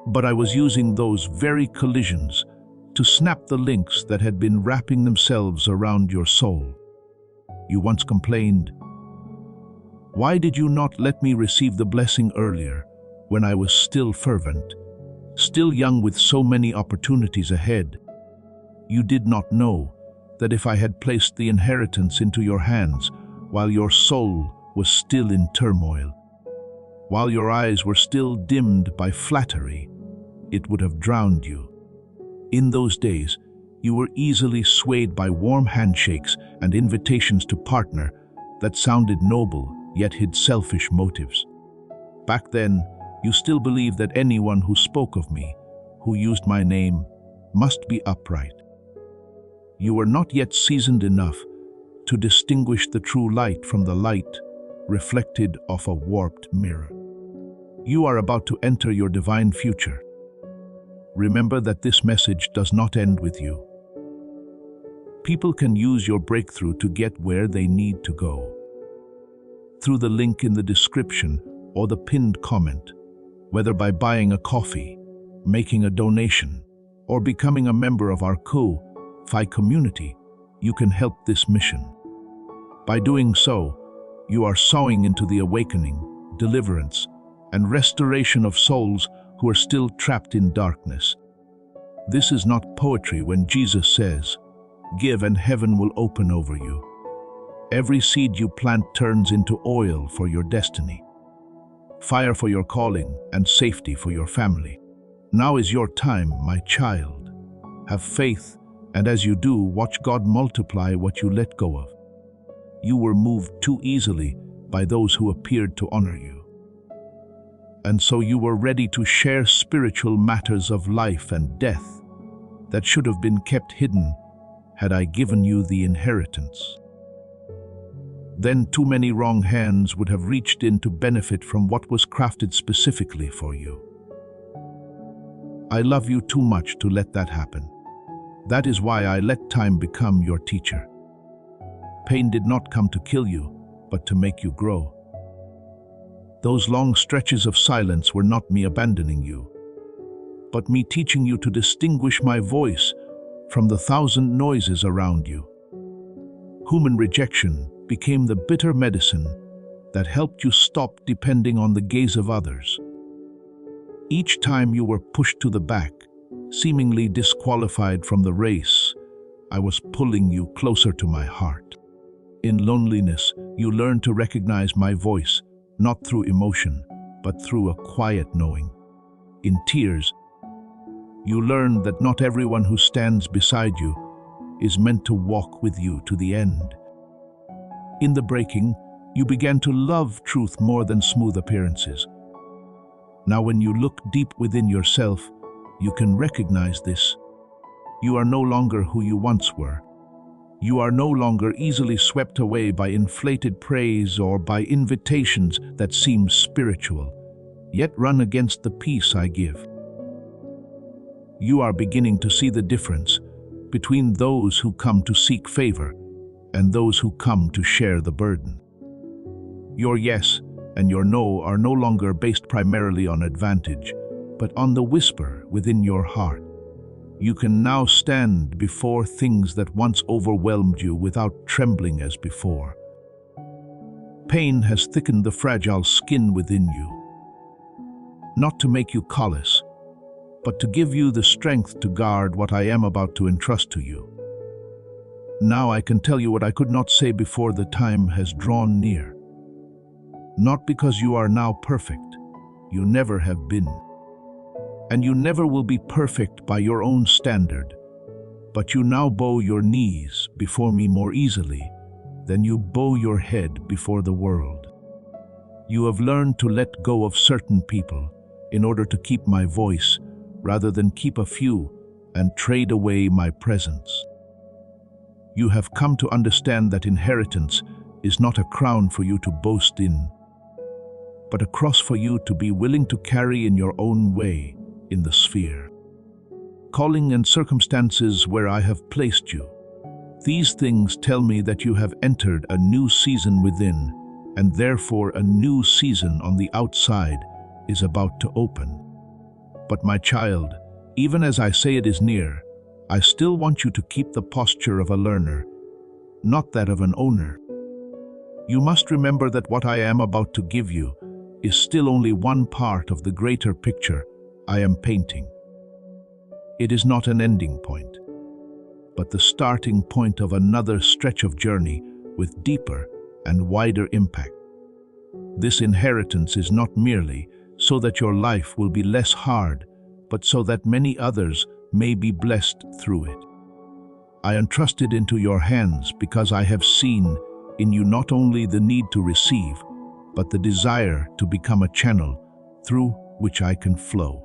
But I was using those very collisions to snap the links that had been wrapping themselves around your soul. You once complained, "Why did you not let me receive the blessing earlier, when I was still fervent, still young with so many opportunities ahead?" You did not know that if I had placed the inheritance into your hands while your soul was still in turmoil, while your eyes were still dimmed by flattery, it would have drowned you. In those days, you were easily swayed by warm handshakes and invitations to partner that sounded noble yet hid selfish motives. Back then, you still believed that anyone who spoke of me, who used my name, must be upright. You were not yet seasoned enough to distinguish the true light from the light reflected off a warped mirror. You are about to enter your divine future. Remember that this message does not end with you. People can use your breakthrough to get where they need to go. Through the link in the description or the pinned comment, whether by buying a coffee, making a donation, or becoming a member of our Ko-Fi community, you can help this mission. By doing so, you are sowing into the awakening, deliverance, and restoration of souls who are still trapped in darkness. This is not poetry when Jesus says, "Give and heaven will open over you." Every seed you plant turns into oil for your destiny, fire for your calling, and safety for your family. Now is your time, my child. Have faith, and as you do, watch God multiply what you let go of. You were moved too easily by those who appeared to honor you. And so you were ready to share spiritual matters of life and death that should have been kept hidden had I given you the inheritance. Then too many wrong hands would have reached in to benefit from what was crafted specifically for you. I love you too much to let that happen. That is why I let time become your teacher. Pain did not come to kill you, but to make you grow. Those long stretches of silence were not me abandoning you, but me teaching you to distinguish my voice from the thousand noises around you. Human rejection became the bitter medicine that helped you stop depending on the gaze of others. Each time you were pushed to the back, seemingly disqualified from the race, I was pulling you closer to my heart. In loneliness, you learned to recognize my voice, not through emotion, but through a quiet knowing. In tears, you learned that not everyone who stands beside you is meant to walk with you to the end. In the breaking, you began to love truth more than smooth appearances. Now when you look deep within yourself, you can recognize this. You are no longer who you once were. You are no longer easily swept away by inflated praise or by invitations that seem spiritual, yet run against the peace I give. You are beginning to see the difference between those who come to seek favor and those who come to share the burden. Your yes and your no are no longer based primarily on advantage, but on the whisper within your heart. You can now stand before things that once overwhelmed you without trembling as before. Pain has thickened the fragile skin within you, not to make you callous, but to give you the strength to guard what I am about to entrust to you. Now I can tell you what I could not say before the time has drawn near. Not because you are now perfect, You never have been. And you never will be perfect by your own standard. But you now bow your knees before me more easily than you bow your head before the world. You have learned to let go of certain people in order to keep my voice rather than keep a few and trade away my presence. You have come to understand that inheritance is not a crown for you to boast in, but a cross for you to be willing to carry in your own way in the sphere. Calling and circumstances where I have placed you. These things tell me that you have entered a new season within, and therefore a new season on the outside is about to open. But my child, even as I say it is near, I still want you to keep the posture of a learner, not that of an owner. You must remember that what I am about to give you is still only one part of the greater picture I am painting. It is not an ending point, but the starting point of another stretch of journey with deeper and wider impact. This inheritance is not merely so that your life will be less hard, but so that many others may be blessed through it. I entrust it into your hands because I have seen in you not only the need to receive, but the desire to become a channel through which I can flow.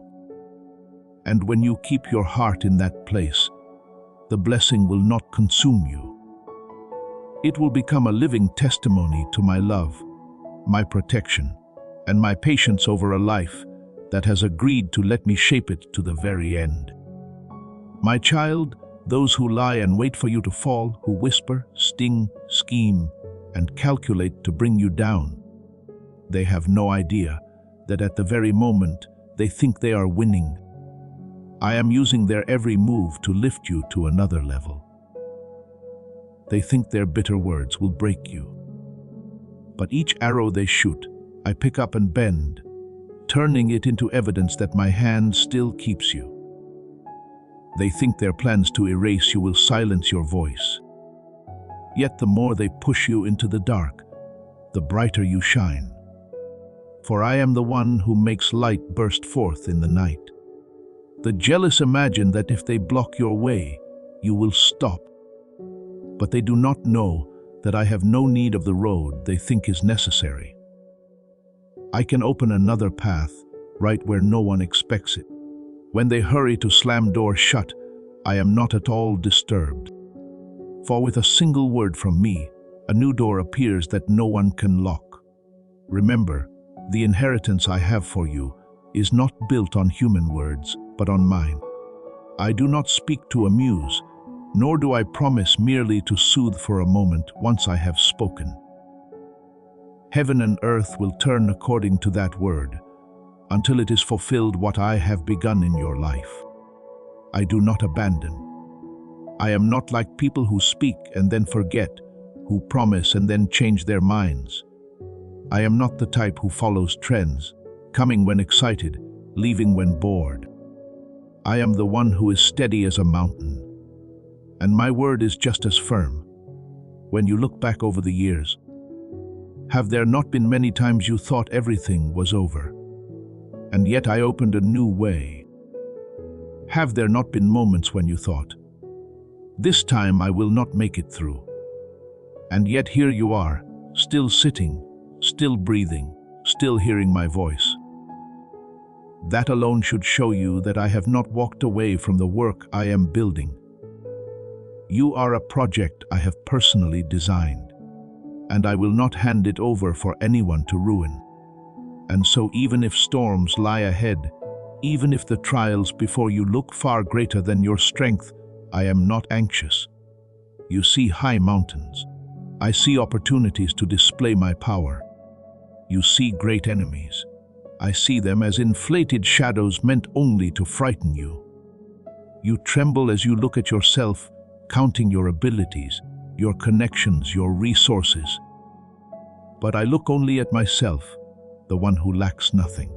And when you keep your heart in that place, the blessing will not consume you. It will become a living testimony to my love, my protection, and my patience over a life that has agreed to let me shape it to the very end. My child, those who lie and wait for you to fall, who whisper, sting, scheme, and calculate to bring you down, they have no idea that at the very moment they think they are winning, I am using their every move to lift you to another level. They think their bitter words will break you. But each arrow they shoot, I pick up and bend, turning it into evidence that my hand still keeps you. They think their plans to erase you will silence your voice. Yet the more they push you into the dark, the brighter you shine. For I am the one who makes light burst forth in the night. The jealous imagine that if they block your way, you will stop. But they do not know that I have no need of the road they think is necessary. I can open another path right where no one expects it. When they hurry to slam doors shut, I am not at all disturbed. For with a single word from me, a new door appears that no one can lock. Remember, the inheritance I have for you is not built on human words, but on mine. I do not speak to amuse, nor do I promise merely to soothe for a moment once I have spoken. Heaven and earth will turn according to that word, until it is fulfilled what I have begun in your life. I do not abandon. I am not like people who speak and then forget, who promise and then change their minds. I am not the type who follows trends, coming when excited, leaving when bored. I am the one who is steady as a mountain, and my word is just as firm. When you look back over the years, have there not been many times you thought everything was over, and yet I opened a new way? Have there not been moments when you thought, this time I will not make it through? And yet here you are, still sitting, still breathing, still hearing my voice. That alone should show you that I have not walked away from the work I am building. You are a project I have personally designed, and I will not hand it over for anyone to ruin. And so even if storms lie ahead, even if the trials before you look far greater than your strength, I am not anxious. You see high mountains. I see opportunities to display my power. You see great enemies. I see them as inflated shadows meant only to frighten you. You tremble as you look at yourself, counting your abilities, your connections, your resources. But I look only at myself, the one who lacks nothing.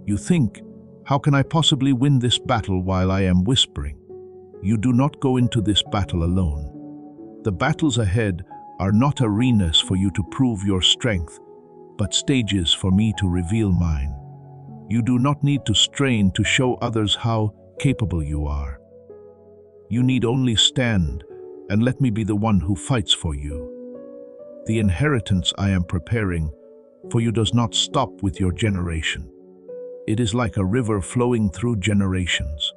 You think, how can I possibly win this battle while I am whispering? You do not go into this battle alone. The battles ahead are not arenas for you to prove your strength, but stages for me to reveal mine. You do not need to strain to show others how capable you are. You need only stand and let me be the one who fights for you. The inheritance I am preparing for you does not stop with your generation. It is like a river flowing through generations.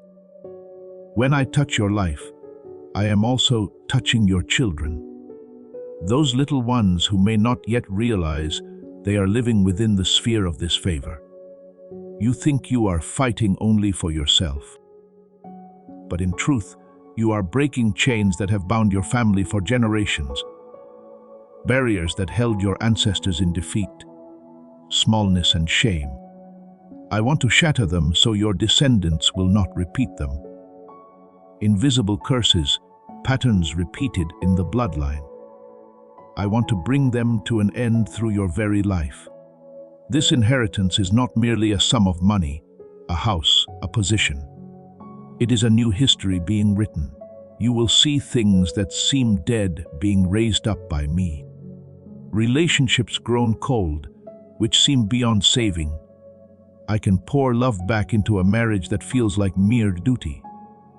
When I touch your life, I am also touching your children. Those little ones who may not yet realize they are living within the sphere of this favor. You think you are fighting only for yourself. But in truth, you are breaking chains that have bound your family for generations. Barriers that held your ancestors in defeat, smallness and shame. I want to shatter them so your descendants will not repeat them. Invisible curses, patterns repeated in the bloodline. I want to bring them to an end through your very life. This inheritance is not merely a sum of money, a house, a position. It is a new history being written. You will see things that seem dead being raised up by me. Relationships grown cold, which seem beyond saving. I can pour love back into a marriage that feels like mere duty.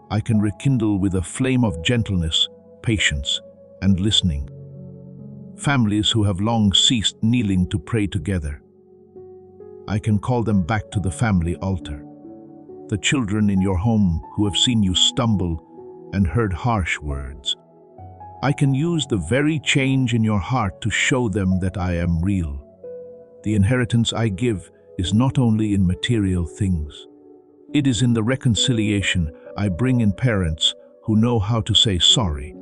I can rekindle with a flame of gentleness, patience, and listening. Families who have long ceased kneeling to pray together. I can call them back to the family altar. The children in your home who have seen you stumble and heard harsh words. I can use the very change in your heart to show them that I am real. The inheritance I give is not only in material things. It is in the reconciliation I bring in parents who know how to say sorry.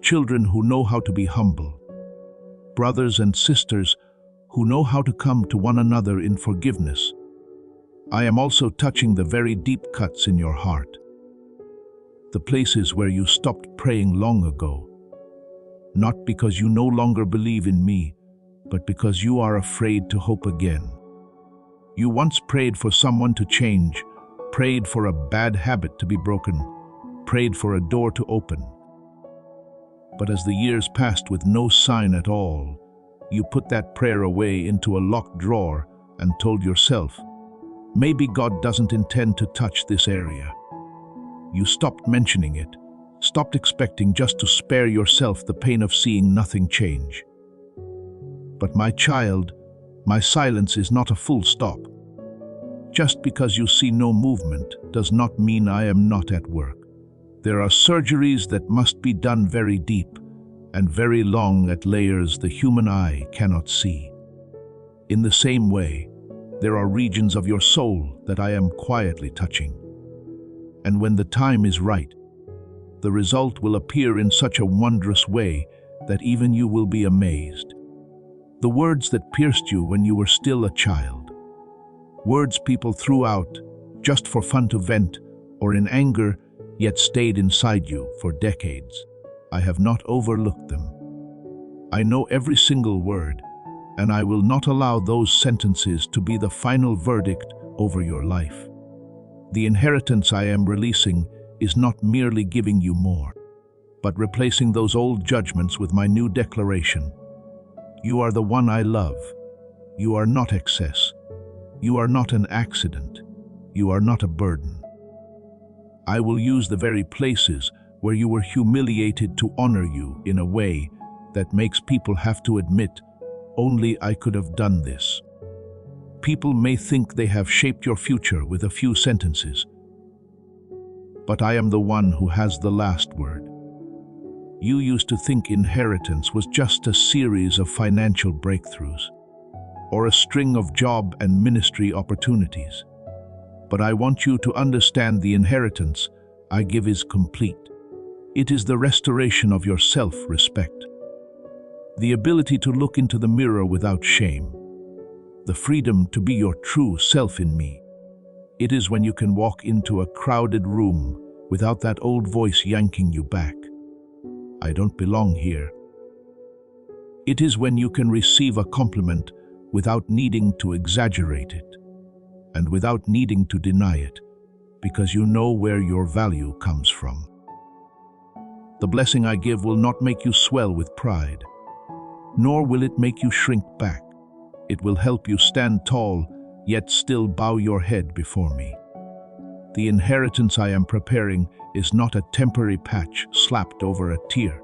Children who know how to be humble. Brothers and sisters who know how to come to one another in forgiveness. I am also touching the very deep cuts in your heart. The places where you stopped praying long ago. Not because you no longer believe in me, but because you are afraid to hope again. You once prayed for someone to change, prayed for a bad habit to be broken, prayed for a door to open. But as the years passed with no sign at all, you put that prayer away into a locked drawer and told yourself, maybe God doesn't intend to touch this area. You stopped mentioning it, stopped expecting just to spare yourself the pain of seeing nothing change. But my child, my silence is not a full stop. Just because you see no movement does not mean I am not at work. There are surgeries that must be done very deep and very long at layers the human eye cannot see. In the same way, there are regions of your soul that I am quietly touching. And when the time is right, the result will appear in such a wondrous way that even you will be amazed. The words that pierced you when you were still a child. Words people threw out just for fun to vent or in anger, yet stayed inside you for decades. I have not overlooked them. I know every single word, and I will not allow those sentences to be the final verdict over your life. The inheritance I am releasing is not merely giving you more, but replacing those old judgments with my new declaration. You are the one I love. You are not excess. You are not an accident. You are not a burden. I will use the very places where you were humiliated to honor you in a way that makes people have to admit, only I could have done this. People may think they have shaped your future with a few sentences, but I am the one who has the last word. You used to think inheritance was just a series of financial breakthroughs, or a string of job and ministry opportunities. But I want you to understand the inheritance I give is complete. It is the restoration of your self-respect, the ability to look into the mirror without shame, the freedom to be your true self in me. It is when you can walk into a crowded room without that old voice yanking you back. I don't belong here. It is when you can receive a compliment without needing to exaggerate it, and without needing to deny it, because you know where your value comes from. The blessing I give will not make you swell with pride, nor will it make you shrink back. It will help you stand tall yet still bow your head before me. The inheritance I am preparing is not a temporary patch slapped over a tear.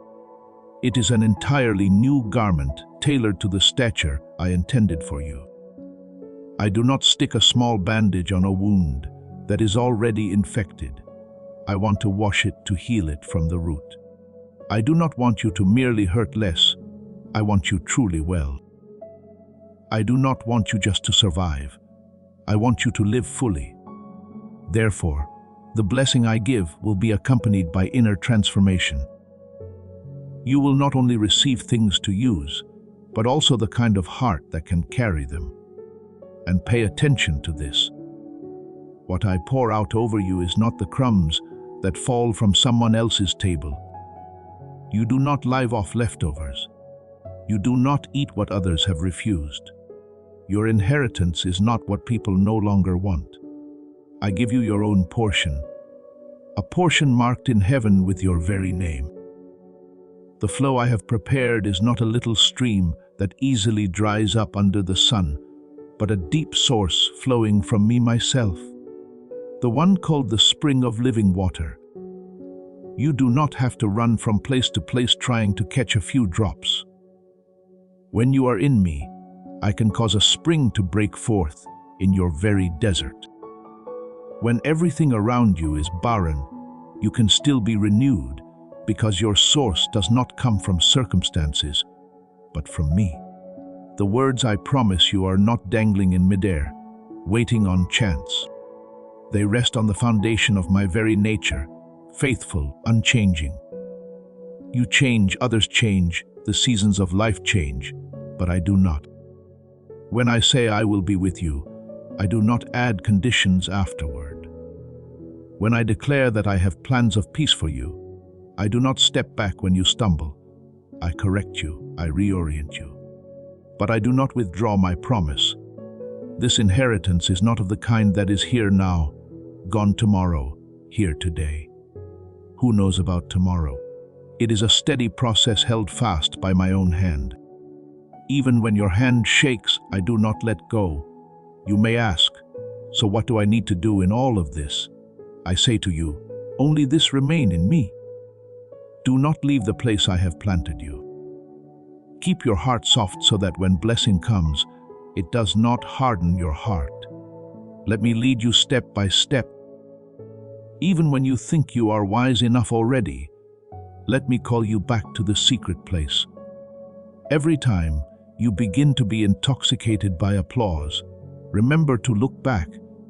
It is an entirely new garment tailored to the stature I intended for you. I do not stick a small bandage on a wound that is already infected. I want to wash it to heal it from the root. I do not want you to merely hurt less. I want you truly well. I do not want you just to survive. I want you to live fully. Therefore, the blessing I give will be accompanied by inner transformation. You will not only receive things to use, but also the kind of heart that can carry them. And pay attention to this. What I pour out over you is not the crumbs that fall from someone else's table. You do not live off leftovers. You do not eat what others have refused. Your inheritance is not what people no longer want. I give you your own portion, a portion marked in heaven with your very name. The flow I have prepared is not a little stream that easily dries up under the sun, but a deep source flowing from me myself, the one called the spring of living water. You do not have to run from place to place trying to catch a few drops. When you are in me, I can cause a spring to break forth in your very desert. When everything around you is barren, you can still be renewed because your source does not come from circumstances, but from me. The words I promise you are not dangling in midair, waiting on chance. They rest on the foundation of my very nature, faithful, unchanging. You change, others change, the seasons of life change, but I do not. When I say I will be with you, I do not add conditions afterward. When I declare that I have plans of peace for you, I do not step back when you stumble. I correct you, I reorient you. But I do not withdraw my promise. This inheritance is not of the kind that is here now, gone tomorrow, here today. Who knows about tomorrow? It is a steady process held fast by my own hand. Even when your hand shakes, I do not let go. You may ask, so what do I need to do in all of this? I say to you, only this remain in me. Do not leave the place I have planted you. Keep your heart soft so that when blessing comes, it does not harden your heart. Let me lead you step by step. Even when you think you are wise enough already, let me call you back to the secret place. Every time you begin to be intoxicated by applause, remember to look back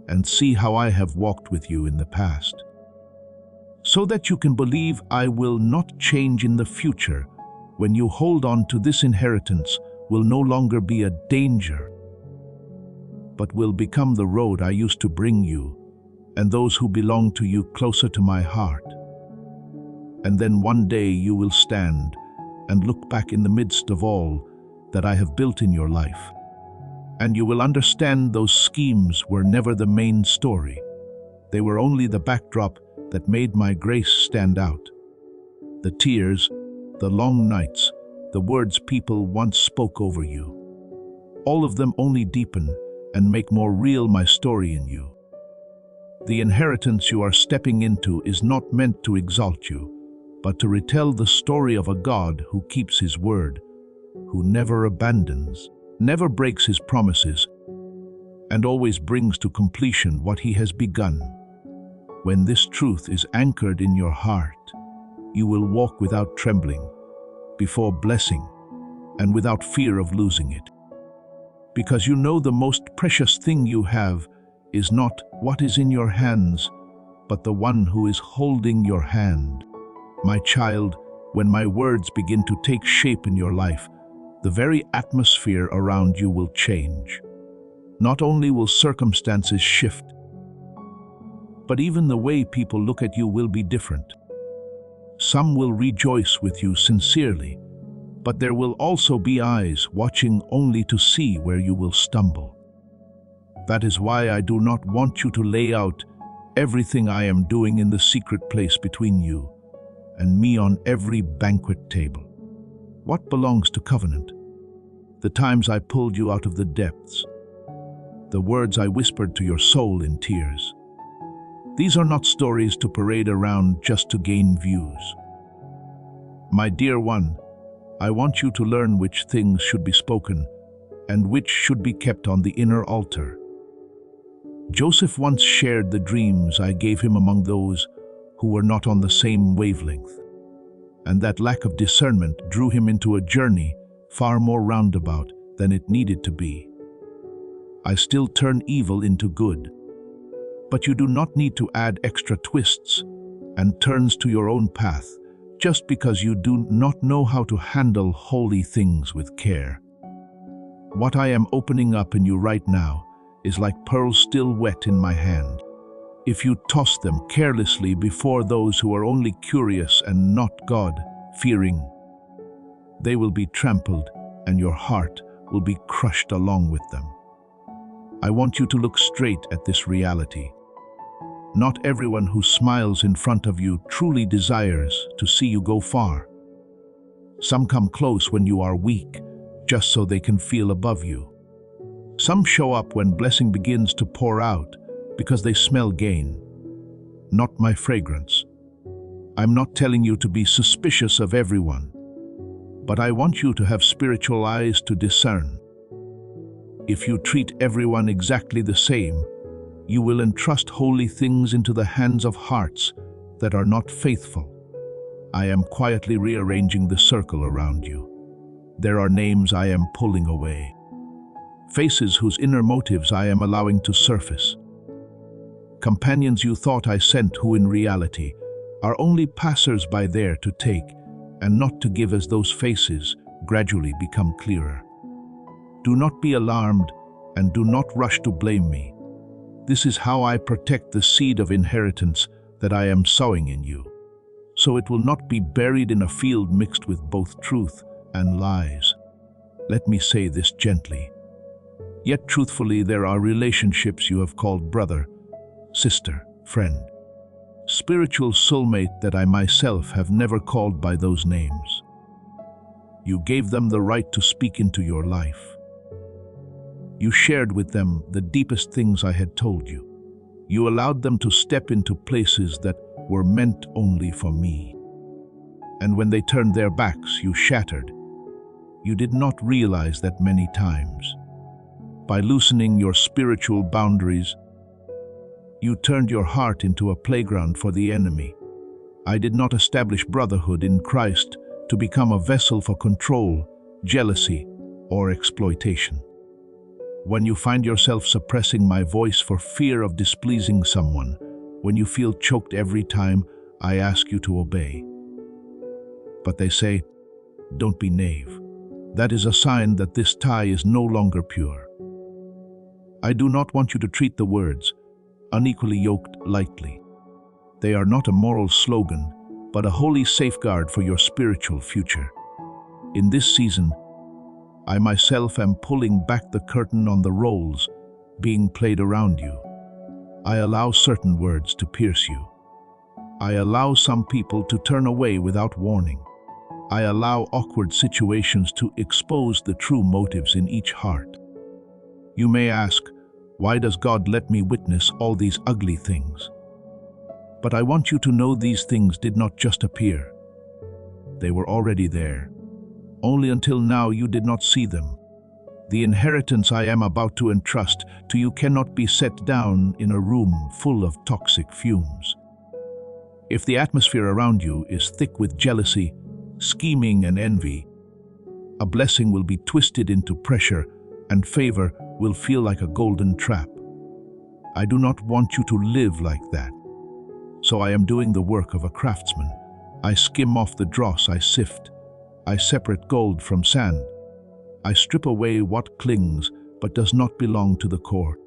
and see how I have walked with you in the past. So that you can believe I will not change in the future. When you hold on to this inheritance, will no longer be a danger, but will become the road I used to bring you and those who belong to you closer to my heart. And then one day you will stand and look back in the midst of all that I have built in your life, and you will understand those schemes were never the main story. They were only the backdrop that made my grace stand out. The tears, the long nights, the words people once spoke over you, all of them only deepen and make more real my story in you. The inheritance you are stepping into is not meant to exalt you, but to retell the story of a God who keeps his word, who never abandons, never breaks his promises, and always brings to completion what he has begun. When this truth is anchored in your heart, you will walk without trembling, before blessing, and without fear of losing it. Because you know the most precious thing you have is not what is in your hands, but the one who is holding your hand. My child, when my words begin to take shape in your life, the very atmosphere around you will change. Not only will circumstances shift, but even the way people look at you will be different. Some will rejoice with you sincerely, but there will also be eyes watching only to see where you will stumble. That is why I do not want you to lay out everything I am doing in the secret place between you and me on every banquet table. What belongs to covenant? The times I pulled you out of the depths, the words I whispered to your soul in tears. These are not stories to parade around just to gain views. My dear one, I want you to learn which things should be spoken and which should be kept on the inner altar. Joseph once shared the dreams I gave him among those who were not on the same wavelength, and that lack of discernment drew him into a journey far more roundabout than it needed to be. I still turn evil into good, but you do not need to add extra twists and turns to your own path just because you do not know how to handle holy things with care. What I am opening up in you right now is like pearls still wet in my hand. If you toss them carelessly before those who are only curious and not God-fearing, they will be trampled and your heart will be crushed along with them. I want you to look straight at this reality. Not everyone who smiles in front of you truly desires to see you go far. Some come close when you are weak, just so they can feel above you. Some show up when blessing begins to pour out because they smell gain, not my fragrance. I'm not telling you to be suspicious of everyone, but I want you to have spiritual eyes to discern. If you treat everyone exactly the same, you will entrust holy things into the hands of hearts that are not faithful. I am quietly rearranging the circle around you. There are names I am pulling away, faces whose inner motives I am allowing to surface. Companions you thought I sent who in reality are only passers-by there to take and not to give as those faces gradually become clearer. Do not be alarmed and do not rush to blame me. This is how I protect the seed of inheritance that I am sowing in you, so it will not be buried in a field mixed with both truth and lies. Let me say this gently, yet truthfully, there are relationships you have called brother, sister, friend, spiritual soulmate that I myself have never called by those names. You gave them the right to speak into your life. You shared with them the deepest things I had told you. You allowed them to step into places that were meant only for me. And when they turned their backs, you shattered. You did not realize that many times. By loosening your spiritual boundaries, you turned your heart into a playground for the enemy. I did not establish brotherhood in Christ to become a vessel for control, jealousy, or exploitation. When you find yourself suppressing my voice for fear of displeasing someone, when you feel choked every time I ask you to obey. But they say, don't be naive. That is a sign that this tie is no longer pure. I do not want you to treat the words, unequally yoked, lightly. They are not a moral slogan, but a holy safeguard for your spiritual future. In this season, I myself am pulling back the curtain on the roles being played around you. I allow certain words to pierce you. I allow some people to turn away without warning. I allow awkward situations to expose the true motives in each heart. You may ask, why does God let me witness all these ugly things? But I want you to know these things did not just appear. They were already there. Only until now you did not see them. The inheritance I am about to entrust to you cannot be set down in a room full of toxic fumes. If the atmosphere around you is thick with jealousy, scheming, and envy, a blessing will be twisted into pressure and favor will feel like a golden trap. I do not want you to live like that. So I am doing the work of a craftsman. I skim off the dross, I sift. I separate gold from sand. I strip away what clings but does not belong to the core.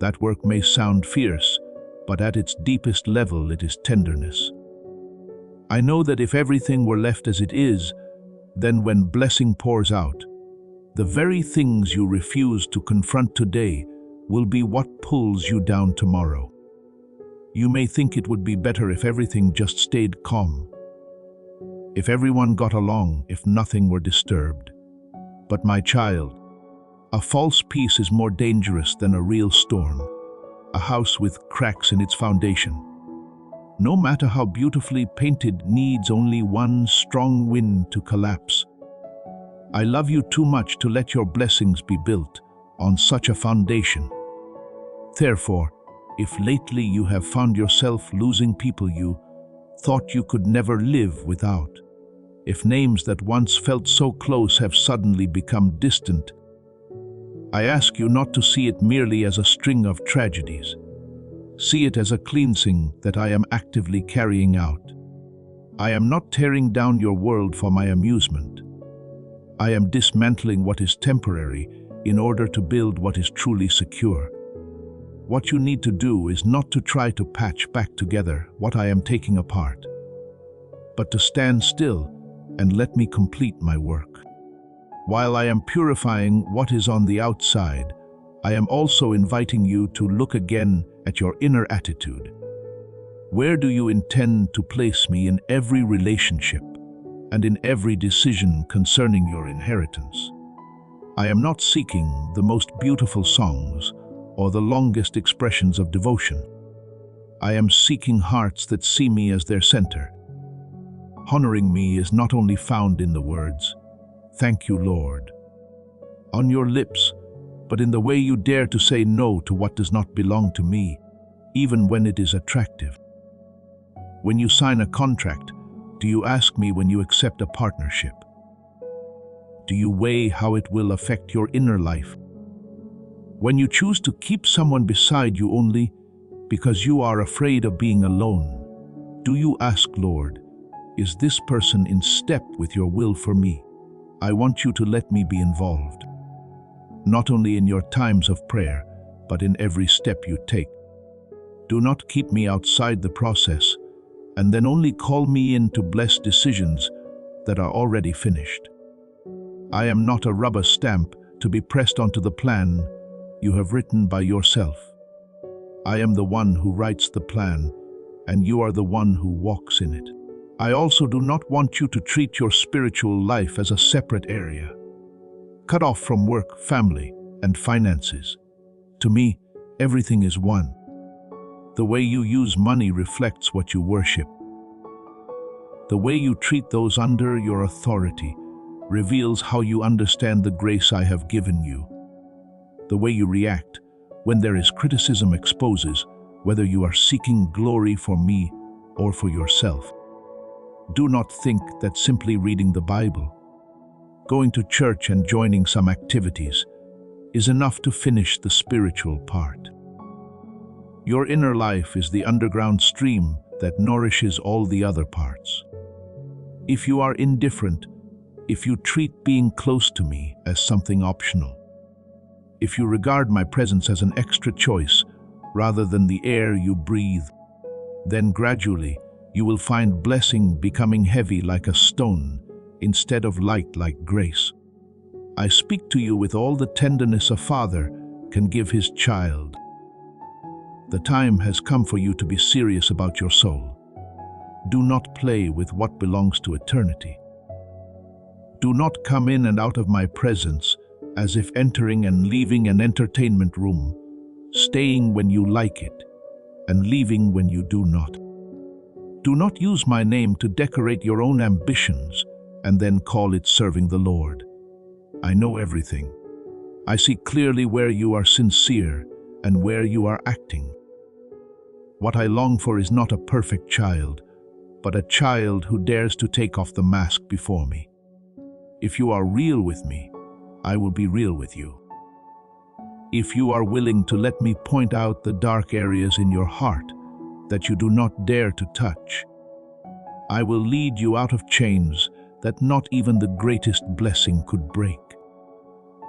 That work may sound fierce, but at its deepest level it is tenderness. I know that if everything were left as it is, then when blessing pours out, the very things you refuse to confront today will be what pulls you down tomorrow. You may think it would be better if everything just stayed calm, if everyone got along, if nothing were disturbed. But my child, A false peace is more dangerous than a real storm, a house with cracks in its foundation. No matter how beautifully painted, needs only one strong wind to collapse. I love you too much to let your blessings be built on such a foundation. Therefore, if lately you have found yourself losing people you thought you could never live without, if names that once felt so close have suddenly become distant, I ask you not to see it merely as a string of tragedies. See it as a cleansing that I am actively carrying out. I am not tearing down your world for my amusement. I am dismantling what is temporary in order to build what is truly secure. What you need to do is not to try to patch back together what I am taking apart, but to stand still and let me complete my work. While I am purifying what is on the outside, I am also inviting you to look again at your inner attitude. Where do you intend to place me in every relationship and in every decision concerning your inheritance? I am not seeking the most beautiful songs or the longest expressions of devotion. I am seeking hearts that see me as their center. Honoring me is not only found in the words, "Thank you, Lord," on your lips, but in the way you dare to say no to what does not belong to me, even when it is attractive. When you sign a contract, do you ask me when you accept a partnership? Do you weigh how it will affect your inner life? When you choose to keep someone beside you only because you are afraid of being alone, do you ask, Lord, is this person in step with your will for me? I want you to let me be involved, not only in your times of prayer, but in every step you take. Do not keep me outside the process and then only call me in to bless decisions that are already finished. I am not a rubber stamp to be pressed onto the plan you have written by yourself. I am the one who writes the plan, and you are the one who walks in it. I also do not want you to treat your spiritual life as a separate area, cut off from work, family, and finances. To me, everything is one. The way you use money reflects what you worship. The way you treat those under your authority reveals how you understand the grace I have given you. The way you react when there is criticism exposes whether you are seeking glory for me or for yourself. Do not think that simply reading the Bible, going to church and joining some activities is enough to finish the spiritual part. Your inner life is the underground stream that nourishes all the other parts. If you are indifferent, if you treat being close to me as something optional, if you regard my presence as an extra choice rather than the air you breathe, then gradually you will find blessing becoming heavy like a stone instead of light like grace. I speak to you with all the tenderness a father can give his child. The time has come for you to be serious about your soul. Do not play with what belongs to eternity. Do not come in and out of my presence as if entering and leaving an entertainment room, staying when you like it and leaving when you do not. Do not use my name to decorate your own ambitions and then call it serving the Lord. I know everything. I see clearly where you are sincere and where you are acting. What I long for is not a perfect child, but a child who dares to take off the mask before me. If you are real with me, I will be real with you. If you are willing to let me point out the dark areas in your heart that you do not dare to touch, I will lead you out of chains that not even the greatest blessing could break.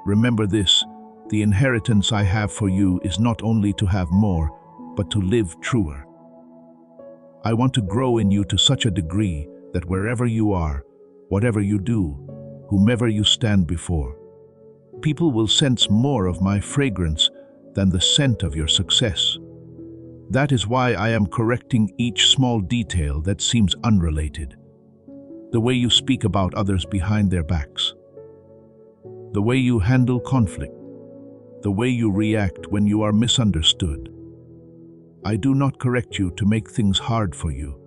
Remember this, the inheritance I have for you is not only to have more, but to live truer. I want to grow in you to such a degree that wherever you are, whatever you do, whomever you stand before, people will sense more of my fragrance than the scent of your success. That is why I am correcting each small detail that seems unrelated. The way you speak about others behind their backs, the way you handle conflict, the way you react when you are misunderstood. I do not correct you to make things hard for you.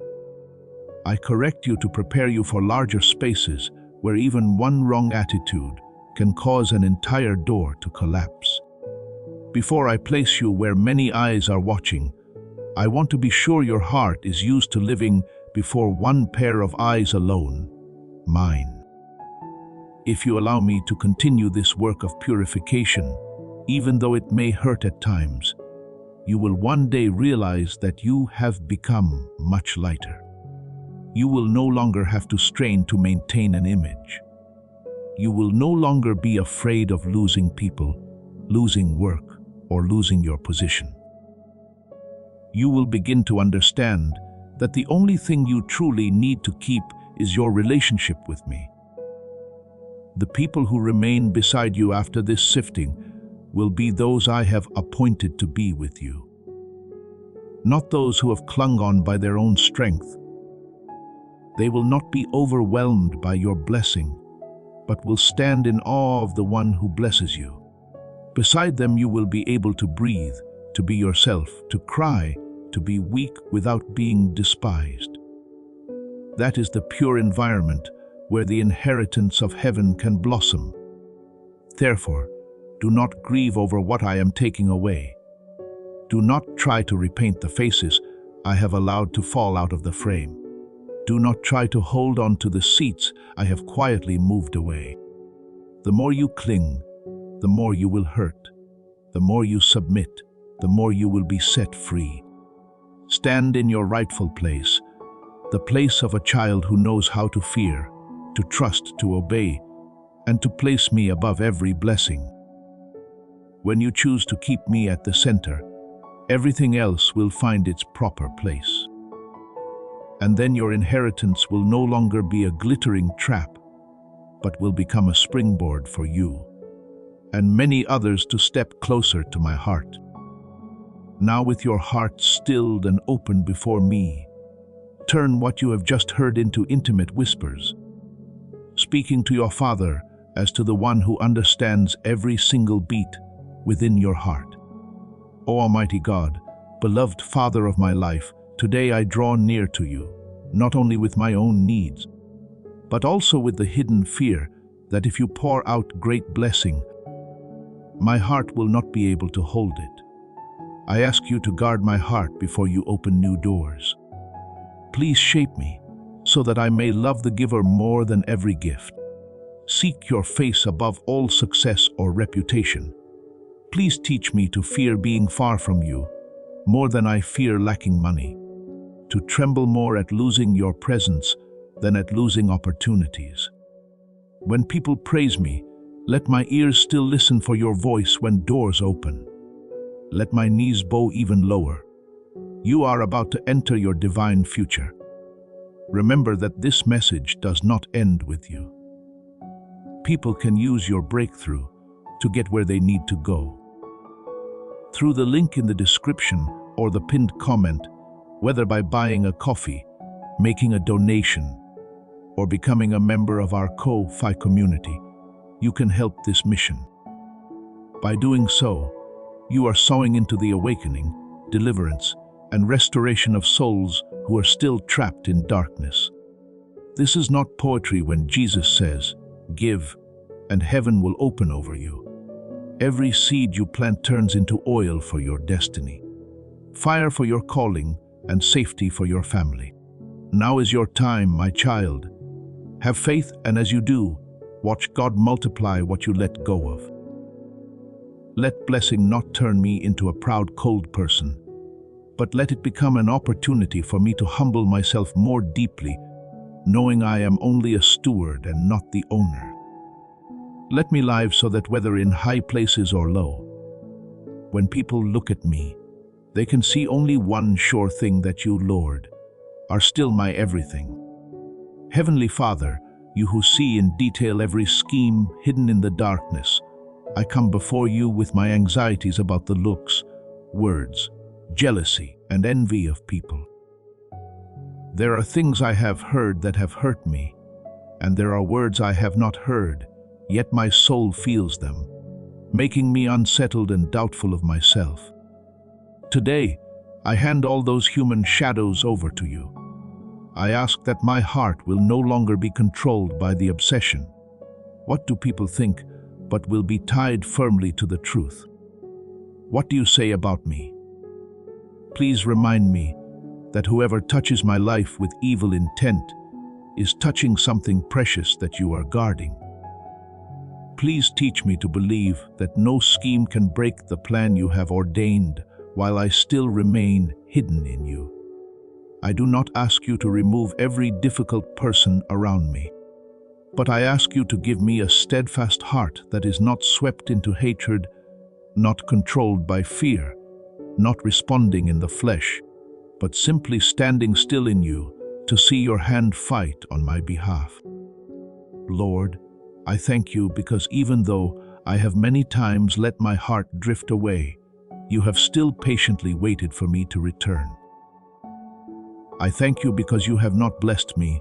I correct you to prepare you for larger spaces where even one wrong attitude can cause an entire door to collapse. Before I place you where many eyes are watching, I want to be sure your heart is used to living before one pair of eyes alone, mine. If you allow me to continue this work of purification, even though it may hurt at times, you will one day realize that you have become much lighter. You will no longer have to strain to maintain an image. You will no longer be afraid of losing people, losing work, or losing your position. You will begin to understand that the only thing you truly need to keep is your relationship with me. The people who remain beside you after this sifting will be those I have appointed to be with you. Not those who have clung on by their own strength. They will not be overwhelmed by your blessing, but will stand in awe of the one who blesses you. Beside them you will be able to breathe, to be yourself, to cry, to be weak without being despised. That is the pure environment where the inheritance of heaven can blossom. Therefore, do not grieve over what I am taking away. Do not try to repaint the faces I have allowed to fall out of the frame. Do not try to hold on to the seats I have quietly moved away. The more you cling, the more you will hurt. The more you submit, the more you will be set free. Stand in your rightful place, the place of a child who knows how to fear, to trust, to obey, and to place me above every blessing. When you choose to keep me at the center, everything else will find its proper place. And then your inheritance will no longer be a glittering trap, but will become a springboard for you, and many others to step closer to my heart. Now with your heart stilled and open before me, turn what you have just heard into intimate whispers, speaking to your Father as to the one who understands every single beat within your heart. O Almighty God, beloved Father of my life, today I draw near to you, not only with my own needs, but also with the hidden fear that if you pour out great blessing, my heart will not be able to hold it. I ask you to guard my heart before you open new doors. Please shape me so that I may love the giver more than every gift. Seek your face above all success or reputation. Please teach me to fear being far from you more than I fear lacking money, to tremble more at losing your presence than at losing opportunities. When people praise me, let my ears still listen for your voice when doors open. Let my knees bow even lower. You are about to enter your divine future. Remember that this message does not end with you. People can use your breakthrough to get where they need to go. Through the link in the description or the pinned comment, whether by buying a coffee, making a donation, or becoming a member of our Ko-Fi community, you can help this mission. By doing so, you are sowing into the awakening, deliverance, and restoration of souls who are still trapped in darkness. This is not poetry when Jesus says, "Give, and heaven will open over you." Every seed you plant turns into oil for your destiny, fire for your calling, and safety for your family. Now is your time, my child. Have faith, and as you do, watch God multiply what you let go of. Let blessing not turn me into a proud, cold person, but let it become an opportunity for me to humble myself more deeply, knowing I am only a steward and not the owner. Let me live so that whether in high places or low, when people look at me, they can see only one sure thing, that you, Lord, are still my everything. Heavenly Father, you who see in detail every scheme hidden in the darkness, I come before you with my anxieties about the looks, words, jealousy, and envy of people. There are things I have heard that have hurt me, and there are words I have not heard, yet my soul feels them. making me unsettled and doubtful of myself. Today, I hand all those human shadows over to you. I ask that my heart will no longer be controlled by the obsession. What do people think, but will be tied firmly to the truth? What do you say about me? Please remind me that whoever touches my life with evil intent is touching something precious that you are guarding. Please teach me to believe that no scheme can break the plan you have ordained while I still remain hidden in you. I do not ask you to remove every difficult person around me, but I ask you to give me a steadfast heart that is not swept into hatred, not controlled by fear, not responding in the flesh, but simply standing still in you to see your hand fight on my behalf. Lord, I thank you because even though I have many times let my heart drift away, you have still patiently waited for me to return. I thank you because you have not blessed me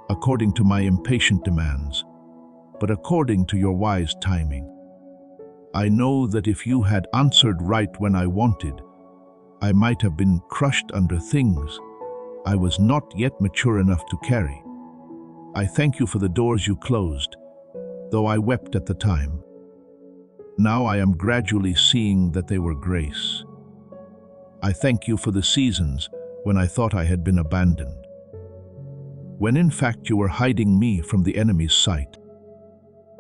according to my impatient demands, but according to your wise timing. I know that if you had answered right when I wanted, I might have been crushed under things I was not yet mature enough to carry. I thank you for the doors you closed, though I wept at the time. Now I am gradually seeing that they were grace. I thank you for the seasons when I thought I had been abandoned, when in fact you were hiding me from the enemy's sight.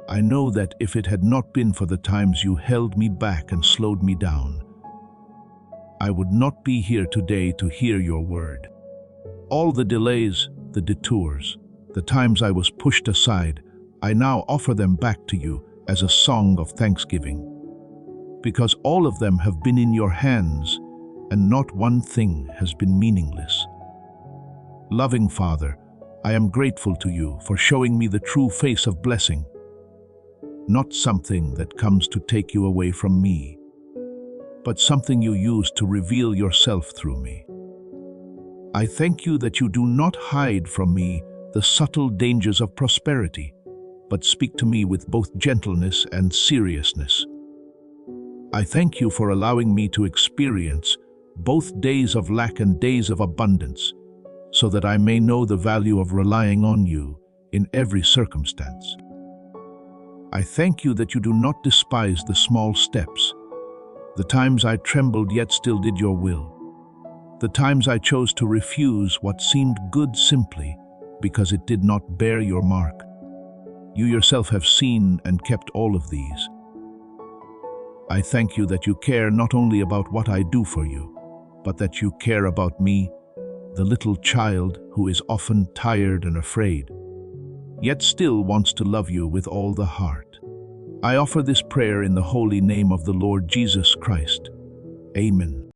I know that if it had not been for the times you held me back and slowed me down, I would not be here today to hear your word. All the delays, the detours, the times I was pushed aside, I now offer them back to you as a song of thanksgiving, because all of them have been in your hands and not one thing has been meaningless. Loving Father, I am grateful to you for showing me the true face of blessing, not something that comes to take you away from me, but something you use to reveal yourself through me. I thank you that you do not hide from me the subtle dangers of prosperity, but speak to me with both gentleness and seriousness. I thank you for allowing me to experience both days of lack and days of abundance, so that I may know the value of relying on you in every circumstance. I thank you that you do not despise the small steps, the times I trembled yet still did your will, the times I chose to refuse what seemed good simply because it did not bear your mark. You yourself have seen and kept all of these. I thank you that you care not only about what I do for you, but that you care about me, the little child who is often tired and afraid, yet still wants to love you with all the heart. I offer this prayer in the holy name of the Lord Jesus Christ. Amen.